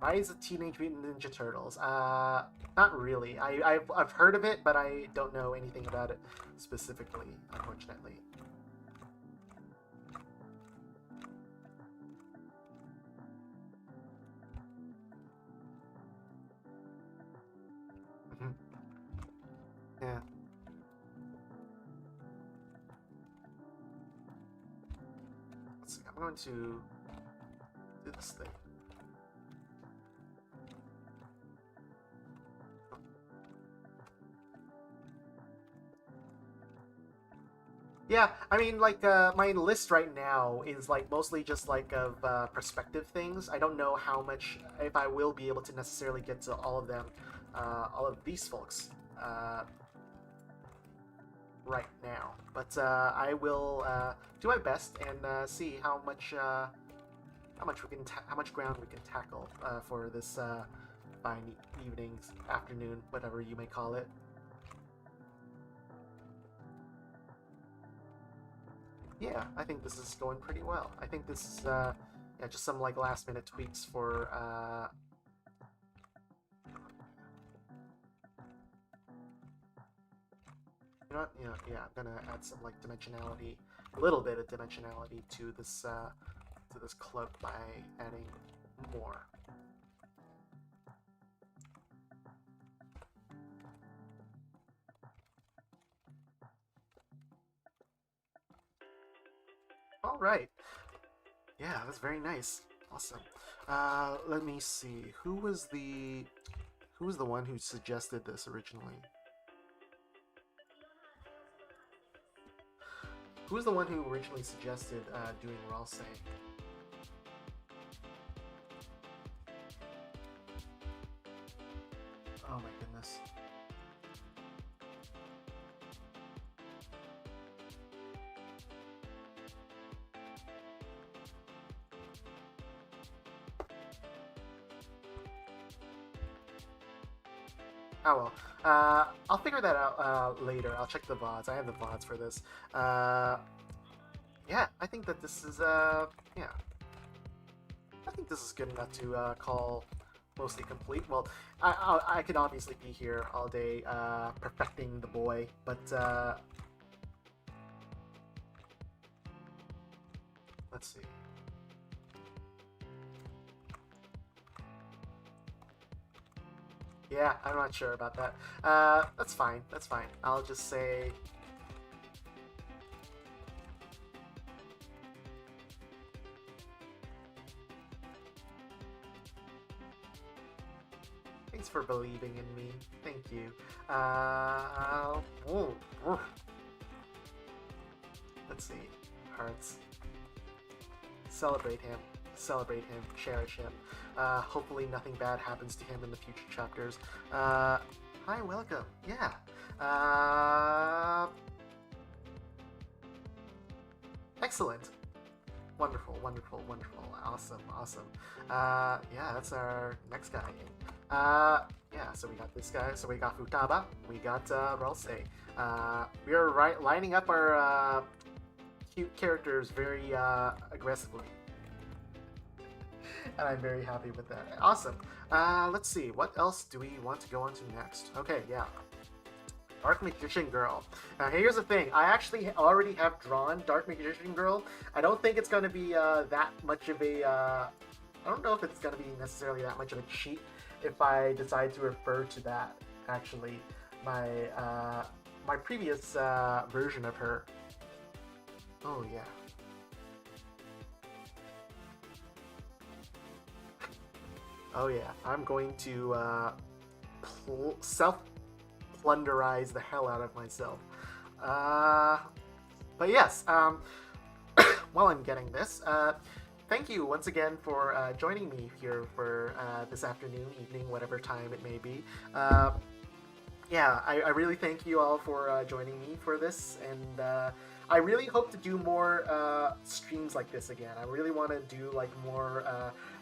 Why is it Teenage Mutant Ninja Turtles? Not really. I've heard of it, but I don't know anything about it specifically, unfortunately. Mm-hmm. Yeah. Let's see. I'm going to do this thing. Yeah, I mean, like, my list right now is, like, mostly just, like, of perspective things. I don't know how much, if I will be able to necessarily get to all of them, all of these folks, right now. But I will do my best and see how much how much ground we can tackle for this fine evenings, afternoon, whatever you may call it. Yeah, I think this is going pretty well. I think this is just some like last minute tweaks for you know what? I'm gonna add some like dimensionality, a little bit of dimensionality to this cloak by adding more. All right. Yeah, that's very nice. Awesome. Let me see. Who was the one who suggested this originally? Who was the one who originally suggested doing Ralsei? Oh my goodness. Oh well. I'll figure that out later. I'll check the VODs. I have the VODs for this. yeah, I think that this is yeah, I think this is good enough to call mostly complete. Well, I could obviously be here all day perfecting the boy, but let's see. Yeah, I'm not sure about that. That's fine. That's fine. I'll just say. Thanks for believing in me. Thank you. Ooh, ooh. Let's see. Hearts. Celebrate him. Celebrate him. Cherish him. Hopefully nothing bad happens to him in the future chapters. Hi, welcome. Yeah. Uh, Excellent. Wonderful, wonderful, wonderful. Awesome, awesome. Yeah, that's our next guy. Yeah, so we got this guy. So we got Futaba. We got Ralse. We are lining up our cute characters very aggressively. And I'm very happy with that. Awesome. Let's see. What else do we want to go on to next? Okay, yeah. Dark Magician Girl. Now, here's the thing. I actually already have drawn Dark Magician Girl. I don't think it's going to be that much of a... I don't know if it's going to be necessarily that much of a cheat if I decide to refer to that, actually. My, my previous version of her. Oh, yeah. Oh, yeah. I'm going to self plunderize the hell out of myself. Uh, but yes, while I'm getting this, thank you once again for joining me here for this afternoon, evening, whatever time it may be. Yeah, I really thank you all for joining me for this, and I really hope to do more streams like this again. I really want to do like more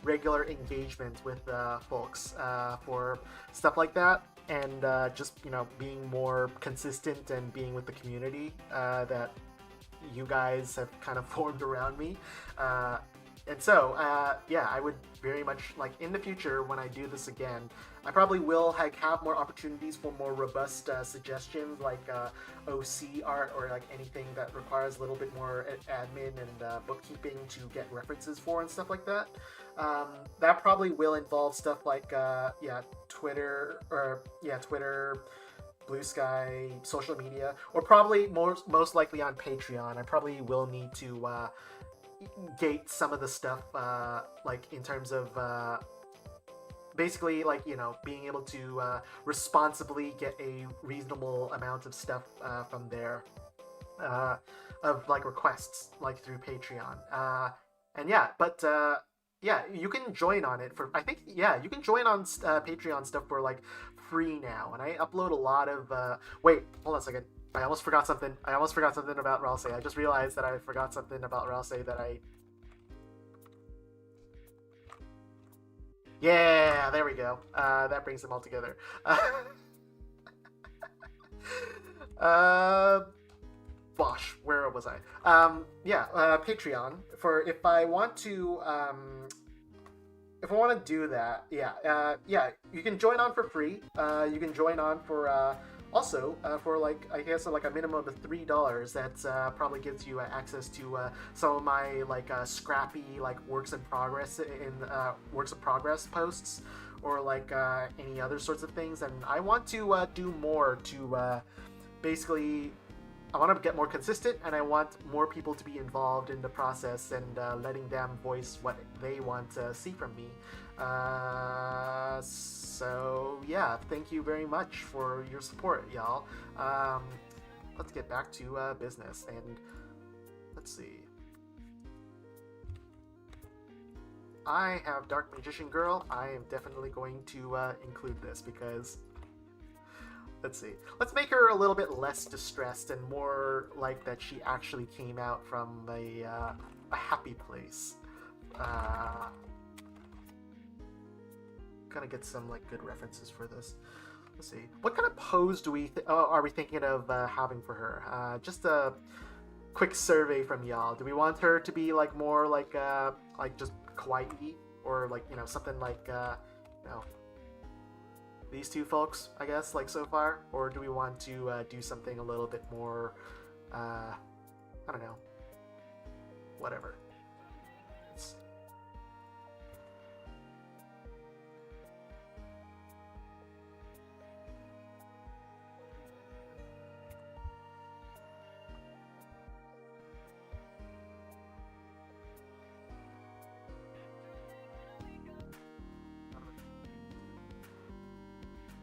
regular engagement with folks for stuff like that, and just being more consistent and being with the community that you guys have kind of formed around me. And so, yeah, I would very much like in the future when I do this again, I probably will like have more opportunities for more robust suggestions like OC art or like anything that requires a little bit more admin and bookkeeping to get references for and stuff like that. That probably will involve stuff like yeah, Twitter, Blue Sky, social media, or probably most likely on Patreon. I probably will need to gate some of the stuff, like in terms of basically like being able to responsibly get a reasonable amount of stuff from there, uh, of like requests like through Patreon. And yeah, but yeah, you can join on it for I think yeah you can join on Patreon stuff for like free now, and I upload a lot of. Wait, hold on a second. I almost forgot something. I almost forgot something about Ralse. I just realized that I forgot something about Ralse that I. Yeah, there we go. That brings them all together. uh, Bosh, where was I? Yeah, Patreon for if I want to do that, yeah, yeah, you can join on for free. You can join on for also for like I guess like a minimum of $3. That probably gives you access to some of my like scrappy like works of progress posts or like any other sorts of things. And I want to do more to basically I want to get more consistent, and I want more people to be involved in the process and letting them voice what they want to see from me. So yeah, thank you very much for your support, y'all. Let's get back to business, and let's see. I have Dark Magician Girl. I am definitely going to include this because let's see. Let's make her a little bit less distressed and more like that she actually came out from a happy place. Uh, Gonna get some like good references for this. Let's see. What kind of pose do are we thinking of having for her? Just a quick survey from y'all. Do we want her to be like more like just kawaii, or like, you know, something like you know, these two folks, I guess, like so far, or do we want to do something a little bit more, I don't know, whatever. It's...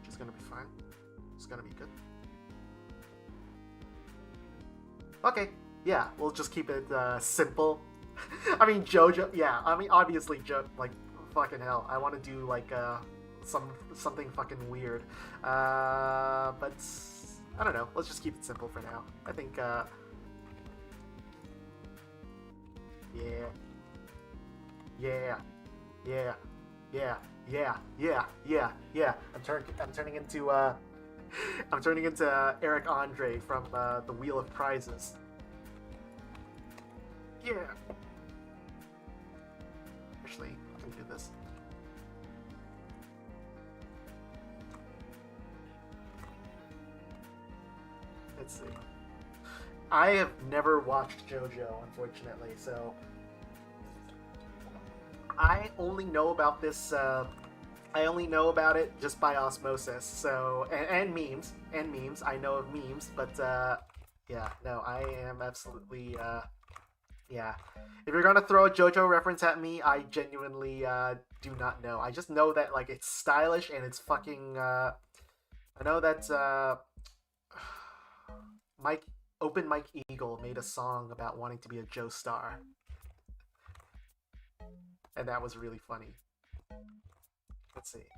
She's gonna be fine. It's gonna be good. Okay, yeah, we'll just keep it simple. I mean, JoJo, yeah, I mean, obviously, like, fucking hell, I want to do, like, something fucking weird. But, I don't know, let's just keep it simple for now. I think, yeah, yeah, yeah, yeah, yeah. I'm turning into, I'm turning into Eric Andre from the Wheel of Prizes. Yeah. Actually, I can do this. Let's see. I have never watched JoJo, unfortunately, so I only know about this. I only know about it just by osmosis. So and memes and memes. I know of memes, but yeah, no, I am absolutely yeah. If you're gonna throw a JoJo reference at me, I genuinely do not know. I just know that like it's stylish and it's fucking. I know that Mike Open Mike Eagle made a song about wanting to be a Joe Star, and that was really funny. Let's see.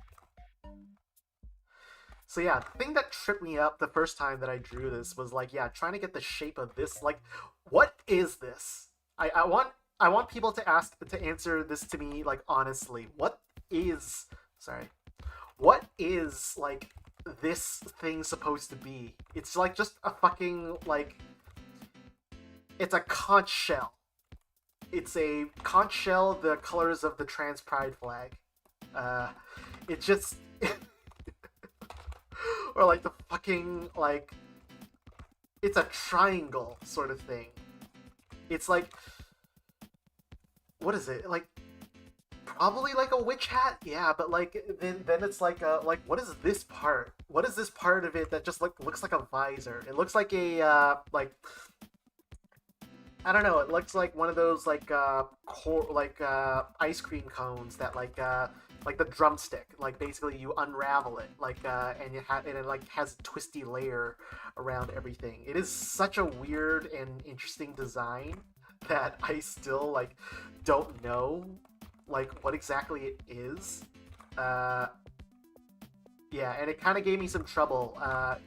So yeah, the thing that tripped me up the first time that I drew this was like, yeah, trying to get the shape of this. Like, what is this? I want people to ask to answer this to me like honestly. What is sorry? What is like this thing supposed to be? It's like just a fucking like it's a conch shell. It's a conch shell, the colors of the trans pride flag. Uh, it just or like the fucking like it's a triangle sort of thing. It's like what is it like? Probably like a witch hat, yeah. But like then it's like what is this part? What is this part of it that just like looks like a visor? It looks like a like I don't know. It looks like one of those ice cream cones that like the drumstick. Like basically you unravel it and it like has a twisty layer around everything. It is such a weird and interesting design that I still like don't know like what exactly it is. Uh, yeah, and it kind of gave me some trouble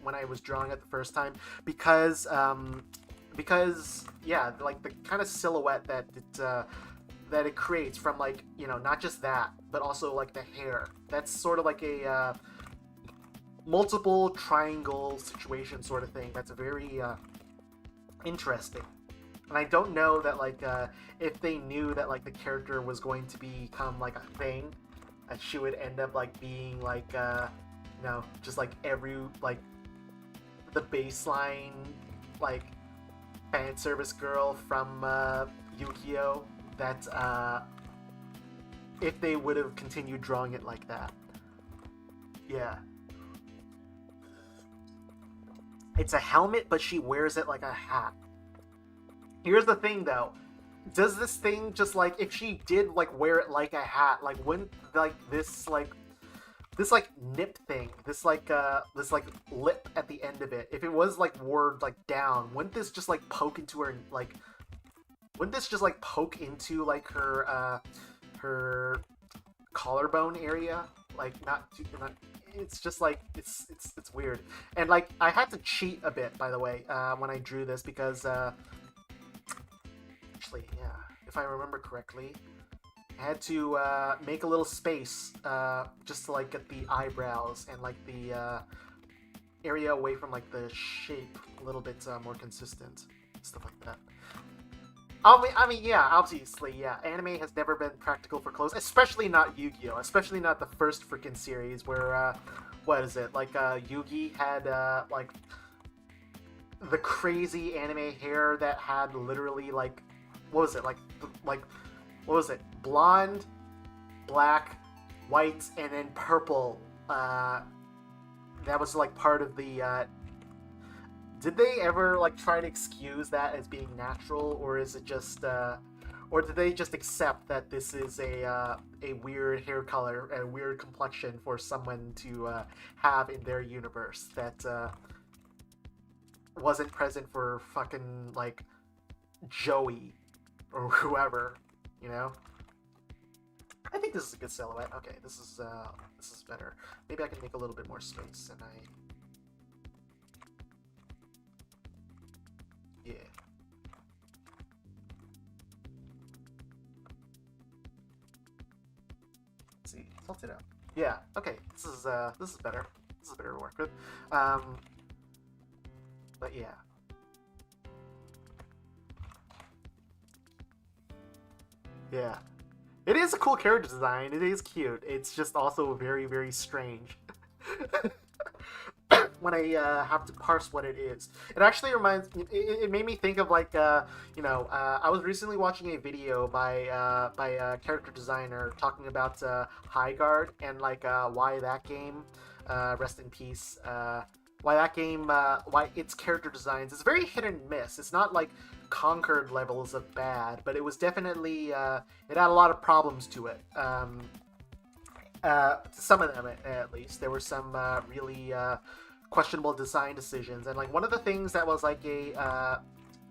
when I was drawing it the first time because yeah, like the kind of silhouette that it creates from like you know not just that but also like the hair. That's sort of like a multiple triangle situation sort of thing. That's very interesting. And I don't know that like if they knew that like the character was going to become like a thing, that she would end up like being like you know just like every like the baseline like fan service girl from Yu-Gi-Oh! That if they would have continued drawing it like that. Yeah. It's a helmet, but she wears it like a hat. Here's the thing though. Does this thing just like if she did like wear it like a hat, like wouldn't like this like nip thing, this like lip at the end of it, if it was like word like down, wouldn't this just like poke into her like wouldn't this just like poke into like her collarbone area? Like not it's just like it's weird. And like I had to cheat a bit by the way when I drew this because actually yeah, if I remember correctly, I had to make a little space just to like get the eyebrows and like the area away from like the shape a little bit more consistent. stuff like that. I mean, yeah, obviously, yeah. Anime has never been practical for clothes, especially not Yu-Gi-Oh! Especially not the first freaking series where, what is it? Like, Yugi had, like, the crazy anime hair that had literally, like, what was it? Like, what was it? Blonde, black, white, and then purple. That was, like, part of the, did they ever like try to excuse that as being natural, or is it just, or did they just accept that this is a weird hair color, a weird complexion for someone to have in their universe that wasn't present for fucking like Joey or whoever, you know? I think this is a good silhouette. Okay, this is better. Maybe I can make a little bit more space, and yeah. Let's see, tilt it out. Yeah. Okay. This is better. This is better to work with. But yeah. Yeah. It is a cool character design. It is cute. It's just also very, very strange. When I have to parse what it is. It actually reminds. It made me think of like I was recently watching a video by a character designer talking about High Guard and like why that game, rest in peace. Why that game, why its character designs is very hit and miss. It's not like conquered levels of bad, but it was definitely it had a lot of problems to it. Some of them at least. There were some really questionable design decisions, and like one of the things that was like a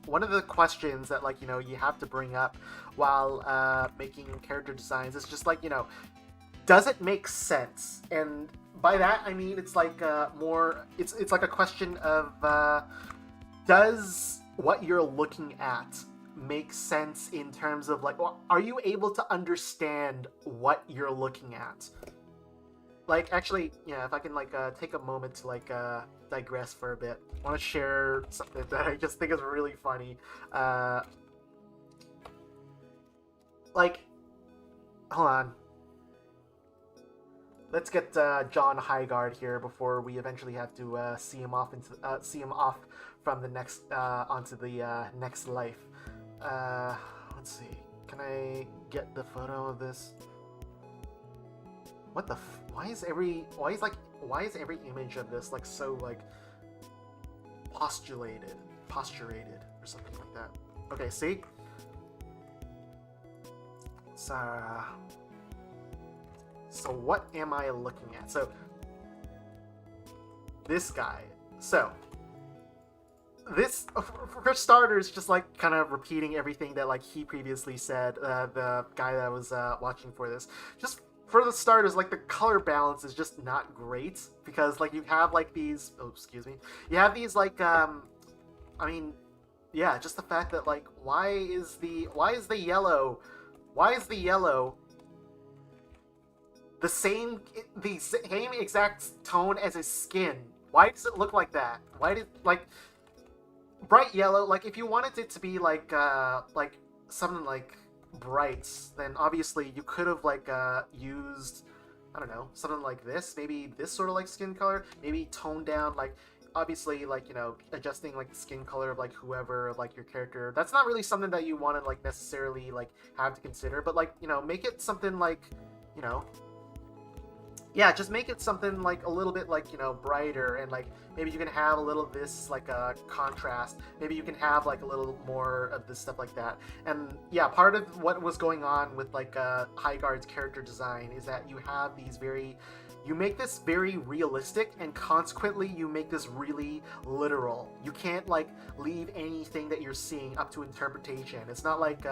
one of the questions that like you have to bring up while making character designs is just like does it make sense? And by that I mean it's like more it's like a question of does what you're looking at make sense in terms of like, well, are you able to understand what you're looking at? Like actually, yeah, if I can like take a moment to like digress for a bit, I want to share something that I just think is really funny. Like, hold on, let's get John Highguard here before we eventually have to see him off from the next onto the next life. Let's see. Can I get the photo of this? What the? Why is every image of this like so like postulated or something like that? Okay, see. So what am I looking at? So this guy. So this, for starters, just like kind of repeating everything that like he previously said. The guy that was watching for this, just for the starters, like the color balance is just not great because like you have like these. Oh, excuse me. You have these like I mean, yeah, just the fact that like why is the yellow the same exact tone as his skin? Why does it look like that? Why did like bright yellow? Like if you wanted it to be like something like bright, then obviously you could have like used, I don't know, something like this, maybe this sort of like skin color, maybe toned down like obviously like adjusting like the skin color of like whoever like your character. That's not really something that you want to like necessarily like have to consider, but like make it something like you know yeah, just make it something like a little bit like brighter, and like maybe you can have a little of this like contrast, maybe you can have like a little more of this stuff like that. And yeah, part of what was going on with like Highguard's character design is that you make this very realistic, and consequently you make this really literal. You can't like leave anything that you're seeing up to interpretation. It's not like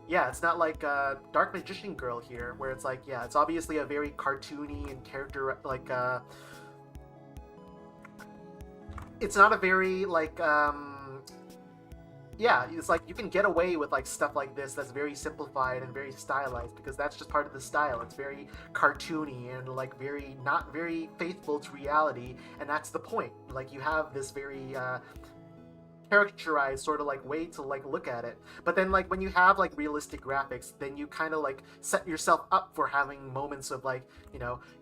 it's not like Dark Magician Girl here, where it's like, yeah, it's obviously a very cartoony and character like it's not a very like it's like you can get away with like stuff like this that's very simplified and very stylized because that's just part of the style. It's very cartoony and like very not very faithful to reality, and that's the point. Like you have this very caricaturized sort of like way to like look at it. But then like when you have like realistic graphics, then you kind of like set yourself up for having moments of like,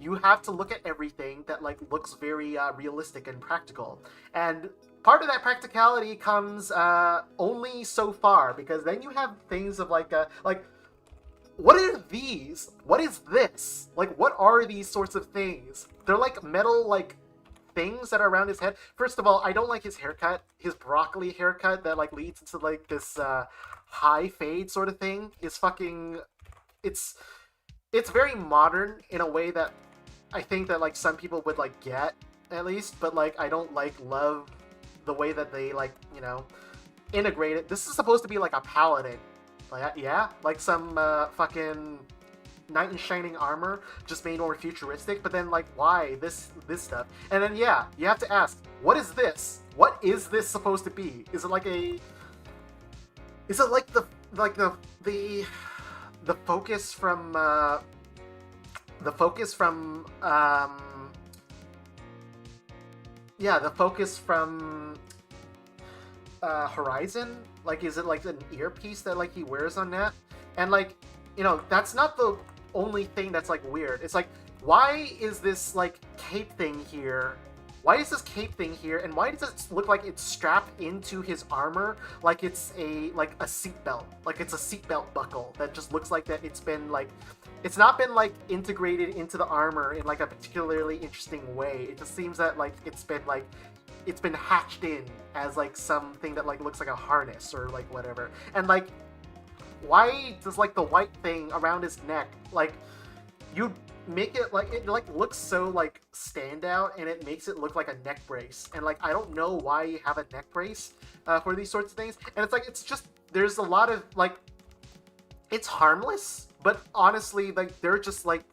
you have to look at everything that like looks very realistic and practical. And part of that practicality comes only so far, because then you have things of like what are these? What is this? Like, what are these sorts of things? They're like metal, like things that are around his head. First of all, I don't like his haircut. His broccoli haircut that like leads into like this high fade sort of thing is fucking. It's it's very modern in a way that I think that like some people would like get at least, but like I don't like love the way that they like integrate it. This is supposed to be like a paladin, like yeah, like some fucking knight in shining armor, just made more futuristic. But then like, why this stuff? And then yeah, you have to ask, what is this? What is this supposed to be? Is it like a? Is it like the the focus from the focus from yeah, the focus from Horizon? Like, is it like an earpiece that like he wears on that? And like, that's not the only thing that's like weird. It's like, why is this like cape thing here? Why is this cape thing here? And why does it look like it's strapped into his armor like it's a seatbelt? Like it's a seatbelt buckle that just looks like that it's been like it's not been like integrated into the armor in like a particularly interesting way. It just seems that like it's been hatched in as like something that like looks like a harness or like whatever. And like, why does like the white thing around his neck, like, you make it like it like looks so like standout, and it makes it look like a neck brace. And like, I don't know why you have a neck brace for these sorts of things. And it's like, it's just, there's a lot of like, it's harmless, but honestly, like, they're just like,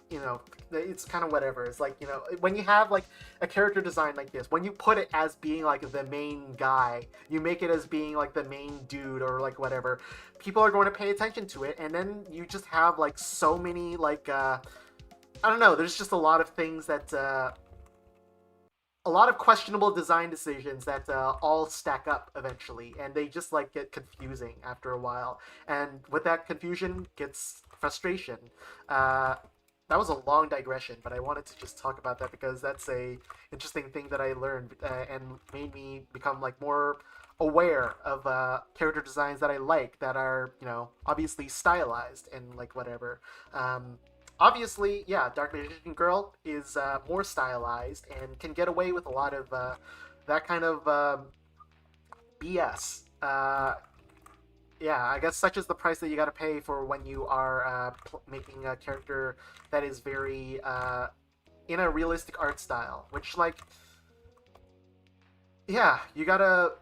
it's kind of whatever. It's like, when you have like a character design like this, when you put it as being like the main guy, you make it as being like the main dude or like whatever, people are going to pay attention to it. And then you just have like so many like I don't know, there's just a lot of things that a lot of questionable design decisions that all stack up eventually, and they just like get confusing after a while. And with that confusion gets frustration. That was a long digression, but I wanted to just talk about that because that's a interesting thing that I learned and made me become like more aware of character designs that I like, that are obviously stylized and like whatever. Obviously, yeah, Dark Magician Girl is more stylized and can get away with a lot of that kind of BS. Yeah, I guess such is the price that you got to pay for when you are making a character that is very in a realistic art style. Which, like, yeah, you gotta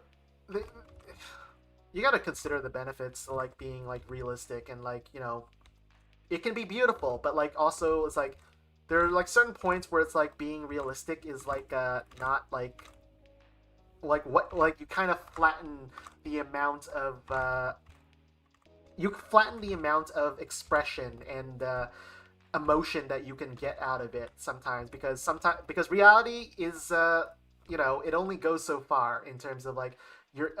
consider the benefits to like being like realistic, and like it can be beautiful, but like also it's like there are like certain points where it's like being realistic is like not like what, like you kind of flatten the amount of expression and emotion that you can get out of it sometimes, because reality is it only goes so far in terms of like your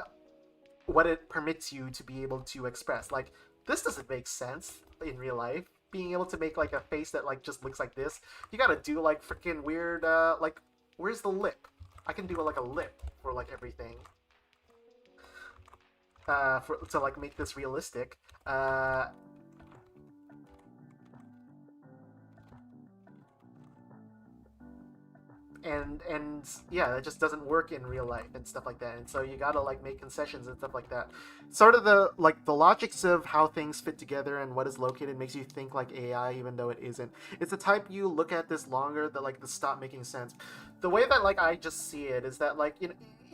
what it permits you to be able to express. Like, this doesn't make sense in real life. Being able to make like a face that like just looks like this, you gotta do like freaking weird like, where's the lip? I can do like a lip for like everything to like make this realistic. And yeah, that just doesn't work in real life and stuff like that. And so you gotta like make concessions and stuff like that. Sort of the like the logics of how things fit together and what is located makes you think like AI, even though it isn't. It's the type you look at this longer that like the stop making sense. The way that like I just see it is that like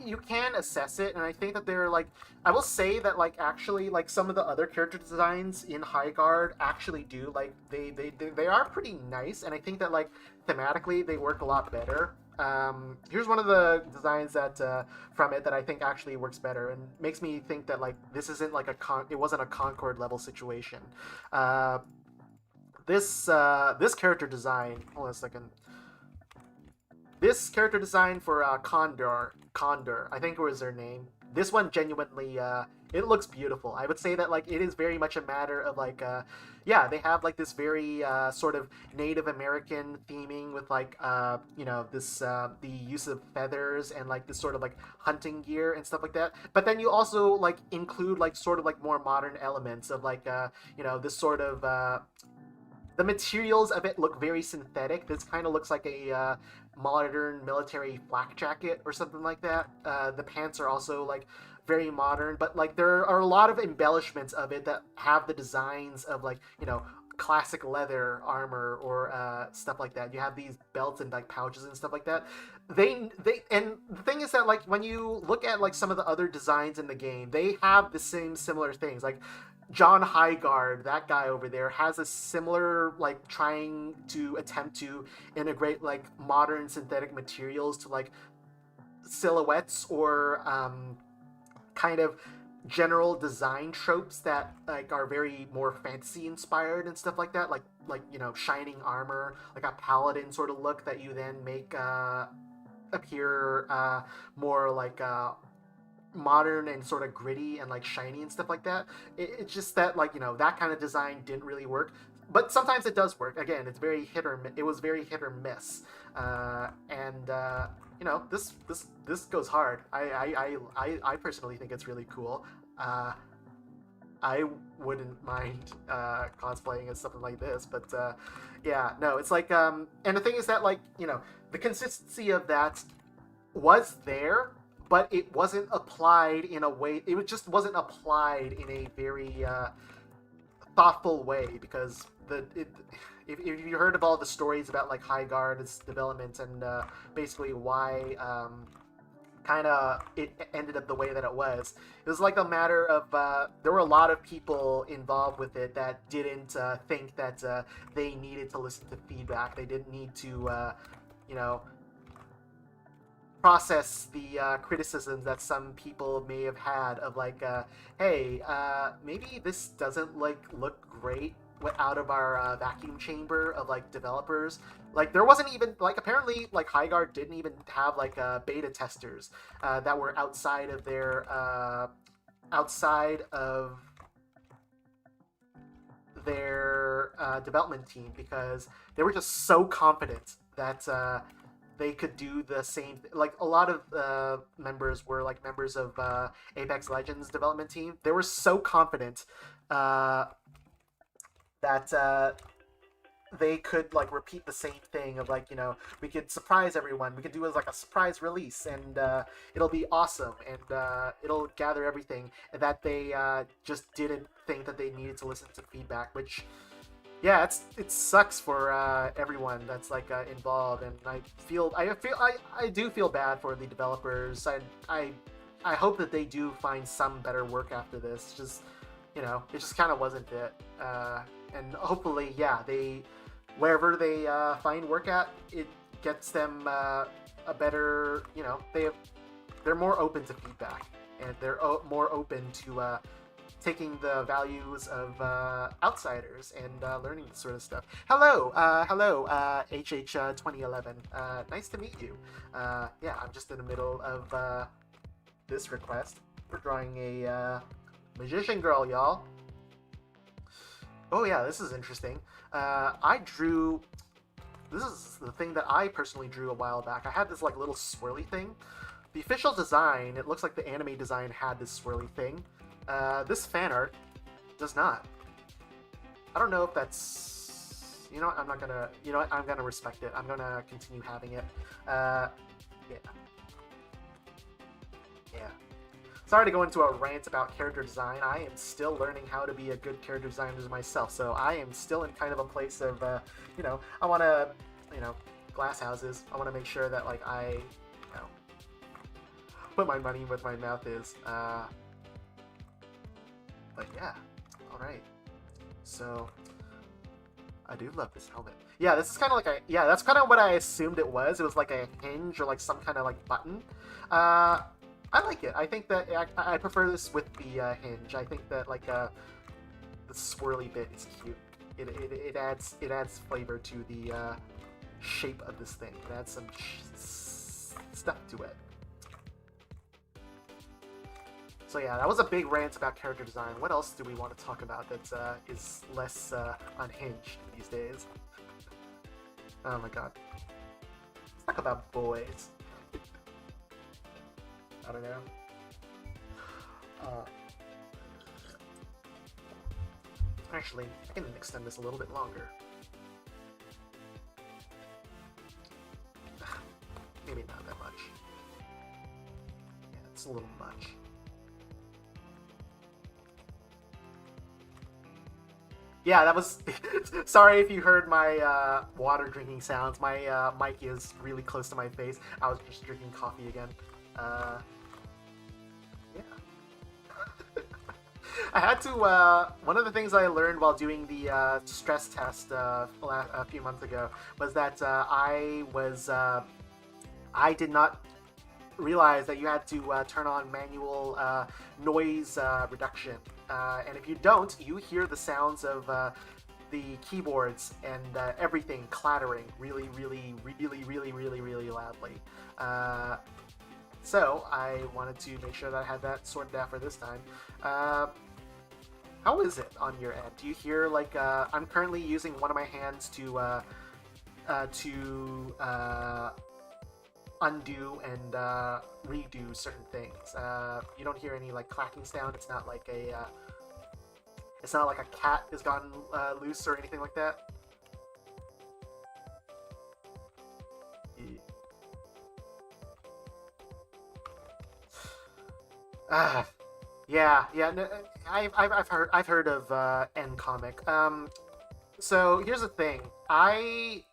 you can assess it, and I think that they're like, I will say that like actually like some of the other character designs in High Guard actually do like they are pretty nice, and I think that like thematically they work a lot better. Here's one of the designs that from it that I think actually works better and makes me think that like this isn't like it wasn't a Concord level situation. Uh, this character design. Hold on a second. This character design for Condor, I think was their name. this one genuinely, it looks beautiful. I would say that like it is very much a matter of like, yeah, they have like this very sort of Native American theming with like, this the use of feathers and like this sort of like hunting gear and stuff like that. But then you also like include like sort of like more modern elements of like, this sort of the materials of it look very synthetic. This kind of looks like a modern military flak jacket or something like that. The pants are also like very modern, but like there are a lot of embellishments of it that have the designs of like classic leather armor or stuff like that. You have these belts and like pouches and stuff like that. They and the thing is that like when you look at like some of the other designs in the game, they have the same similar things. Like John Highguard, that guy over there, has a similar like trying to attempt to integrate like modern synthetic materials to like silhouettes or kind of general design tropes that like are very more fantasy inspired and stuff like that, like shining armor, like a paladin sort of look that you then make appear more like modern and sort of gritty and like shiny and stuff like that. It's just that like that kind of design didn't really work, but sometimes it does work. Again, it's very it was very hit or miss, and this goes hard. I personally think it's really cool. I wouldn't mind cosplaying as something like this, but yeah, no, it's like and the thing is that like the consistency of that was there, but it wasn't applied in a way. Just wasn't applied in a very thoughtful way because if you heard of all the stories about like Highguard's development and basically why kind of it ended up the way that it was like a matter of there were a lot of people involved with it that didn't think that they needed to listen to feedback. They didn't need to process the criticisms that some people may have had of like, hey, maybe this doesn't like look great out of our vacuum chamber of like developers. Like there wasn't even like apparently like Highguard didn't even have like beta testers that were outside of their development team because they were just so confident that they could do the same like a lot of members were like members of Apex Legends development team. They were so confident that they could like repeat the same thing of like we could surprise everyone, we could do as like a surprise release and it'll be awesome and it'll gather everything, and that they just didn't think that they needed to listen to feedback, which yeah, it sucks for everyone that's like involved, and I do feel bad for the developers. I hope that they do find some better work after this. Just it just kind of wasn't it, and hopefully, yeah, they wherever they find work at, it gets them a better. They're more open to feedback, and they're more open to taking the values of outsiders and learning this sort of stuff. Hello, HH 2011. Nice to meet you. Yeah, I'm just in the middle of this request. We're drawing a magician girl, y'all. Oh yeah, this is interesting. This is the thing that I personally drew a while back. I had this like little swirly thing. The official design, it looks like the anime design had this swirly thing. This fan art does not. I don't know if that's... You know what? I'm not gonna... You know what? I'm gonna respect it. I'm gonna continue having it. Yeah. Yeah. Sorry to go into a rant about character design. I am still learning how to be a good character designer myself, so I am still in kind of a place of, I want to, glass houses. I want to make sure that, like, I, put my money where my mouth is. But yeah, alright. So, I do love this helmet. Yeah, this is kind of like yeah, that's kind of what I assumed it was. It was like a hinge or like some kind of like button. I like it. I think that I prefer this with the hinge. I think that like the swirly bit is cute. It adds flavor to the shape of this thing. It adds some stuff to it. So yeah, that was a big rant about character design. What else do we want to talk about that is less unhinged these days? Oh my god. Let's talk about boys. I don't know. Uh, Actually, I can extend this a little bit longer. Maybe not that much. Yeah, it's a little much. Yeah, that was. Sorry if you heard my water drinking sounds. My mic is really close to my face. I was just drinking coffee again. Uh, yeah. I had to. One of the things I learned while doing the stress test a few months ago was that I did not realize that you had to turn on manual noise reduction. And if you don't, you hear the sounds of the keyboards and everything clattering really, really, really, really, really, really loudly. So I wanted to make sure that I had that sorted out for this time. How is it on your end? Do you hear like I'm currently using one of my hands to undo and redo certain things. You don't hear any like clacking sound. It's not like a cat has gotten loose or anything like that. Ah, yeah, yeah. No, I've heard of N comic. So here's the thing. I've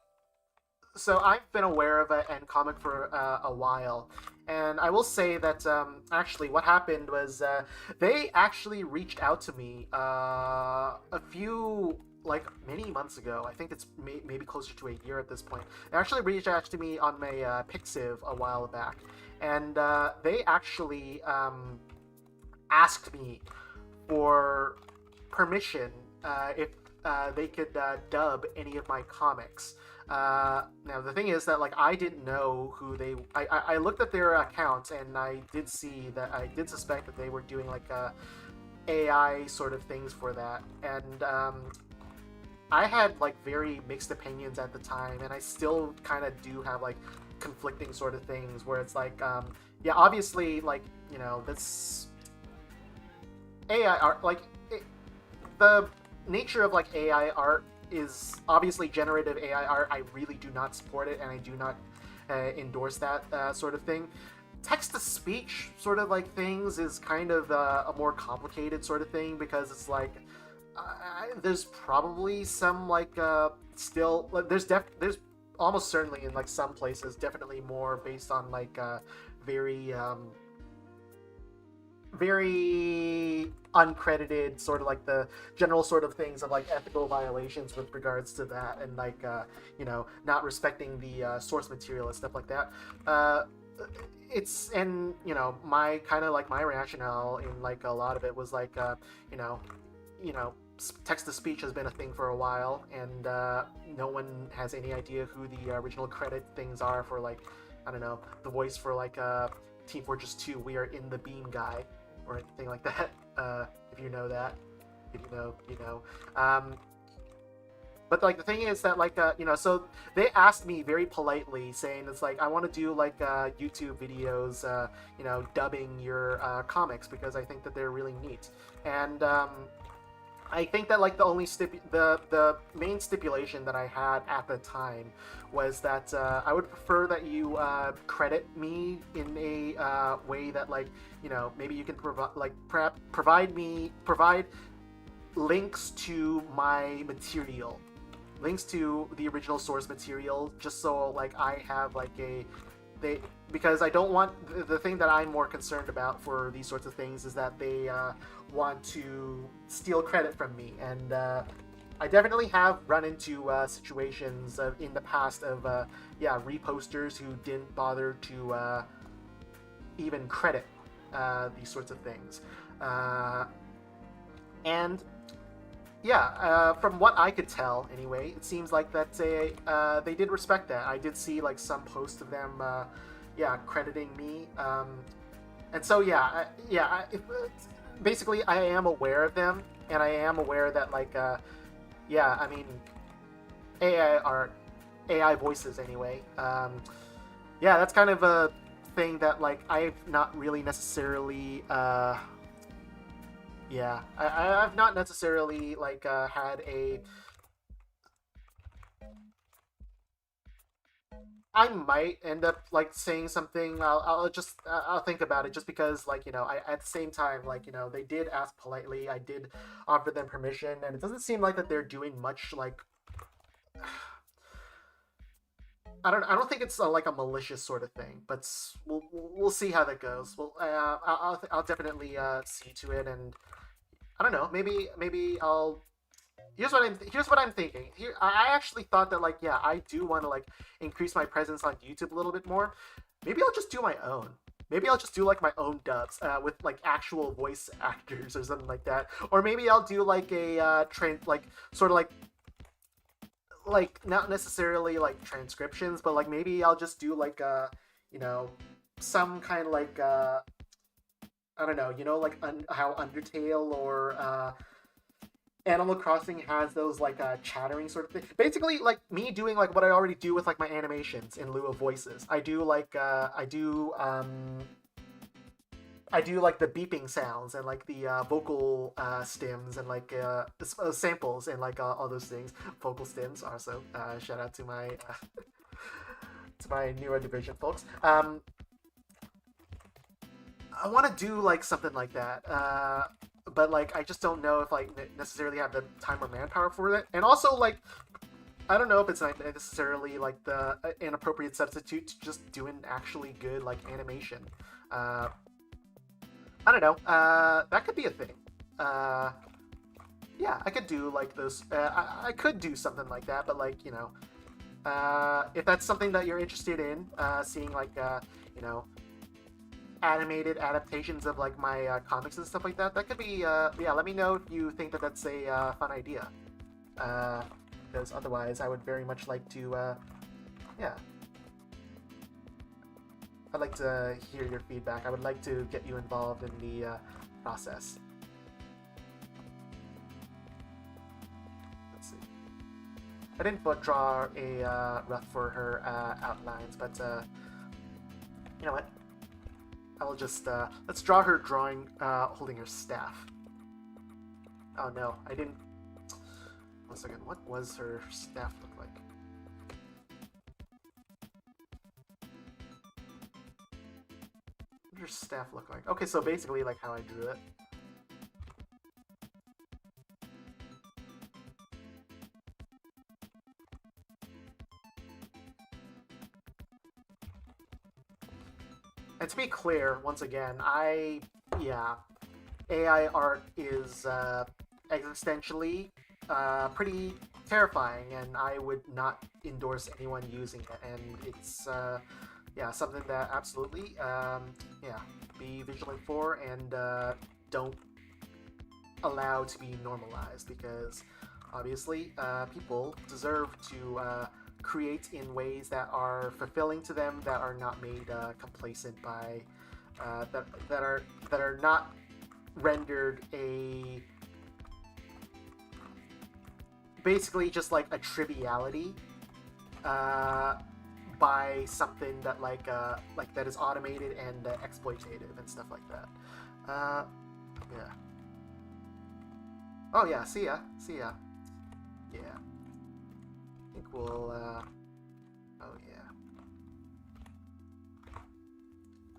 been aware of N comic for a while, and I will say that actually what happened was they actually reached out to me a few like many months ago. I think it's maybe closer to a year at this point. They actually reached out to me on my Pixiv a while back, and they actually asked me for permission if they could dub any of my comics. Now the thing is that like I didn't know who they. I looked at their accounts and I did see that I did suspect that they were doing like AI sort of things for that, and I had like very mixed opinions at the time, and I still kind of do have like conflicting sort of things where it's like yeah, obviously like this AI art the nature of like AI art is obviously generative AI art. I really do not support it, and I do not endorse that sort of thing. Text to speech sort of like things is kind of a more complicated sort of thing because it's like there's probably some like still there's almost certainly in like some places definitely more based on like very very uncredited sort of like the general sort of things of like ethical violations with regards to that, and like not respecting the source material and stuff like that. It's and my kind of like my rationale in like a lot of it was like you know you know text to speech has been a thing for a while, and no one has any idea who the original credit things are for like I don't know the voice for like Team Fortress 2 We Are in the Beam guy or anything like that. If you know that, if you know, you know. But like the thing is that like so they asked me very politely, saying it's like I want to do like YouTube videos, dubbing your comics because I think that they're really neat, and I think that like the only the main stipulation that I had at the time was that I would prefer that you credit me in a way that like maybe you can provide links to my material, links to the original source material, just so like I have like because I don't want the thing that I'm more concerned about for these sorts of things is that they want to steal credit from me, and I definitely have run into situations in the past of reposters who didn't bother to even credit these sorts of things, and from what I could tell, anyway, it seems like that they did respect that. I did see like some posts of them, crediting me, And so yeah, basically I am aware of them, and I am aware that like yeah, I mean AI are AI voices anyway. Yeah, that's kind of a thing that like I've not really necessarily yeah, I've not necessarily like had a. I might end up like saying something. I'll just I'll think about it just because like I at the same time like they did ask politely. I did offer them permission, and it doesn't seem like that they're doing much like I don't think it's like a malicious sort of thing, but we'll see how that goes. Well, I'll definitely see to it, and I don't know. Maybe I'll. Here's what I'm thinking. Here I actually thought that like yeah I do want to like increase my presence on YouTube a little bit more. Maybe I'll just do my own. Maybe I'll just do like my own dubs with like actual voice actors or something like that. Or maybe I'll do like a like sort of like not necessarily like transcriptions, but like maybe I'll just do like you know some kind of like I don't know, like how Undertale or Animal Crossing has those like chattering sort of thing. Basically, like me doing like what I already do with like my animations in lieu of voices. I do like the beeping sounds and like the vocal stems and like samples and like all those things. Vocal stems also. Shout out to my to my newer division folks. I want to do like something like that, but like I just don't know if like necessarily have the time or manpower for it. And also like I don't know if it's not necessarily like the an appropriate substitute to just doing actually good like animation. Uh, I don't know. That could be a thing. Uh, yeah, I could do like those. I could do something like that, but like if that's something that you're interested in, seeing like you know animated adaptations of like my comics and stuff like that, that could be yeah. Let me know if you think that that's a fun idea. Because otherwise, I would very much like to yeah. I'd like to hear your feedback. I would like to get you involved in the process. Let's see. I didn't draw a rough for her outlines, but you know what? I will just let's draw her drawing holding her staff. Oh no, I didn't. 1 second. What was her staff look like? What did her staff look like? Okay, so basically like how I drew it. And to be clear, once again, yeah, AI art is existentially pretty terrifying, and I would not endorse anyone using it. And it's yeah something that absolutely yeah be vigilant for and don't allow to be normalized because obviously people deserve to create in ways that are fulfilling to them, that are not made complacent by that are not rendered a basically just like a triviality by something that like that is automated and exploitative and stuff like that. Yeah. Oh yeah. See ya. See ya. Yeah. I think we'll. Oh yeah.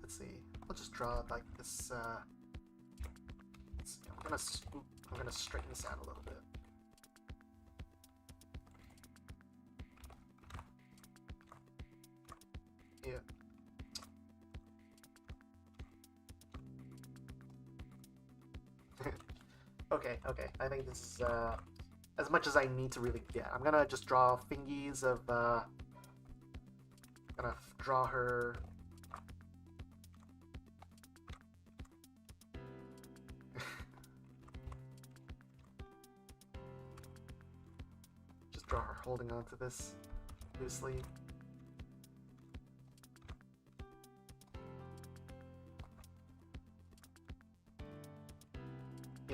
Let's see. I'll just draw like this. I'm gonna straighten this out a little bit. Yeah. Okay, okay. I think this is as much as I need to really get. I'm gonna just draw fingies of gonna draw her. Just draw her holding on to this loosely.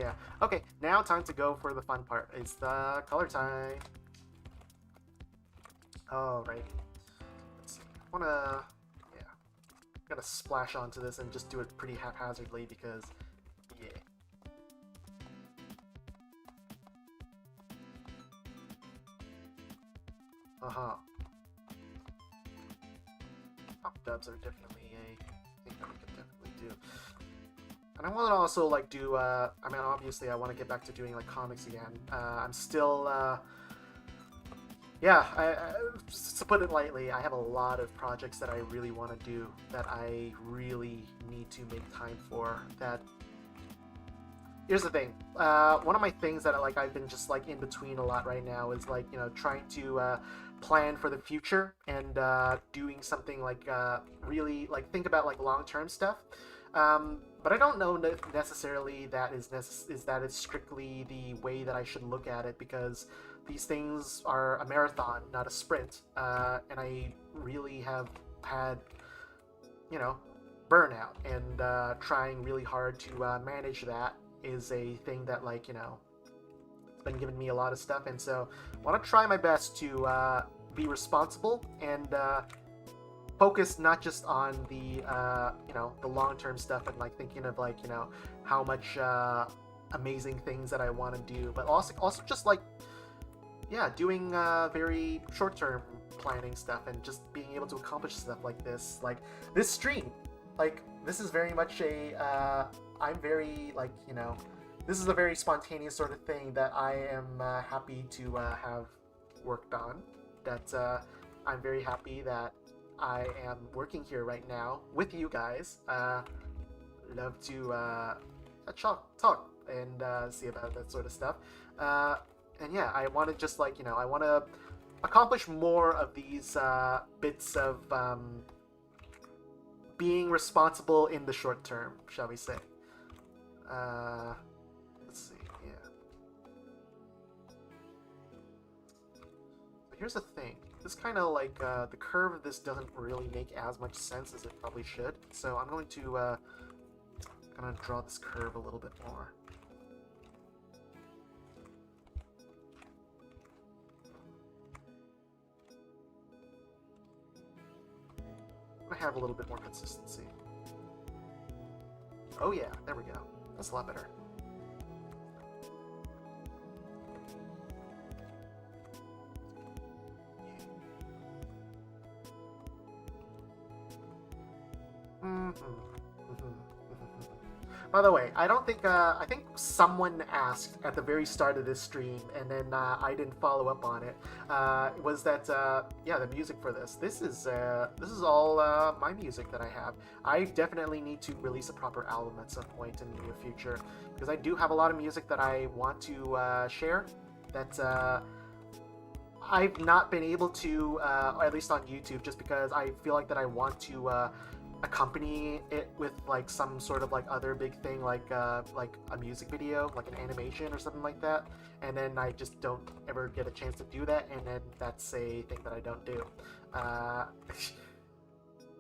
Yeah. Okay, now time to go for the fun part. It's the color time. All right. Let's see. I wanna, yeah, gotta splash onto this and just do it pretty haphazardly because, yeah. Uh-huh. Pop dubs are definitely a thing that we can definitely do. And I want to also like do. I mean, obviously, I want to get back to doing like comics again. I'm still. Yeah, just to put it lightly, I have a lot of projects that I really want to do that I really need to make time for. That here's the thing. One of my things that like I've been just like in between a lot right now is like trying to plan for the future and doing something like really like think about like long term stuff. But I don't know necessarily that is that it's strictly the way that I should look at it because these things are a marathon, not a sprint, and I really have had you know burnout and trying really hard to manage that is a thing that like it's been giving me a lot of stuff, and so I want to try my best to be responsible and focus not just on the the long-term stuff and like thinking of like how much amazing things that I want to do, but also just like doing very short-term planning stuff and just being able to accomplish stuff like this stream. Like this is very much a I'm very like this is a very spontaneous sort of thing that I am happy to have worked on. That I'm very happy that I am working here right now with you guys. Love to talk and see about that sort of stuff. And yeah, I want to just like I want to accomplish more of these bits of being responsible in the short term, shall we say? Let's see. Yeah. But here's the thing. This kind of like the curve of this doesn't really make as much sense as it probably should. So I'm going to gonna draw this curve a little bit more. I have a little bit more consistency. Oh yeah, there we go. That's a lot better. By the way, I don't think I think someone asked at the very start of this stream, and then I didn't follow up on it. Was that yeah, the music for this? This is all my music that I have. I definitely need to release a proper album at some point in the near future because I do have a lot of music that I want to share. That I've not been able to, at least on YouTube, just because I feel like that I want to accompany it with like some sort of like other big thing, like a music video, like an animation or something like that. And then I just don't ever get a chance to do that, and then that's a thing that I don't do. I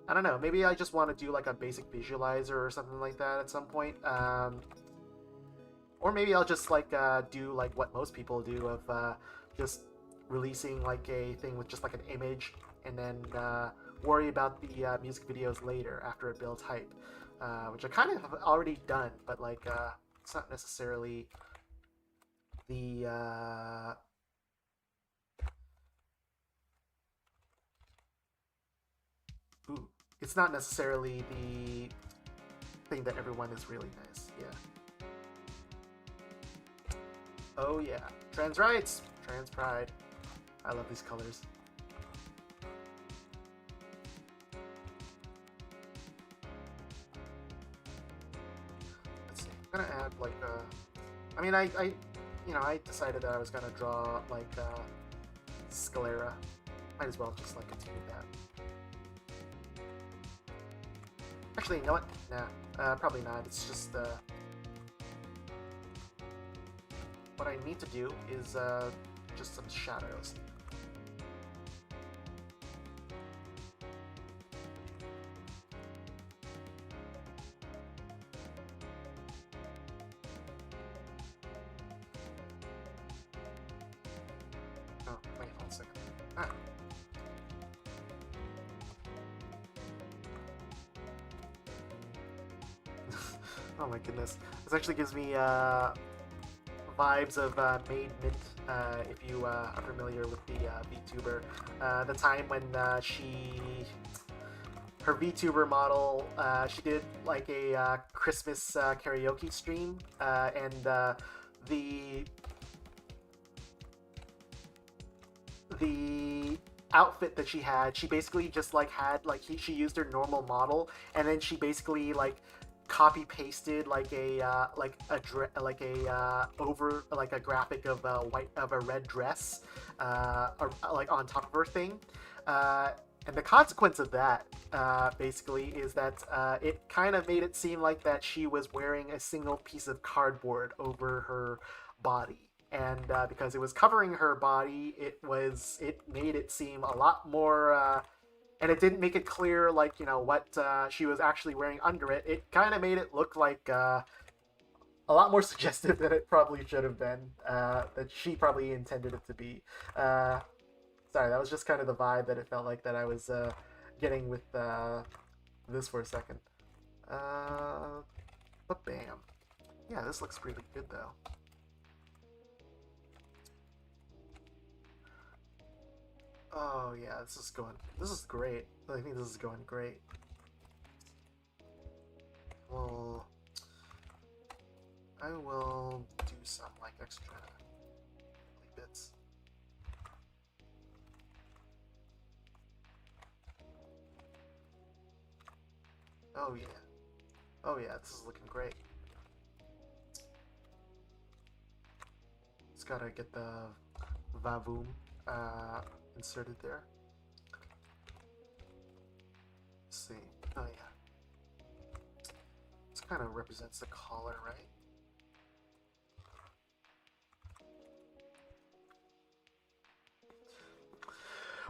don't know. Maybe I just want to do like a basic visualizer or something like that at some point. Or maybe I'll just like do like what most people do of just releasing like a thing with just like an image and then worry about the music videos later after it builds hype, which I kind of have already done, but like it's not necessarily the it's not necessarily the thing that everyone is really nice. Yeah. Oh yeah, trans rights, trans pride. I love these colors. Let's see. I'm gonna add like I mean, I decided that I was gonna draw like sclera. Might as well just like continue that. Actually, you know what? Nah, probably not. It's just what I need to do is just some shadows. Oh, wait, hold on a second. Ah. Oh my goodness. This actually gives me vibes of Made Mint, if you are familiar with the VTuber. The time when her VTuber model, she did like a Christmas karaoke stream, and the the outfit that she basically just like had like she used her normal model, and then she basically like copy pasted like a over like a graphic of a red dress, like on top of her thing, and the consequence of that basically is that it kind of made it seem like that she was wearing a single piece of cardboard over her body, and because it was covering her body, it made it seem a lot more. And it didn't make it clear, like what she was actually wearing under it. It kind of made it look like a lot more suggestive than it probably should have been. That she probably intended it to be. Sorry, that was just kind of the vibe that it felt like that I was getting with this for a second. But bam, yeah, this looks pretty good though. Oh yeah, this is going. This is great. I think this is going great. Well, I will do some like extra bits. Oh yeah. Oh yeah, this is looking great. Just gotta get the Vavoom inserted there. Let's see. Oh yeah. This kind of represents the collar, right?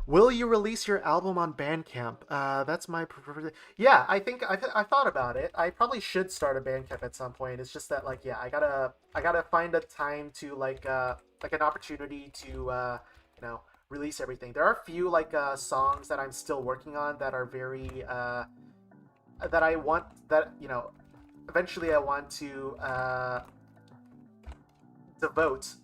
Will you release your album on Bandcamp? That's my preferred. Yeah, I think I thought about it. I probably should start a Bandcamp at some point. It's just that like yeah, I gotta find a time to like an opportunity to release everything. There are a few like songs that I'm still working on that are very that I want that eventually I want to devote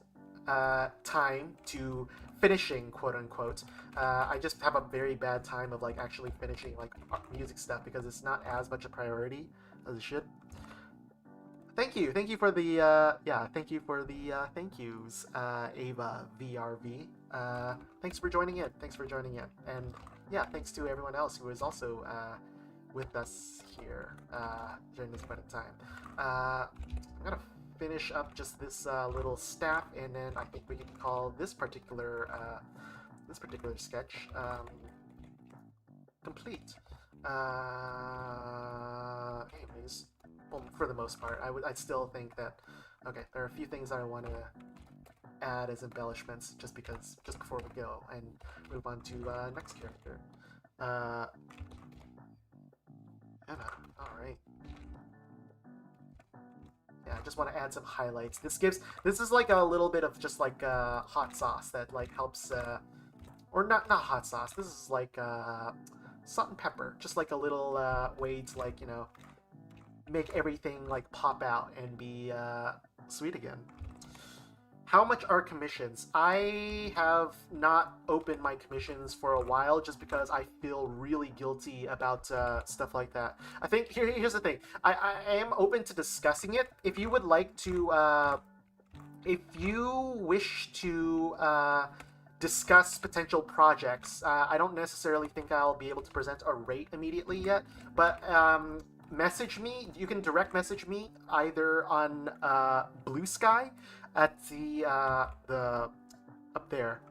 time to finishing, quote unquote. I just have a very bad time of like actually finishing like music stuff because it's not as much a priority as it should. Thank you for the thank you for the thank yous, Ava VRV. Thanks for joining in. Thanks for joining in, and yeah, thanks to everyone else who is also with us here during this point in time. I'm gonna finish up just this little staff, and then I think we can call this particular sketch complete. Anyways, well, for the most part, I'd still think that okay, there are a few things that I want to add as embellishments just before we go and move on to next character. Emma, all right. Yeah, I just want to add some highlights. This is like a little bit of just like hot sauce that like helps or not hot sauce. This is like salt and pepper, just like a little way to like make everything like pop out and be sweet again. How much are commissions? I have not opened my commissions for a while just because I feel really guilty about stuff like that. I think here's the thing. I am open to discussing it. If you would like to, if you wish to discuss potential projects, I don't necessarily think I'll be able to present a rate immediately yet, but message me. You can direct message me either on Blue Sky at the up there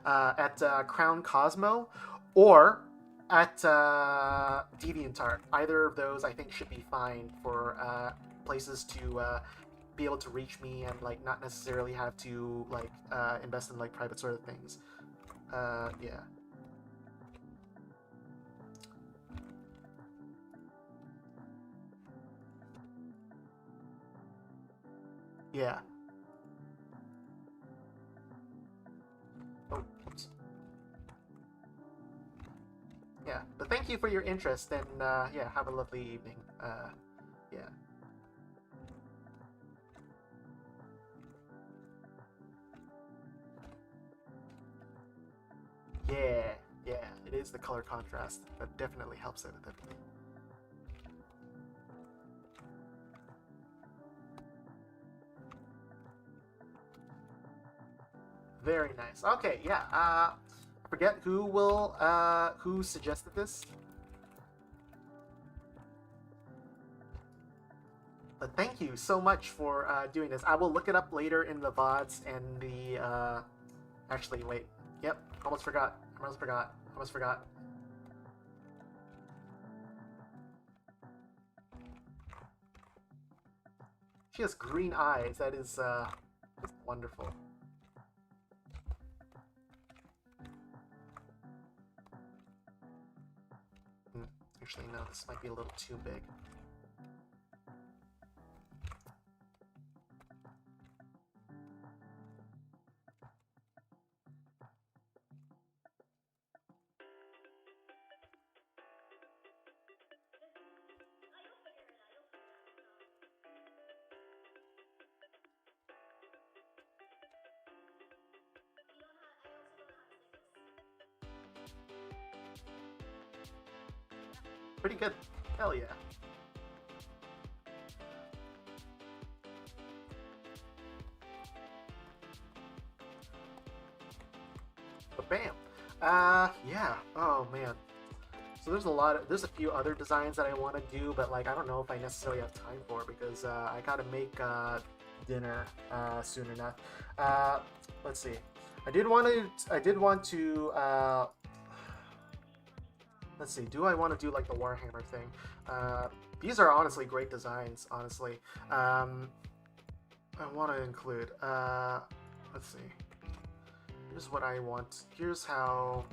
at Crown Cosmo, or at DeviantArt. Either of those I think should be fine for places to be able to reach me and like not necessarily have to like invest in like private sort of things. Yeah. Yeah. thank you for your interest, and yeah, have a lovely evening. Yeah. Yeah, yeah, it is the color contrast that definitely helps it a bit. Very nice. Okay, yeah. I forget who suggested this, but thank you so much for doing this. I will look it up later in the VODs and the. Actually, wait. Yep, almost forgot. Almost forgot. Almost forgot. She has green eyes. That is that's wonderful. Actually, no, this might be a little too big. Pretty good. Hell yeah. But bam. Yeah. Oh man. So there's a few other designs that I want to do, but like I don't know if I necessarily have time for it because I gotta make dinner soon enough. Let's see. I did want to. Let's see. Do I want to do like the Warhammer thing? These are honestly great designs. Honestly, I want to include. Let's see. Here's what I want. Here's how.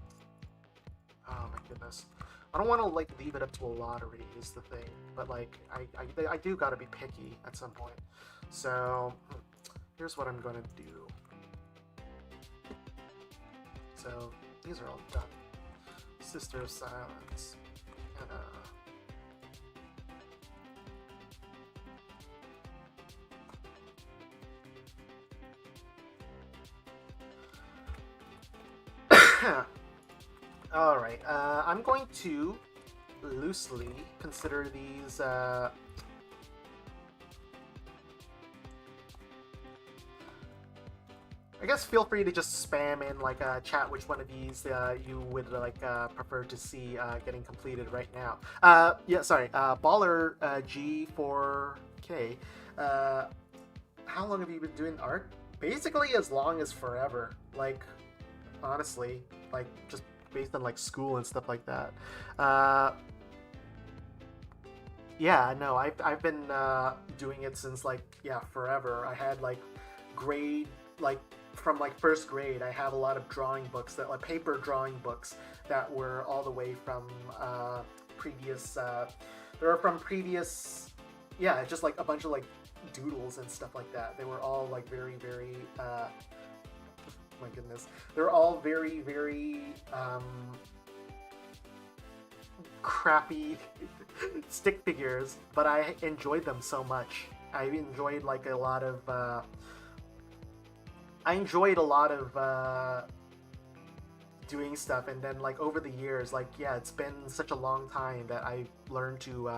Oh my goodness. I don't want to like leave it up to a lottery is the thing, but like I do gotta be picky at some point. So here's what I'm gonna do. So these are all done. Sister of Silence. And, all right. I'm going to loosely consider these. I guess feel free to just spam in like chat which one of these you would like prefer to see getting completed right now. Yeah, sorry. Baller G4K. How long have you been doing art? Basically, as long as forever. Like, honestly, like just based on like school and stuff like that. Yeah, no, I've been doing it since like forever. I had like grade like from like first grade. I have a lot of drawing books that like paper drawing books that were all the way from previous. They were from previous. Yeah, just like a bunch of like doodles and stuff like that. They were all like very very. My goodness, they're all very very crappy stick figures, but I enjoyed them so much. I enjoyed like a lot of doing stuff, and then like over the years, like yeah, it's been such a long time that I learned to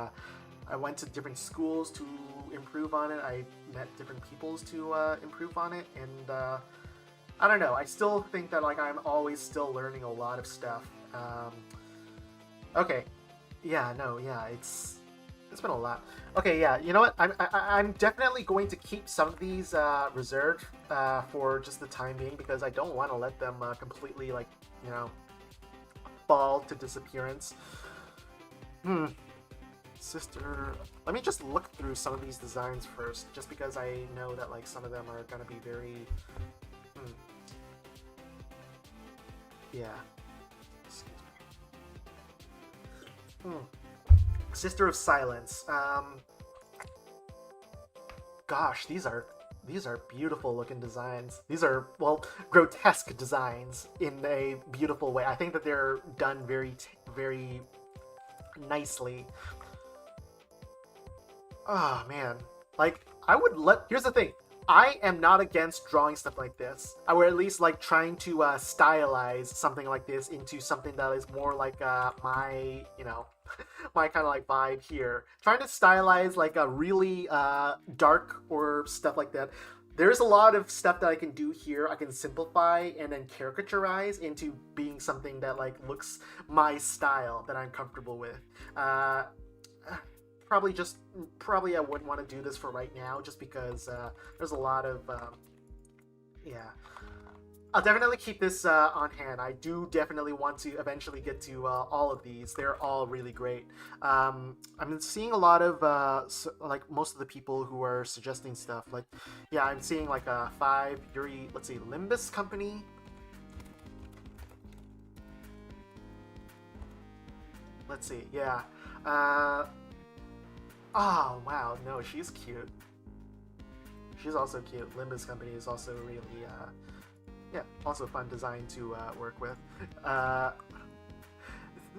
I went to different schools to improve on it. I met different peoples to improve on it, and I don't know, I still think that like I'm always still learning a lot of stuff. Okay, yeah, no, yeah, it's been a lot. Okay, yeah, you know what? I'm definitely going to keep some of these reserved for just the time being because I don't want to let them completely like fall to disappearance. Sister, let me just look through some of these designs first, just because I know that like some of them are gonna be very. Yeah. Sister of Silence. Gosh, these are beautiful looking designs. These are, well, grotesque designs in a beautiful way. I think that they're done very nicely. Oh man, like I would let. Here's the thing. I am not against drawing stuff like this. I would at least like trying to stylize something like this into something that is more like my, my kind of like vibe here. Trying to stylize like a really dark or stuff like that. There's a lot of stuff that I can do here. I can simplify and then caricaturize into being something that like looks my style that I'm comfortable with. Uh, probably I wouldn't want to do this for right now just because there's a lot of yeah. I'll definitely keep this on hand. I do definitely want to eventually get to all of these. They're all really great. I'm seeing a lot of like most of the people who are suggesting stuff. Like, yeah, I'm seeing like a five Yuri. Let's see, Limbus Company. Let's see, yeah. Oh wow, no, she's cute. She's also cute. Limbus Company is also really yeah, also fun design to work with. Uh,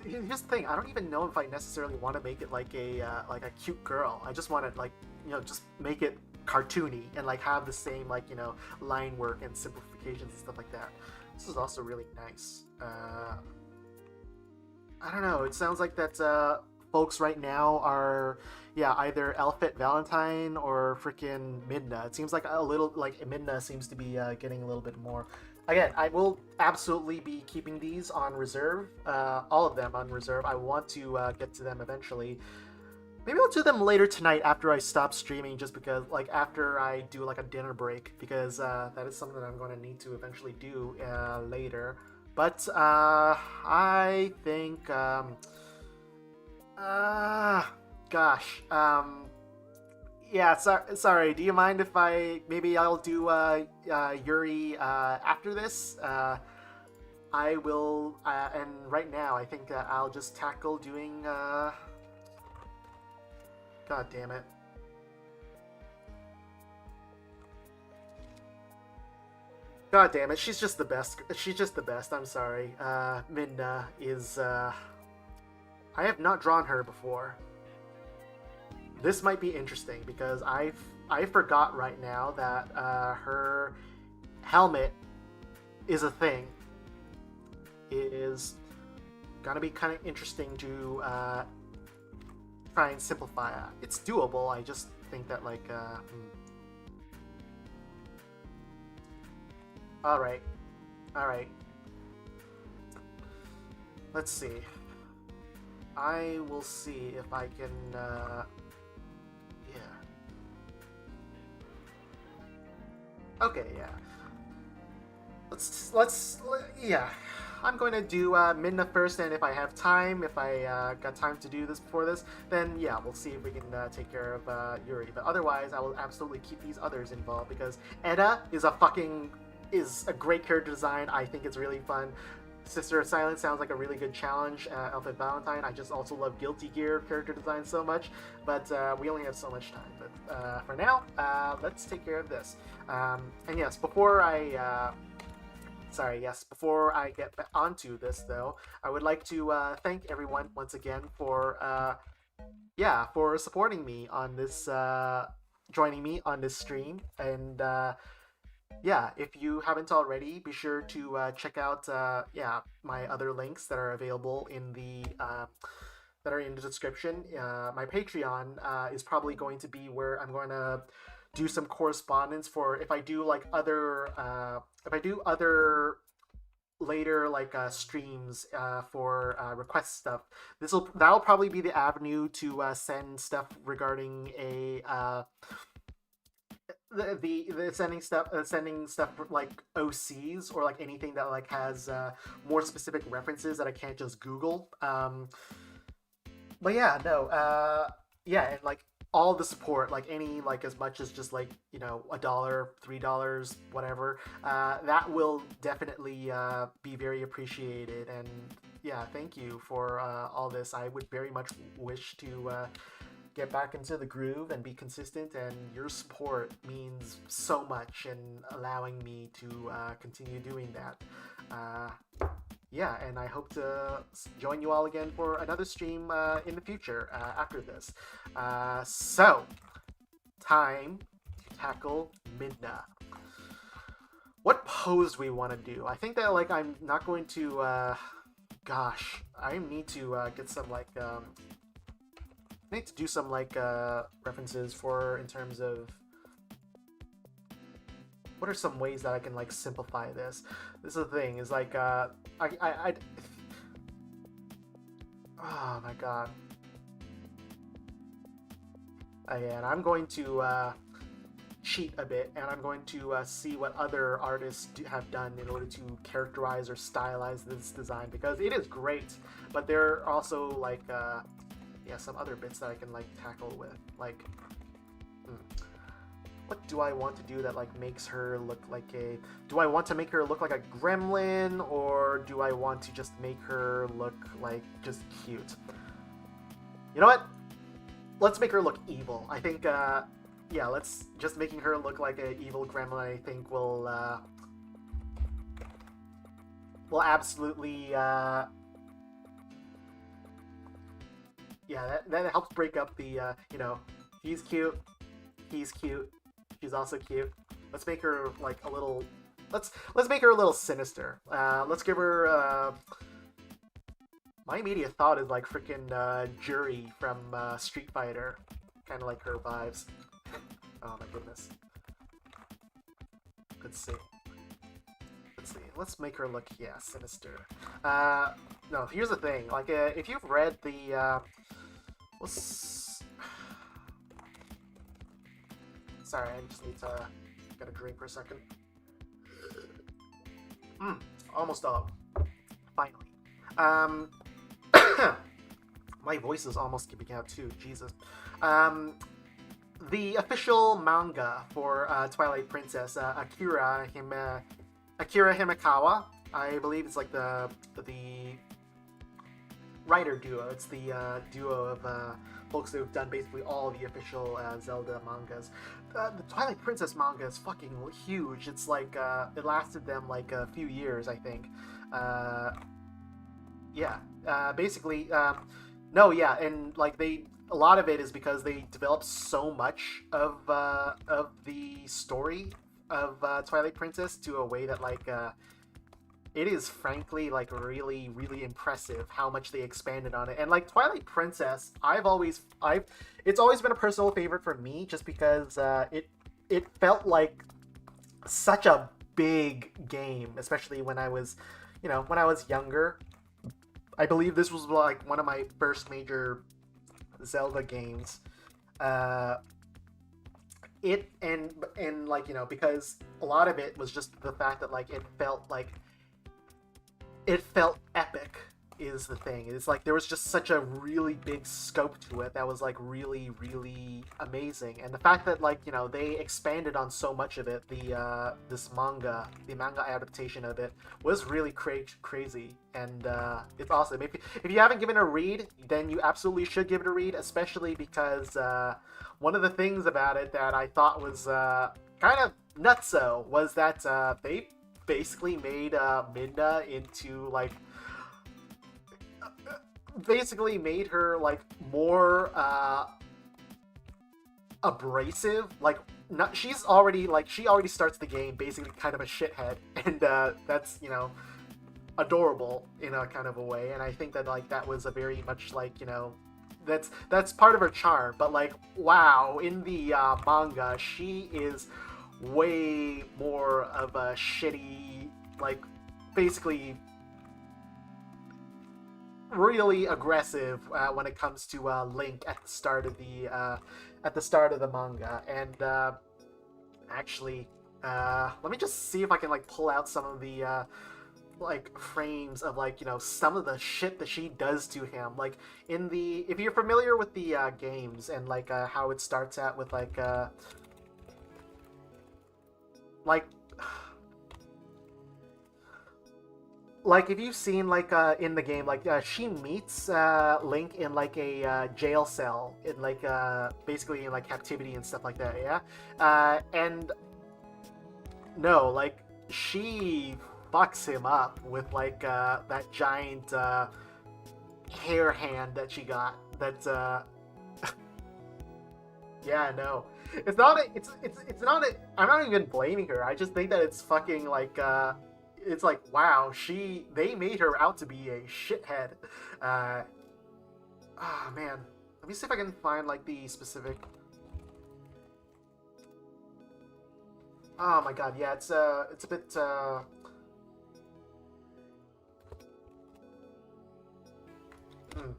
Here's the thing. I don't even know if I necessarily want to make it like a cute girl. I just want to like just make it cartoony and like have the same like line work and simplifications and stuff like that. This is also really nice. I don't know. It sounds like that folks right now are, yeah, either Elfit Valentine or freaking Midna. It seems like a little like Midna seems to be getting a little bit more. Again, I will absolutely be keeping these on reserve, all of them on reserve. I want to get to them eventually. Maybe I'll do them later tonight after I stop streaming, just because, like, after I do like a dinner break, because that is something that I'm going to need to eventually do later. But I think, gosh, yeah. Sorry. Do you mind if maybe I'll do Yuri after this? I will, and right now I think I'll just tackle doing. God damn it. God damn it, she's just the best. She's just the best. I'm sorry. Minna is. I have not drawn her before. This might be interesting because I forgot right now that her helmet is a thing. It is gonna be kind of interesting to try and simplify. It's doable. I just think that like. All right. All right. Let's see. I will see if I can. Yeah. Okay. Yeah. Yeah. I'm going to do Minna first, and if I have time, if I got time to do this before this, then yeah, we'll see if we can take care of Yuri. But otherwise, I will absolutely keep these others involved because Edda is a great character design. I think it's really fun. Sister of Silence sounds like a really good challenge. Elfid Valentine, I just also love Guilty Gear character design so much, but we only have so much time. But for now, let's take care of this. And yes, before I get onto this, though, I would like to thank everyone once again for for supporting me on this, joining me on this stream, and yeah, if you haven't already, be sure to check out my other links that are available in the description. My Patreon is probably going to be where I'm going to do some correspondence for if I do like other later like streams for request stuff. That'll probably be the avenue to send stuff regarding a the sending stuff like OCs or like anything that like has more specific references that I can't just Google. But yeah, no, yeah, and like all the support, like any like as much as just like $1, $3, whatever, that will definitely be very appreciated. And yeah, thank you for all this. I would very much wish to get back into the groove and be consistent, and your support means so much in allowing me to continue doing that. yeah, and I hope to join you all again for another stream in the future after this. So, time to tackle Midna. What pose do we want to do? I think that like I'm not going to. Gosh, I need to get some like. I need to do some like references for in terms of what are some ways that I can like simplify this. This is the thing is like I oh my god. And I'm going to cheat a bit, and I'm going to see what other artists have done in order to characterize or stylize this design because it is great. But there are also like yeah, some other bits that I can like tackle with. Like, what do I want to do that like makes her look like a? Do I want to make her look like a gremlin, or do I want to just make her look like just cute? You know what? Let's make her look evil. I think, yeah, let's just making her look like an evil gremlin. I think will absolutely, yeah, that helps break up the, you know, he's cute, she's also cute. Let's make her like a little, let's make her a little sinister. Let's give her. My immediate thought is like freaking Jury from Street Fighter, kind of like her vibes. Oh my goodness. Let's see. Let's see. Let's make her look, yeah, sinister. No, here's the thing. Like, if you've read the, let's... Sorry, I just need to get a drink for a second. Almost done. Finally. My voice is almost giving out too. Jesus. The official manga for Twilight Princess, Akira Himekawa. I believe it's like the writer duo. It's the duo of folks who've done basically all the official Zelda mangas. The Twilight Princess manga is fucking huge. It's like it lasted them like a few years, I think. Yeah, basically, no, yeah, and like a lot of it is because they developed so much of the story of Twilight Princess to a way that like it is frankly like really really impressive how much they expanded on it. And like Twilight Princess, it's always been a personal favorite for me just because it felt like such a big game, especially when I was, you know, when I was younger. I believe this was like one of my first major Zelda games. It and like, you know, because a lot of it was just the fact that like it felt epic is the thing. It's like there was just such a really big scope to it that was like really really amazing. And the fact that like, you know, they expanded on so much of it, the manga adaptation of it was really crazy. And it's awesome. If you haven't given it a read, then you absolutely should give it a read, especially because one of the things about it that I thought was kind of nutso was that they basically made Midna into like basically made her like more abrasive. Like, not she already starts the game basically kind of a shithead, and that's, you know, adorable in a kind of a way. And I think that like that was a very much like, you know, that's part of her charm. But like, wow, in the manga she is way more of a shitty, like basically really aggressive when it comes to Link at the start of the manga. And actually, let me just see if I can like pull out some of the like frames of like, you know, some of the shit that she does to him. Like in the, if you're familiar with the games and like how it starts out with like like if you've seen like in the game, like she meets Link in like a jail cell in like basically in like captivity and stuff like that, yeah. And no, like she fucks him up with like that giant hair hand that she got. That yeah, no, it's not. It's not. I'm not even blaming her. I just think that it's fucking like. It's like wow, they made her out to be a shithead. Uh, oh man, let me see if I can find like the specific. Oh my god, yeah, it's a bit hmm.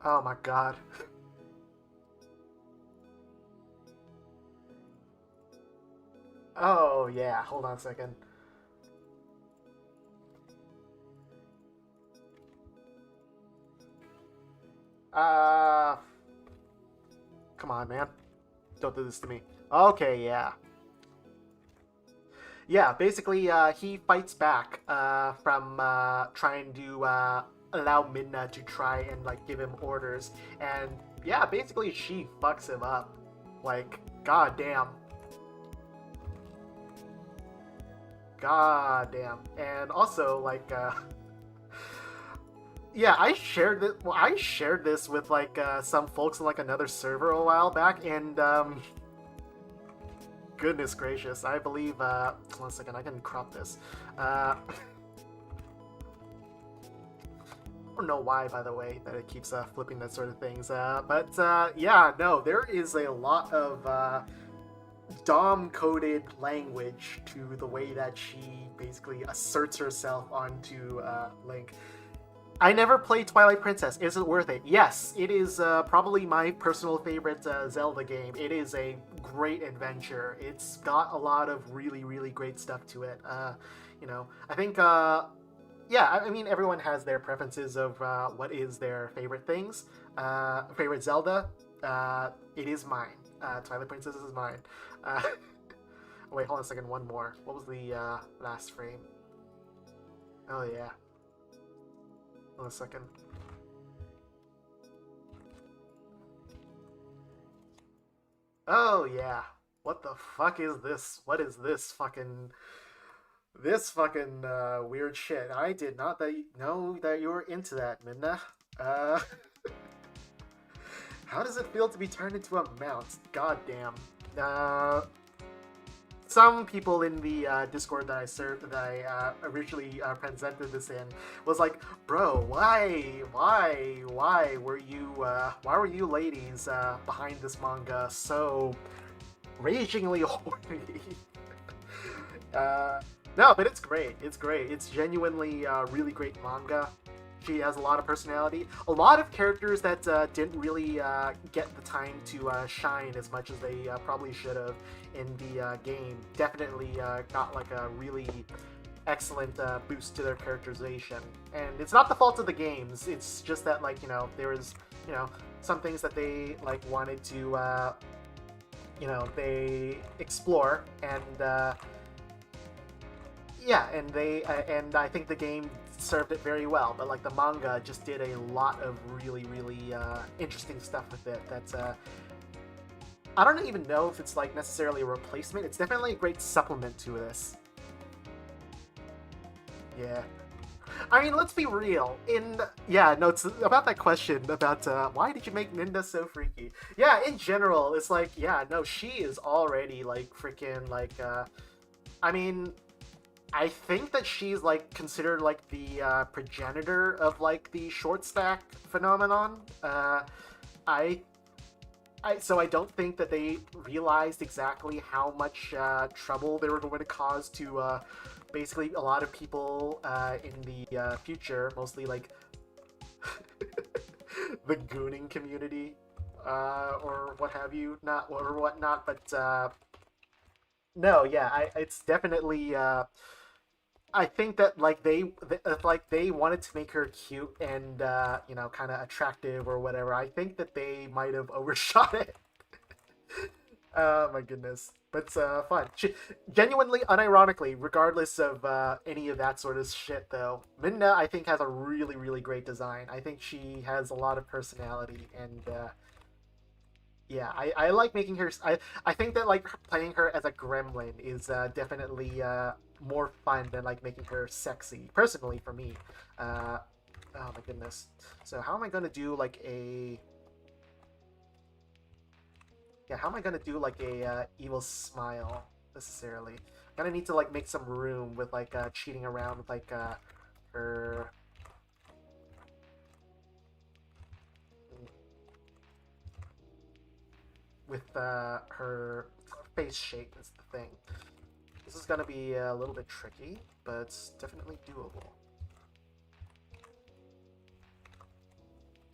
Oh my god. Oh yeah, hold on a second. Uh, come on, man, don't do this to me. Okay, yeah, yeah. Basically, he fights back from trying to allow Midna to try and like give him orders, and yeah, basically she fucks him up. Like, goddamn. God damn. And also, like, yeah, I shared this. Well, I shared this with like some folks in like another server a while back, and goodness gracious, I believe. One second, I can crop this. I don't know why, by the way, that it keeps flipping that sort of things. But yeah, no, there is a lot of Dom coded language to the way that she basically asserts herself onto Link. I never played Twilight Princess. Is it worth it? Yes, it is probably my personal favorite Zelda game. It is a great adventure. It's got a lot of really, really great stuff to it. I think, yeah, I mean, everyone has their preferences of what is their favorite things. Favorite Zelda? It is mine. Twilight Princess is mine. Uh, wait, hold on a second. One more. What was the last frame? Oh, yeah. Hold on a second. Oh, yeah. What the fuck is this? What is this fucking... This fucking weird shit. I did not know that you were into that, Minna. Uh, how does it feel to be turned into a mount? God damn. Some people in the Discord that I served, that I originally presented this in, was like, "Bro, why were you ladies behind this manga so ragingly horny?" uh, no, but it's great. It's great. It's genuinely really great manga. She has a lot of personality. A lot of characters that didn't really get the time to shine as much as they probably should have in the game. Definitely got like a really excellent boost to their characterization. And it's not the fault of the games. It's just that like there was some things that they like wanted to they explore and. Yeah, and and I think the game served it very well. But like the manga just did a lot of really, really interesting stuff with it. That's I don't even know if it's like necessarily a replacement. It's definitely a great supplement to this. Yeah. I mean, let's be real. Yeah, no, it's about that question about why did you make Ninda so freaky? Yeah, in general, it's like, yeah, no, she is already like freaking like. I mean, I think that she's like considered like the progenitor of like the short stack phenomenon. I, so I don't think that they realized exactly how much trouble they were going to cause to basically a lot of people in the future, mostly like the gooning community or what have you, not or whatnot. But no, yeah, it's definitely. I think that like they wanted to make her cute and kind of attractive or whatever. I think that they might have overshot it. Oh my goodness, but fun. Genuinely, unironically, regardless of any of that sort of shit, though, Minna I think has a really really great design. I think she has a lot of personality and Yeah, I like making her. I think that like playing her as a gremlin is definitely more fun than like making her sexy. Personally, for me. Uh, oh my goodness. So how am I gonna do like a? Yeah, how am I gonna do like a evil smile necessarily? I'm gonna need to like make some room with like cheating around with like her with her face shape is the thing. This is gonna be a little bit tricky, but it's definitely doable.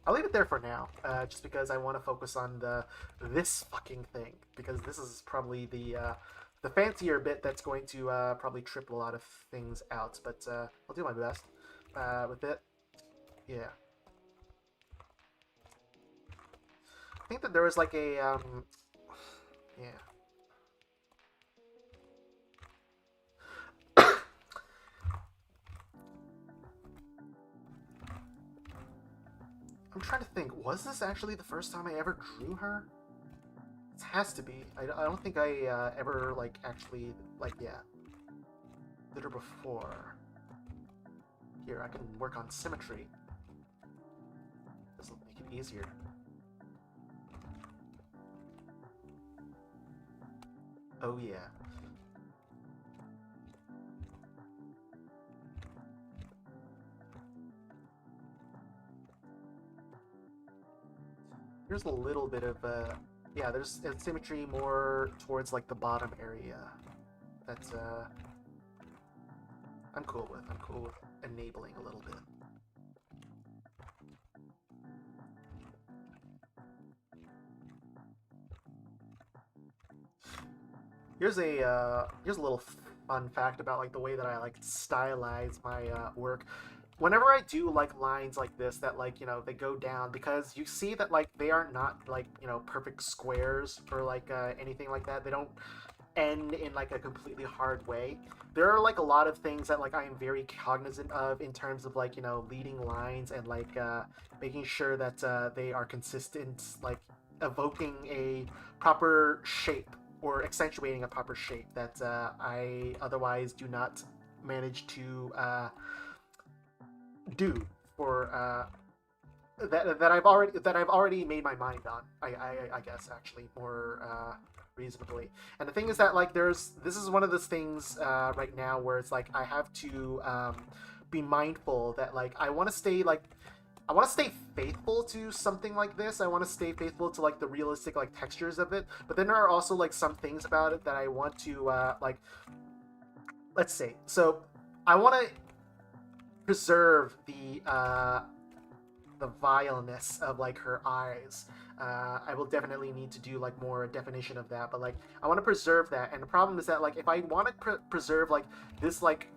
I'll leave it there for now, just because I want to focus on the this fucking thing because this is probably the fancier bit that's going to probably trip a lot of things out. But I'll do my best with it. Yeah, I think that there was like a yeah. I'm trying to think. Was this actually the first time I ever drew her? It has to be. I don't think I ever like actually like yeah did her before. Here I can work on symmetry. This will make it easier. Oh yeah. There's a little bit of yeah. There's symmetry more towards like the bottom area. That's I'm cool with. I'm cool with enabling a little bit. Here's a little fun fact about like the way that I like stylize my work. Whenever I do like lines like this that like they go down because you see that like they are not like perfect squares or like anything like that. They don't end in like a completely hard way. There are like a lot of things that like I am very cognizant of in terms of like leading lines and like making sure that they are consistent, like evoking a proper shape or accentuating a proper shape that I otherwise do not manage to do for that I've already made my mind on. I guess actually more reasonably. And the thing is that like this is one of those things right now where it's like I have to be mindful that like I want to stay faithful to something like this. I want to stay faithful to like the realistic like textures of it. But then there are also like some things about it that I want to like. Let's see. So I want to preserve the vileness of like her eyes. I will definitely need to do like more definition of that, but like I want to preserve that. And the problem is that like if I want to preserve like this like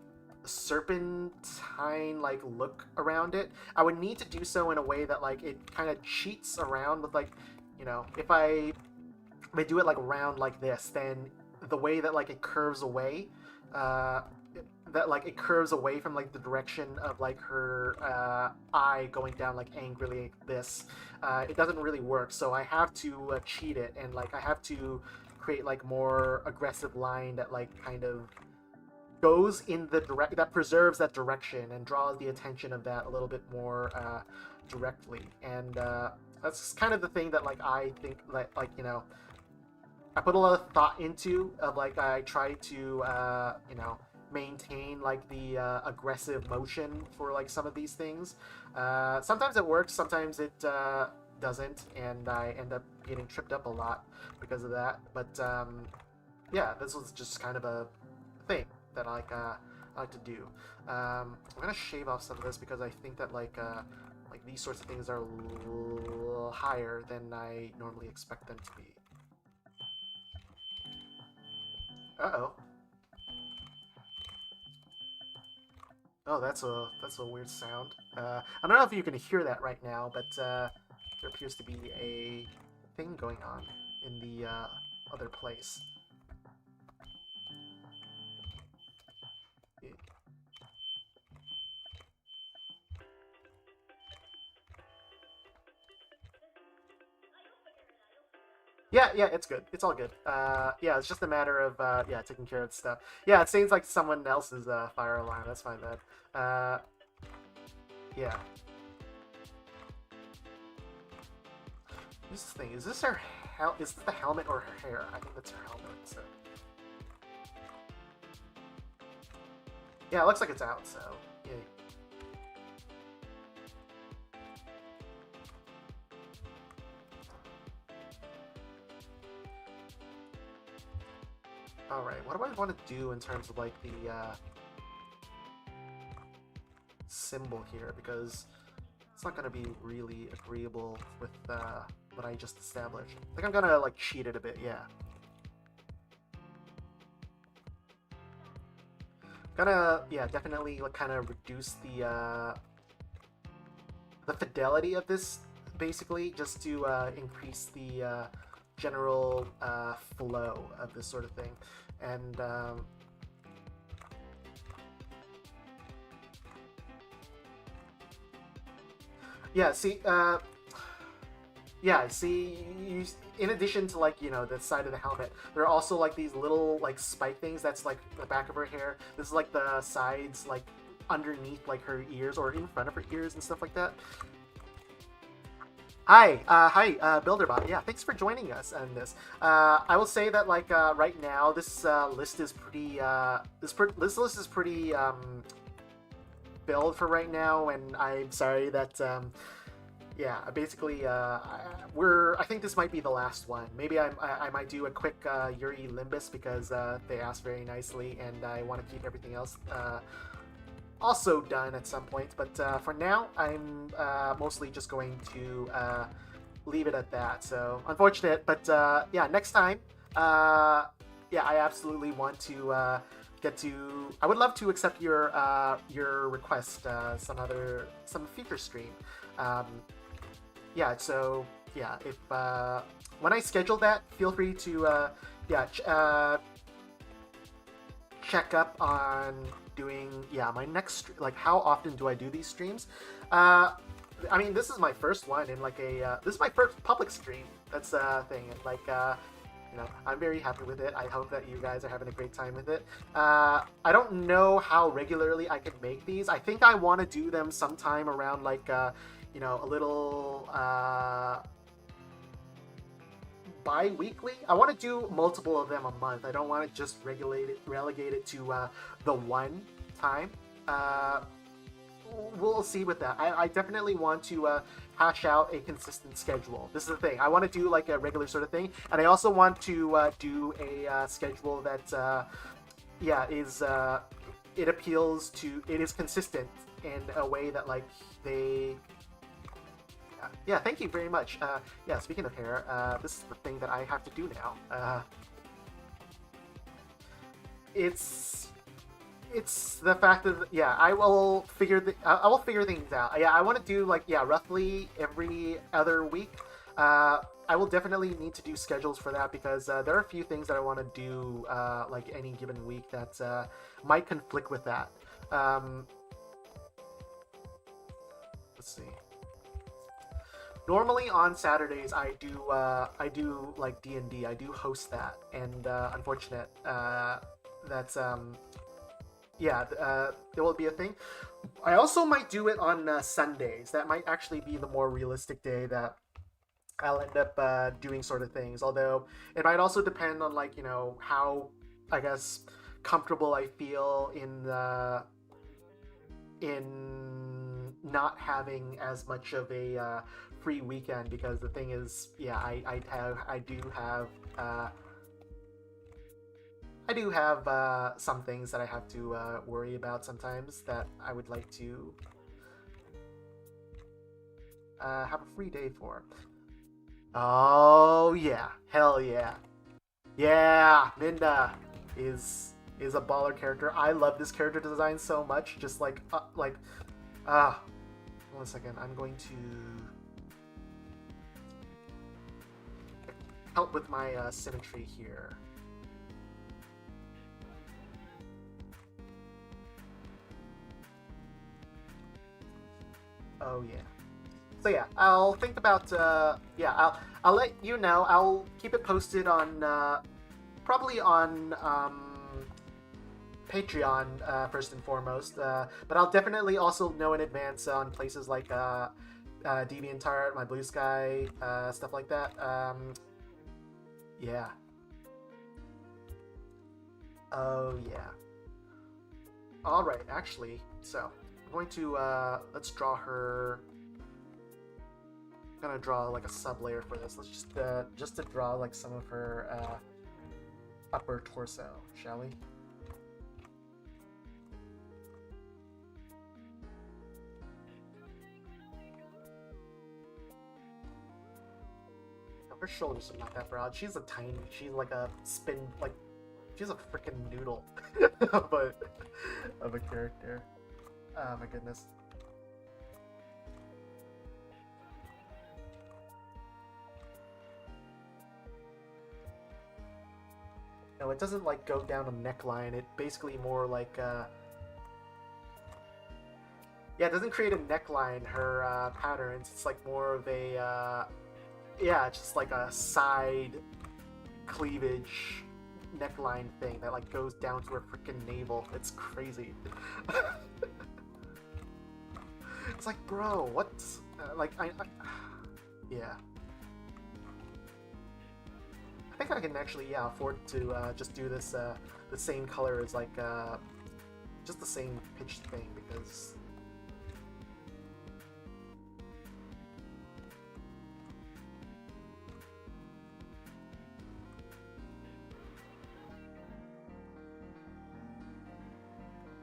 serpentine like look around it, I would need to do so in a way that like it kind of cheats around with like if I do it like round like this, then the way that like it curves away, uh, that like it curves away from like the direction of like her eye going down like angrily like this, it doesn't really work. So I have to cheat it and like I have to create like more aggressive line that like kind of goes in the direct that preserves that direction and draws the attention of that a little bit more directly. And that's kind of the thing that like I think like I put a lot of thought into of like I try to maintain like the aggressive motion for like some of these things. Sometimes it works, sometimes it doesn't, and I end up getting tripped up a lot because of that. But yeah, this was just kind of a thing that I like to do. I'm gonna shave off some of this because I think that like these sorts of things are a little higher than I normally expect them to be. Uh-oh. Oh, that's a weird sound. I don't know if you can hear that right now, but there appears to be a thing going on in the other place. Yeah, it's good. It's all good. Yeah, it's just a matter of yeah, taking care of stuff. Yeah, it seems like someone else's fire alarm. That's my bad. Yeah. What's this thing? Is this her is this the helmet or her hair? I think that's her helmet. So yeah, it looks like it's out. So yeah. All right. What do I want to do in terms of like the symbol here? Because it's not going to be really agreeable with what I just established. I think I'm gonna like cheat it a bit. Yeah. Gonna yeah, definitely like kind of reduce the fidelity of this basically just to increase the general flow of this sort of thing. And yeah, see, yeah, see, you, in addition to like the side of the helmet, there are also like these little like spike things. That's like the back of her hair. This is like the sides, like underneath like her ears or in front of her ears and stuff like that. Hi, Builderbot. Yeah, thanks for joining us on this. I will say that like right now, this list is pretty. This list is pretty filled for right now, and I'm sorry that yeah, basically I think this might be the last one. Maybe I might do a quick Yuri Limbus because they asked very nicely, and I want to keep everything else also done at some point. But for now, I'm mostly just going to leave it at that. So unfortunate, but yeah, next time, yeah, I absolutely want to get to. I would love to accept your request, some future stream. Um, yeah, so yeah, if when I schedule that, feel free to yeah. Check up on doing my next like how often do I do these streams. I mean, this is my first one in like a this is my first public stream. That's a thing, and like I'm very happy with it. I hope that you guys are having a great time with it. I don't know how regularly I can make these. I think I want to do them sometime around like a little bi-weekly. I want to do multiple of them a month. I don't want to just relegate it to the one time. We'll see with that. I definitely want to hash out a consistent schedule. This is the thing. I want to do like a regular sort of thing, and I also want to do a schedule that yeah is it appeals to it is consistent in a way that like they yeah, thank you very much. Yeah, speaking of hair, this is the thing that I have to do now. It's the fact that yeah, I will figure things out. Yeah, I want to do like roughly every other week. I will definitely need to do schedules for that because there are a few things that I want to do like any given week that might conflict with that. Let's see. Normally on Saturdays I do like D&D. I do host that, and unfortunate that's yeah there will be a thing. I also might do it on Sundays. That might actually be the more realistic day that I'll end up doing sort of things. Although it might also depend on like how I guess comfortable I feel in not having as much of a free weekend, because the thing is I do have some things that I have to worry about sometimes that I would like to have a free day for. Oh yeah, hell yeah, yeah! Minda is a baller character. I love this character design so much. Just like ah, 1 second. I'm going to help with my symmetry here. Oh yeah. So yeah, I'll think about. Yeah, I'll let you know. I'll keep it posted on probably on Patreon first and foremost. But I'll definitely also know in advance on places like DeviantArt, My Blue Sky, stuff like that. Yeah. Oh yeah. All right. Actually, so I'm going to let's draw her. I'm gonna draw like a sub layer for this. Let's just to draw like some of her upper torso, shall we? Her shoulders are not that broad. She's she's like a spin, like, she's a freaking noodle of a character. Oh my goodness. No, it doesn't like go down a neckline. It basically more like yeah, it doesn't create a neckline. Her patterns. It's like more of a yeah, just like a side cleavage neckline thing that like goes down to her freaking navel. It's crazy. It's like, bro, what? Like, yeah. I think I can actually, yeah, afford to just do this the same color as like just the same pitch thing because.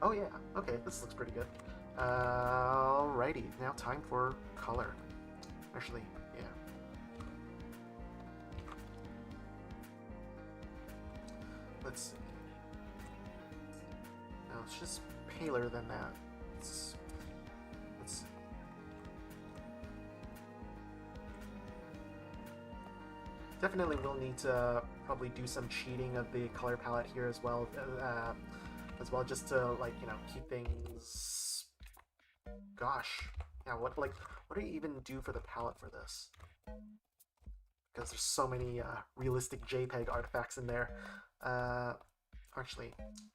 Oh yeah, okay, this looks pretty good. Alrighty, now time for color. Actually, yeah. Let's see. No, it's just paler than that. Let's see. Definitely will need to probably do some cheating of the color palette here as well. Just to like, you know, keep things. Gosh, yeah. What do you even do for the palette for this? Because there's so many realistic JPEG artifacts in there. Actually,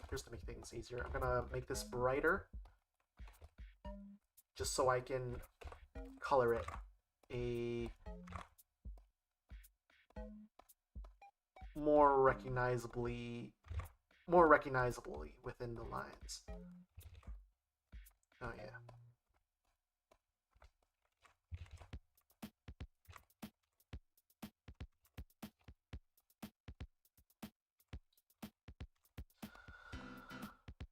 here's to make things easier. I'm gonna make this brighter, just so I can color it a more recognizably within the lines. Oh yeah.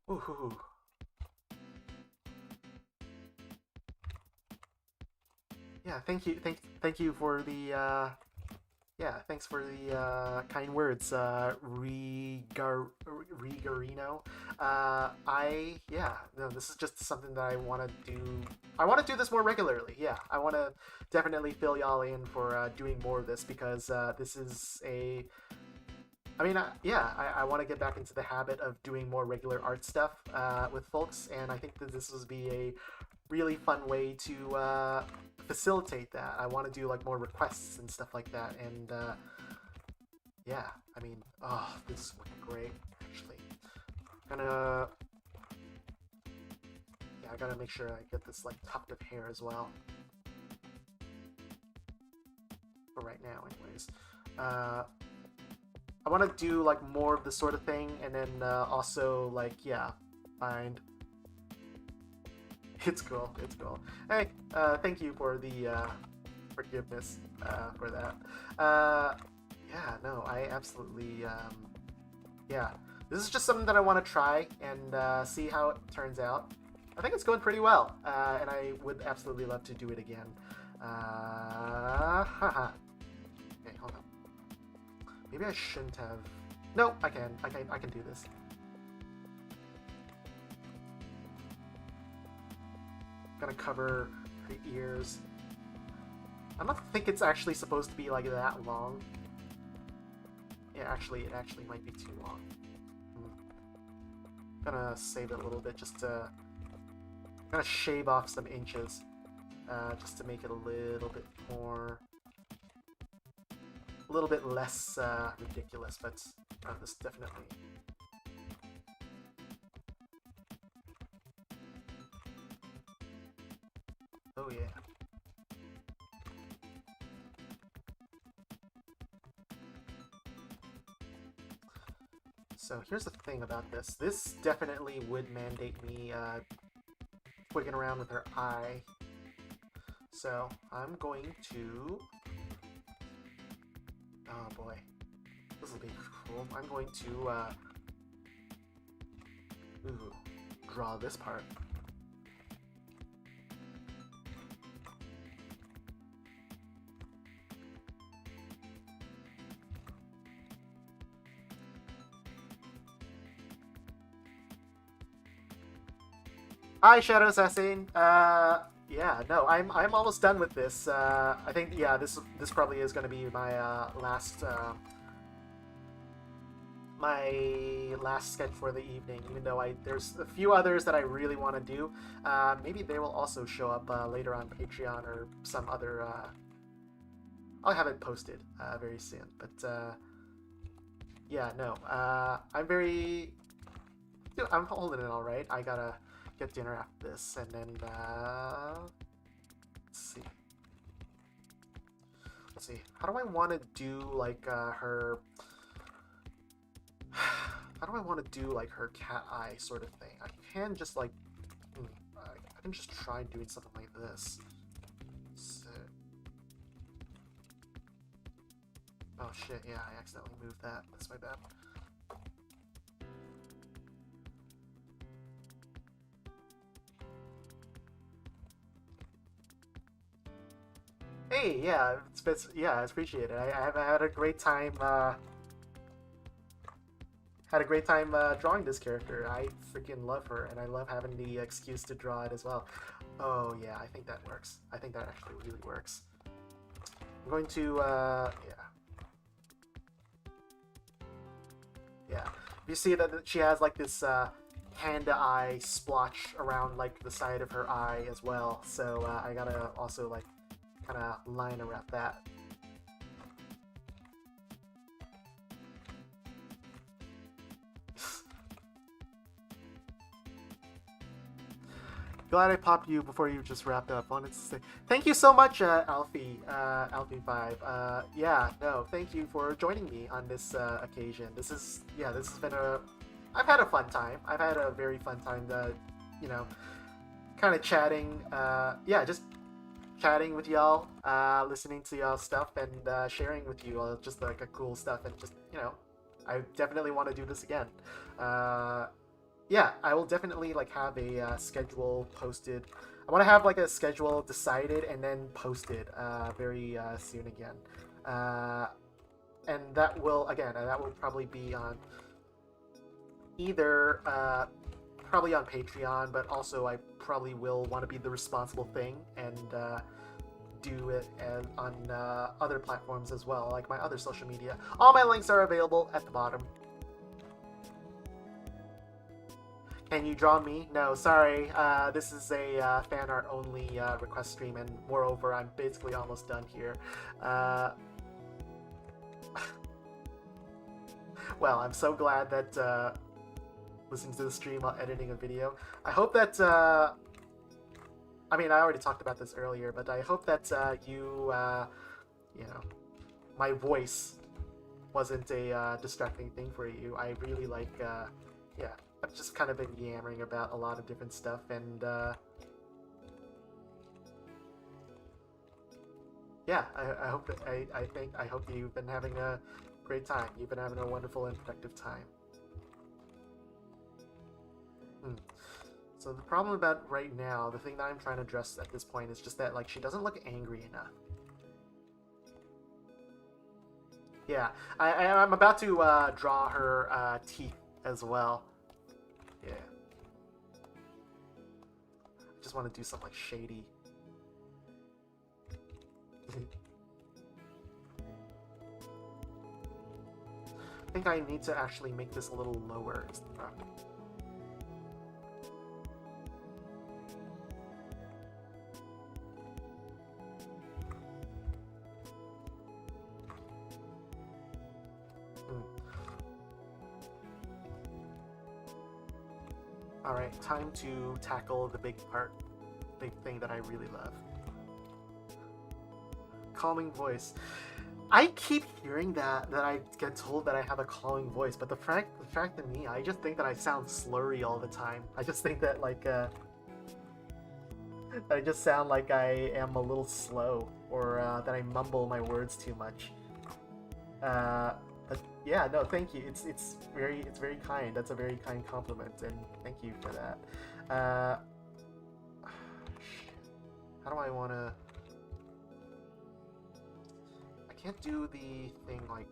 Ooh. Yeah, thank you for the yeah, thanks for the kind words, Rigarino. Yeah, no, this is just something that I want to do. I want to do this more regularly. Yeah, I want to definitely fill y'all in for doing more of this because this is a. I mean, yeah, I want to get back into the habit of doing more regular art stuff with folks, and I think that this would be a really fun way to facilitate that. I want to do like more requests and stuff like that, and yeah, I mean, oh, this is looking great. Actually, I gotta make sure I get this like tuft of hair as well. For right now, anyways. I want to do like more of this sort of thing, and then also like, yeah, find. It's cool. It's cool. Hey, thank you for the forgiveness for that. Yeah, no, I absolutely. Yeah, this is just something that I want to try and see how it turns out. I think it's going pretty well, and I would absolutely love to do it again. Haha. Okay, hold on. Maybe I shouldn't have. No, I can do this. Gonna cover the ears. I don't think it's actually supposed to be like that long. Yeah, actually, it actually might be too long. Gonna save it a little bit just to. Gonna shave off some inches. just to make it a little bit more, a little bit less ridiculous, but this definitely. Oh yeah. So here's the thing about this. This definitely would mandate me twigging around with her eye. So I'm going to... Oh boy. This will be cool. I'm going to draw this part. Hi, Shadow Assassin. Yeah, no, I'm almost done with this. I think this probably is going to be my last sketch for the evening. Even though there's a few others that I really want to do. Maybe they will also show up later on Patreon or some other. I'll have it posted very soon. But yeah, no, I'm very. Dude, I'm holding it all right. I gotta get dinner after this, and then let's see. How do I want to do like her? How do I want to do like her cat eye sort of thing? I can just like, I can just try doing something like this. So, oh shit! Yeah, I accidentally moved that. That's my bad. Hey, yeah, I appreciate it. I had a great time. Had a great time drawing this character. I freaking love her, and I love having the excuse to draw it as well. Oh yeah, I think that works. I think that actually really works. I'm going to yeah. You see that she has like this panda eye splotch around like the side of her eye as well. So I gotta also like kind of line around that. Glad I popped you before you just wrapped up. Wanted to say thank you so much, Alfie5. Yeah, no, thank you for joining me on this occasion. This has been I've had a fun time. I've had a very fun time. You know, kind of chatting. Yeah, just chatting with y'all, listening to y'all stuff, and sharing with you all just like a cool stuff. And just I definitely want to do this again. Yeah, I will definitely like have a schedule posted. I want to have like a schedule decided and then posted very soon again. And that will probably be on either probably on Patreon, but also I probably will want to be the responsible thing and do it on other platforms as well, like my other social media. All my links are available at the bottom. Can you draw me? No, sorry. This is a fan art only request stream, and moreover, I'm basically almost done here. Well, I'm so glad that listening to the stream while editing a video. I hope that. I mean, I already talked about this earlier, but I hope that my voice wasn't a distracting thing for you. I really like, yeah. I've just kind of been yammering about a lot of different stuff, and yeah, I hope that I hope you've been having a great time. You've been having a wonderful and productive time. So the problem about right now, the thing that I'm trying to address at this point is just that like she doesn't look angry enough. Yeah, I'm about to draw her teeth as well. Yeah. I just want to do something like shady. I think I need to actually make this a little lower. Alright, time to tackle the big thing that I really love. Calming voice. I keep hearing that I get told that I have a calming voice, but the fact of me, I just think that I sound slurry all the time. I just think that I just sound like I am a little slow, or that I mumble my words too much. But yeah, no, thank you. It's very kind. That's a very kind compliment, and thank you for that. Uh, how do I want to? I can't do the thing like.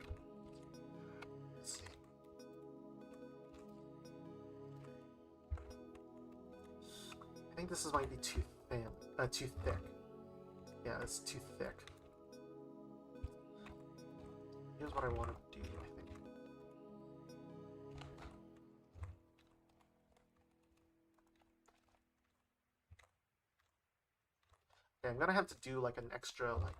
Let's see. I think this might be too thin. Too thick. Yeah, it's too thick. Here's what I want to do, I think. Okay, I'm gonna have to do like an extra like.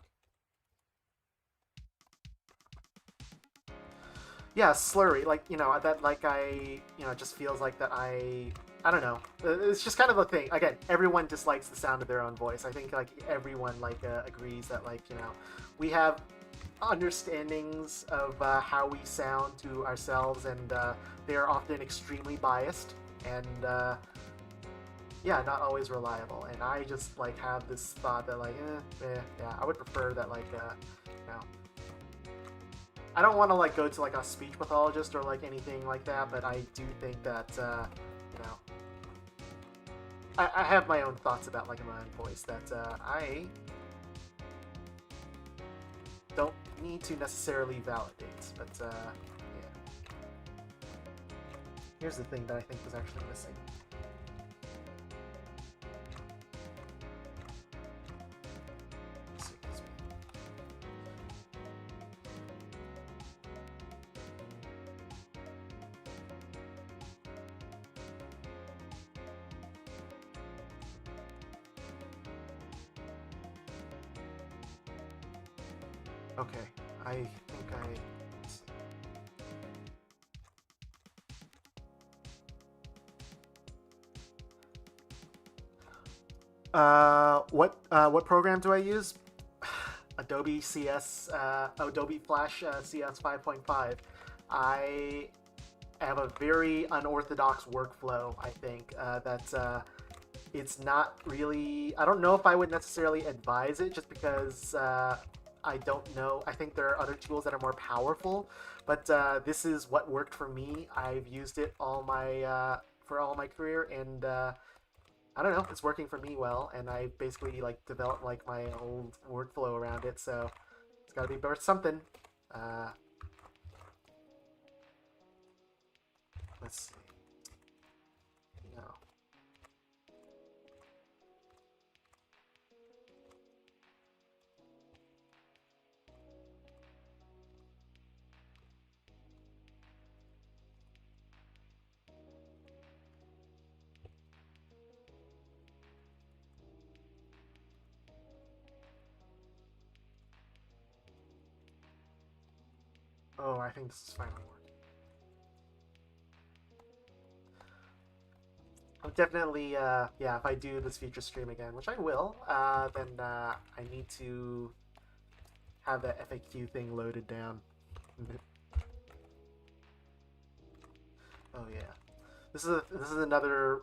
Yeah, slurry, like, that, like, it just feels like that I don't know. It's just kind of a thing. Again, everyone dislikes the sound of their own voice. I think, like, everyone, like, agrees that, like, we have understandings of how we sound to ourselves, and they are often extremely biased, and, yeah, not always reliable. And I just, like, have this thought that, like, yeah, I would prefer that, like, you know, I don't want to like go to like a speech pathologist or like anything like that, but I do think that you know I have my own thoughts about like my own voice that I don't need to necessarily validate. But yeah, here's the thing that I think was actually missing. Okay, I think what program do I use? Adobe CS, Adobe Flash CS 5.5. I have a very unorthodox workflow. I think that it's not really. I don't know if I would necessarily advise it, just because I don't know. I think there are other tools that are more powerful, but this is what worked for me. I've used it for all my career, and I don't know. It's working for me well, and I basically like developed like my old workflow around it. So it's got to be worth something. Uh, let's see. No. Oh, I think this is finally working. I'm definitely, yeah, if I do this feature stream again, which I will, then I need to have that FAQ thing loaded down. Oh yeah, this is another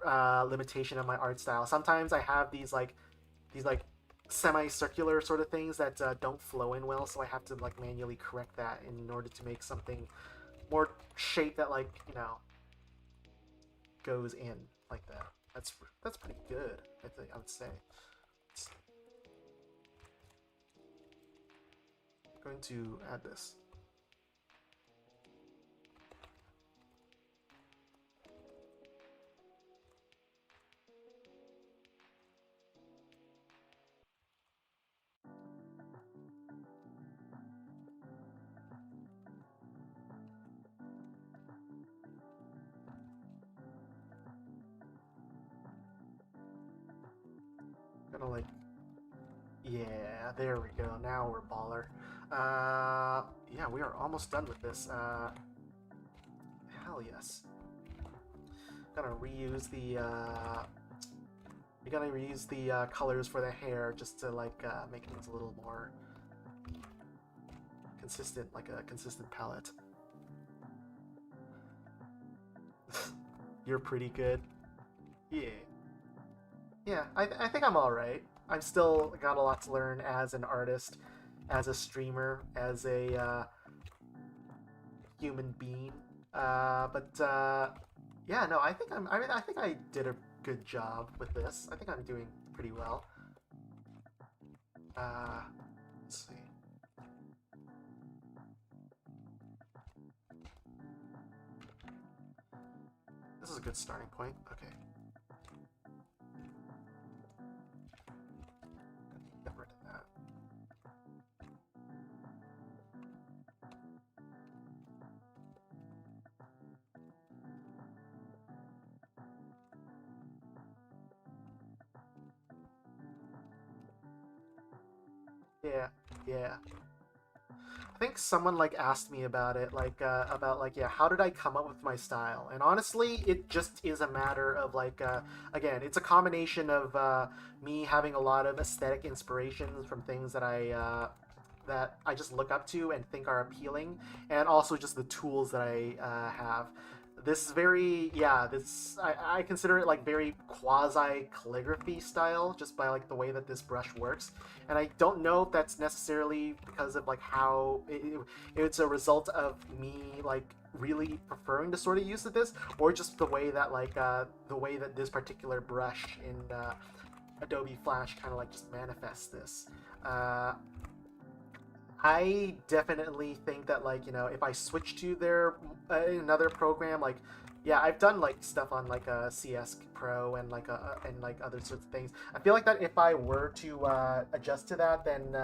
limitation of my art style. Sometimes I have these like semicircular sort of things that don't flow in well, so I have to like manually correct that in order to make something more shape that like goes in like that. That's pretty good. I think I would say. I'm going to add this. Gonna like, yeah, there we go. Now we're baller. Yeah, we are almost done with this. Hell yes. gonna reuse the colors for the hair just to like make things a little more consistent, like a consistent palette. You're pretty good. Yeah. Yeah, I think I'm alright. I've still got a lot to learn as an artist, as a streamer, as a human being. Yeah, no, I mean, I think I did a good job with this. I think I'm doing pretty well. Let's see. This is a good starting point. Okay. Get rid of that. Yeah, yeah. I think someone like asked me about it, like about like yeah, how did I come up with my style? And honestly, it just is a matter of like again, it's a combination of me having a lot of aesthetic inspirations from things that I just look up to and think are appealing, and also just the tools that I have. This is very yeah. I consider it like very quasi calligraphy style, just by like the way that this brush works. And I don't know if that's necessarily because of like how it's a result of me like really preferring to sort of use this, or just the way that like the way that this particular brush in Adobe Flash kind of like just manifests this. Uh, I definitely think that like if I switch to their another program like yeah I've done like stuff on like a CS Pro and like other sorts of things. I feel like that if I were to adjust to that then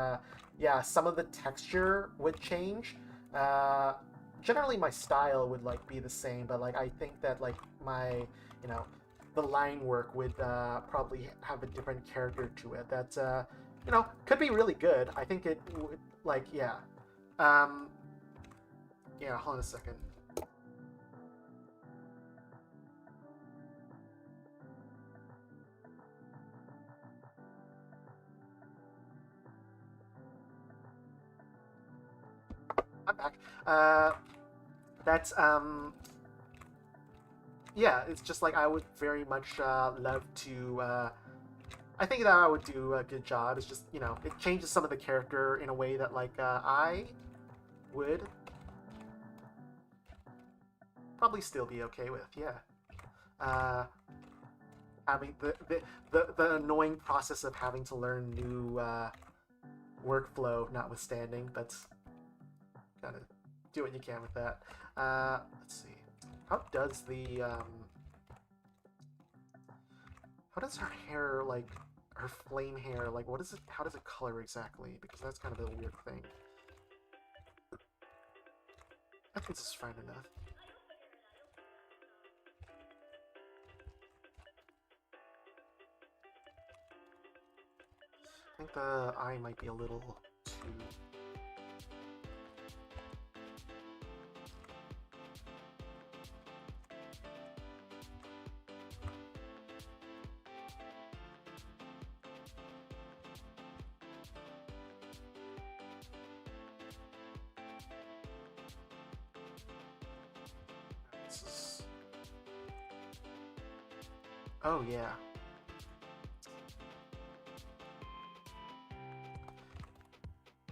yeah some of the texture would change. Uh, Generally my style would like be the same, but like I think that like my you know the line work would probably have a different character to it that could be really good. I think it would like yeah. Um, yeah, hold on a second. I'm back. That's yeah, it's just like I would very much love to I think that I would do a good job. It's just, it changes some of the character in a way that like I would probably still be okay with. Yeah. Uh, Having the annoying process of having to learn new workflow notwithstanding, but gotta do what you can with that. Let's see. How does the how does her hair like her flame hair like what is it? How does it color exactly? Because that's kind of a weird thing. I think this is fine enough. I think the eye might be a little too. This is... Oh yeah.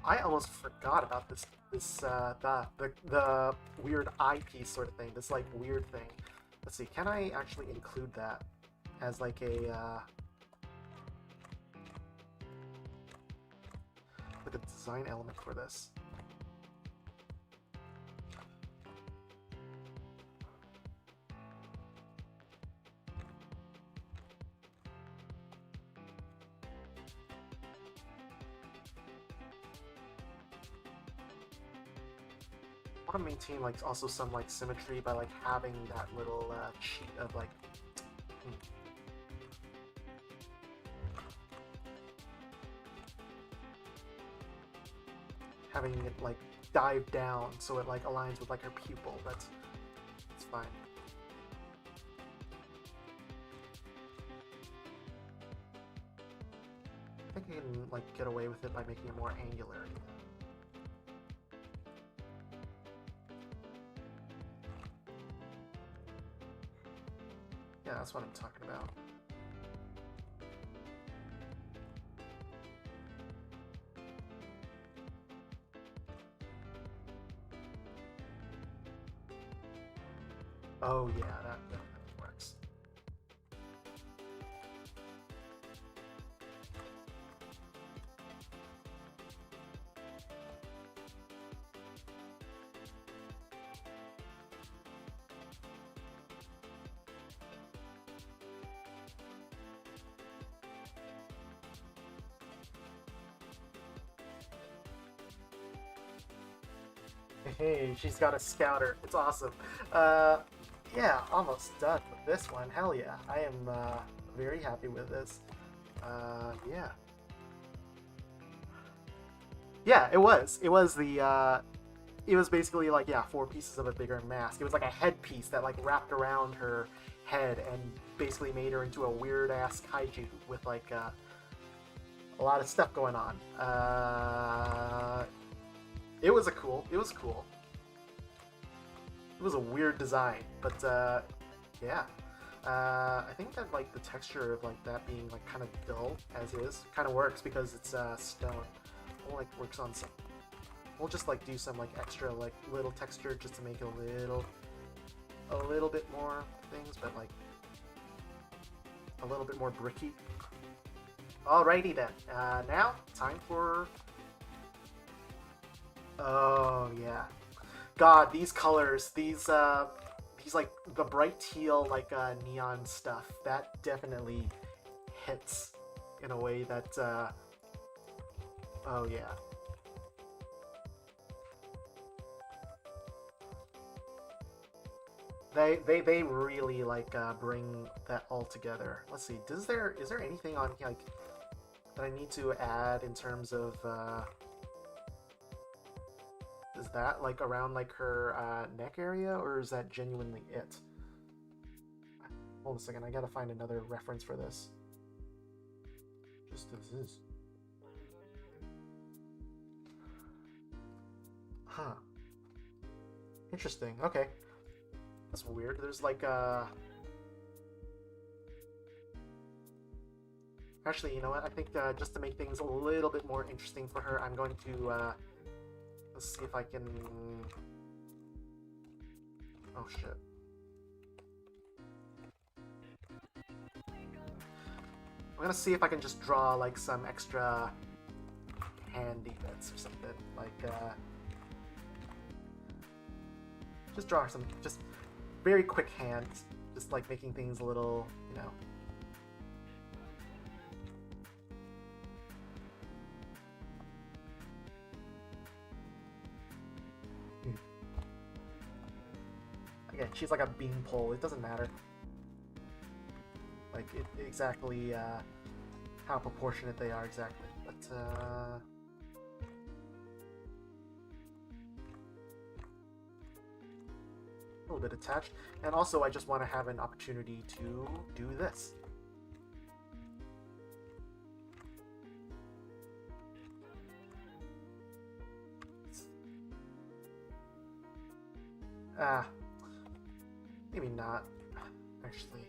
I almost forgot about the weird eyepiece sort of thing. This like weird thing. Let's see. Can I actually include that as like a design element for this? I want to maintain like also some like symmetry by like having that little sheet of like having it like dive down so it like aligns with like her pupil. That's fine. like get away with it by making it more angular. Yeah, that's what I'm talking about. Oh yeah, that definitely works. Hey, she's got a scouter. It's awesome. Uh, yeah, almost done with this one. Hell yeah. I am very happy with this. Yeah. Yeah, it was. It was the, it was basically like, yeah, 4 pieces of a bigger mask. It was like a headpiece that like wrapped around her head and basically made her into a weird-ass kaiju with like a lot of stuff going on. It was cool. It was cool. It was a weird design, but yeah. I think that like the texture of like that being like kind of dull as is kind of works because it's stone. It like works on some. We'll just like do some like extra like little texture just to make it a little bit more things, but like a little bit more bricky. Alrighty then. Now time for. Oh yeah. God, these colors, these like the bright teal like neon stuff, that definitely hits in a way that oh yeah. They really like bring that all together. Let's see. Is there anything on like that I need to add in terms of is that like around like her neck area, or is that genuinely it? Hold a second, I gotta find another reference for this. Just this is. Huh. Interesting. Okay. That's weird. There's like actually, you know what? I think just to make things a little bit more interesting for her, I'm going to let's see if I can. Oh shit. I'm gonna see if I can just draw like some extra handy bits or something. Like just draw some just very quick hands, just like making things a little, you know. Again, she's like a beanpole. It doesn't matter. Like exactly how proportionate they are exactly, but a little bit attached. And also, I just want to have an opportunity to do this. Maybe not, actually.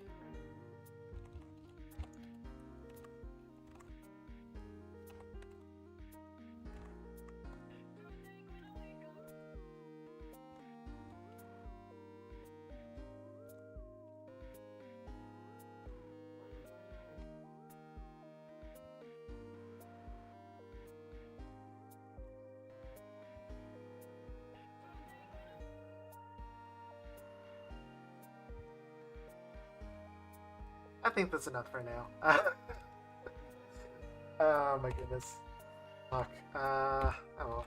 I think that's enough for now. Oh my goodness. Fuck. I don't know.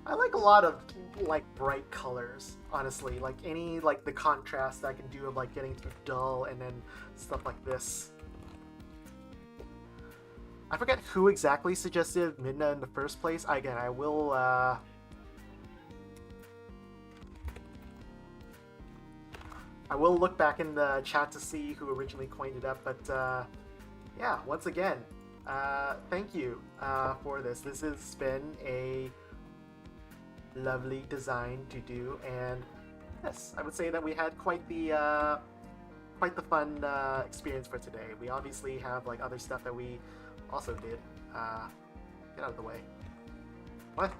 I like a lot of like bright colors, honestly. Like any like the contrast I can do of like getting through dull and then stuff like this. I forget who exactly suggested Midna in the first place. Again, I will I will look back in the chat to see who originally coined it up, but yeah, once again, thank you for this. This has been a lovely design to do, and yes, I would say that we had quite the fun experience for today. We obviously have like other stuff that we also did. Get out of the way. What?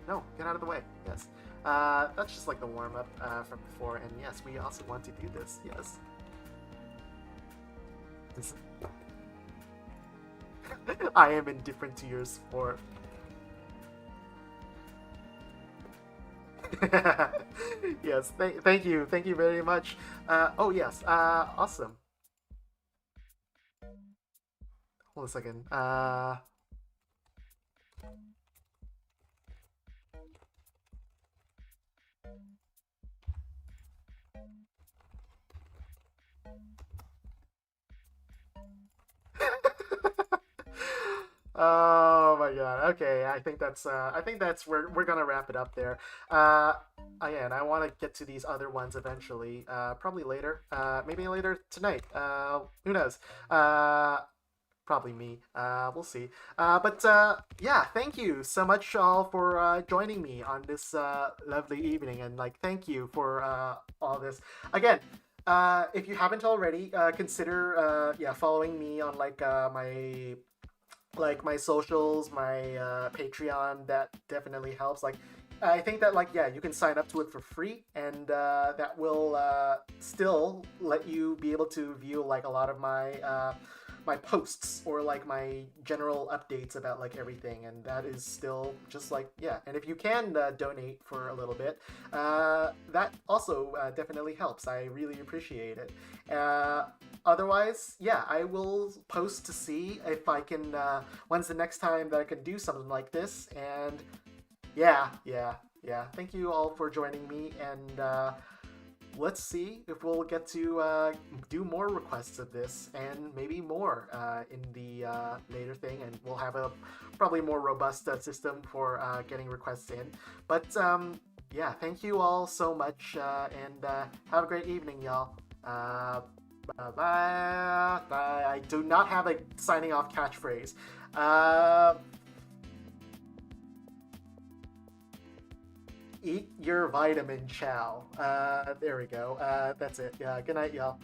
No, get out of the way. Yes. That's just like the warm up from before, and yes, we also want to do this. Yes. This- I am indifferent to your sport. Yes, thank you very much. Oh yes, awesome. Hold on a second. Oh my god. Okay, I think that's we're gonna wrap it up there. Again, I want to get to these other ones eventually. Probably later. Maybe later tonight. Who knows? Probably me. We'll see. But yeah, thank you so much all for joining me on this lovely evening, and like thank you for all this. Again, if you haven't already, consider yeah following me on like my socials, my Patreon. That definitely helps. Like, I think that like yeah, you can sign up to it for free, and that will still let you be able to view like a lot of my posts or like my general updates about like everything, and that is still just like yeah. And if you can donate for a little bit, that also definitely helps. I really appreciate it. Otherwise, yeah, I will post to see if I can. When's the next time that I can do something like this? And yeah. Thank you all for joining me, and let's see if we'll get to do more requests of this and maybe more in the later thing, and we'll have a probably more robust system for getting requests in. But yeah, thank you all so much, and have a great evening, y'all. Bye bye. Bye. I do not have a signing off catchphrase. Uh, Eat your vitamin, chow. There we go. That's it. Yeah. Good night, y'all.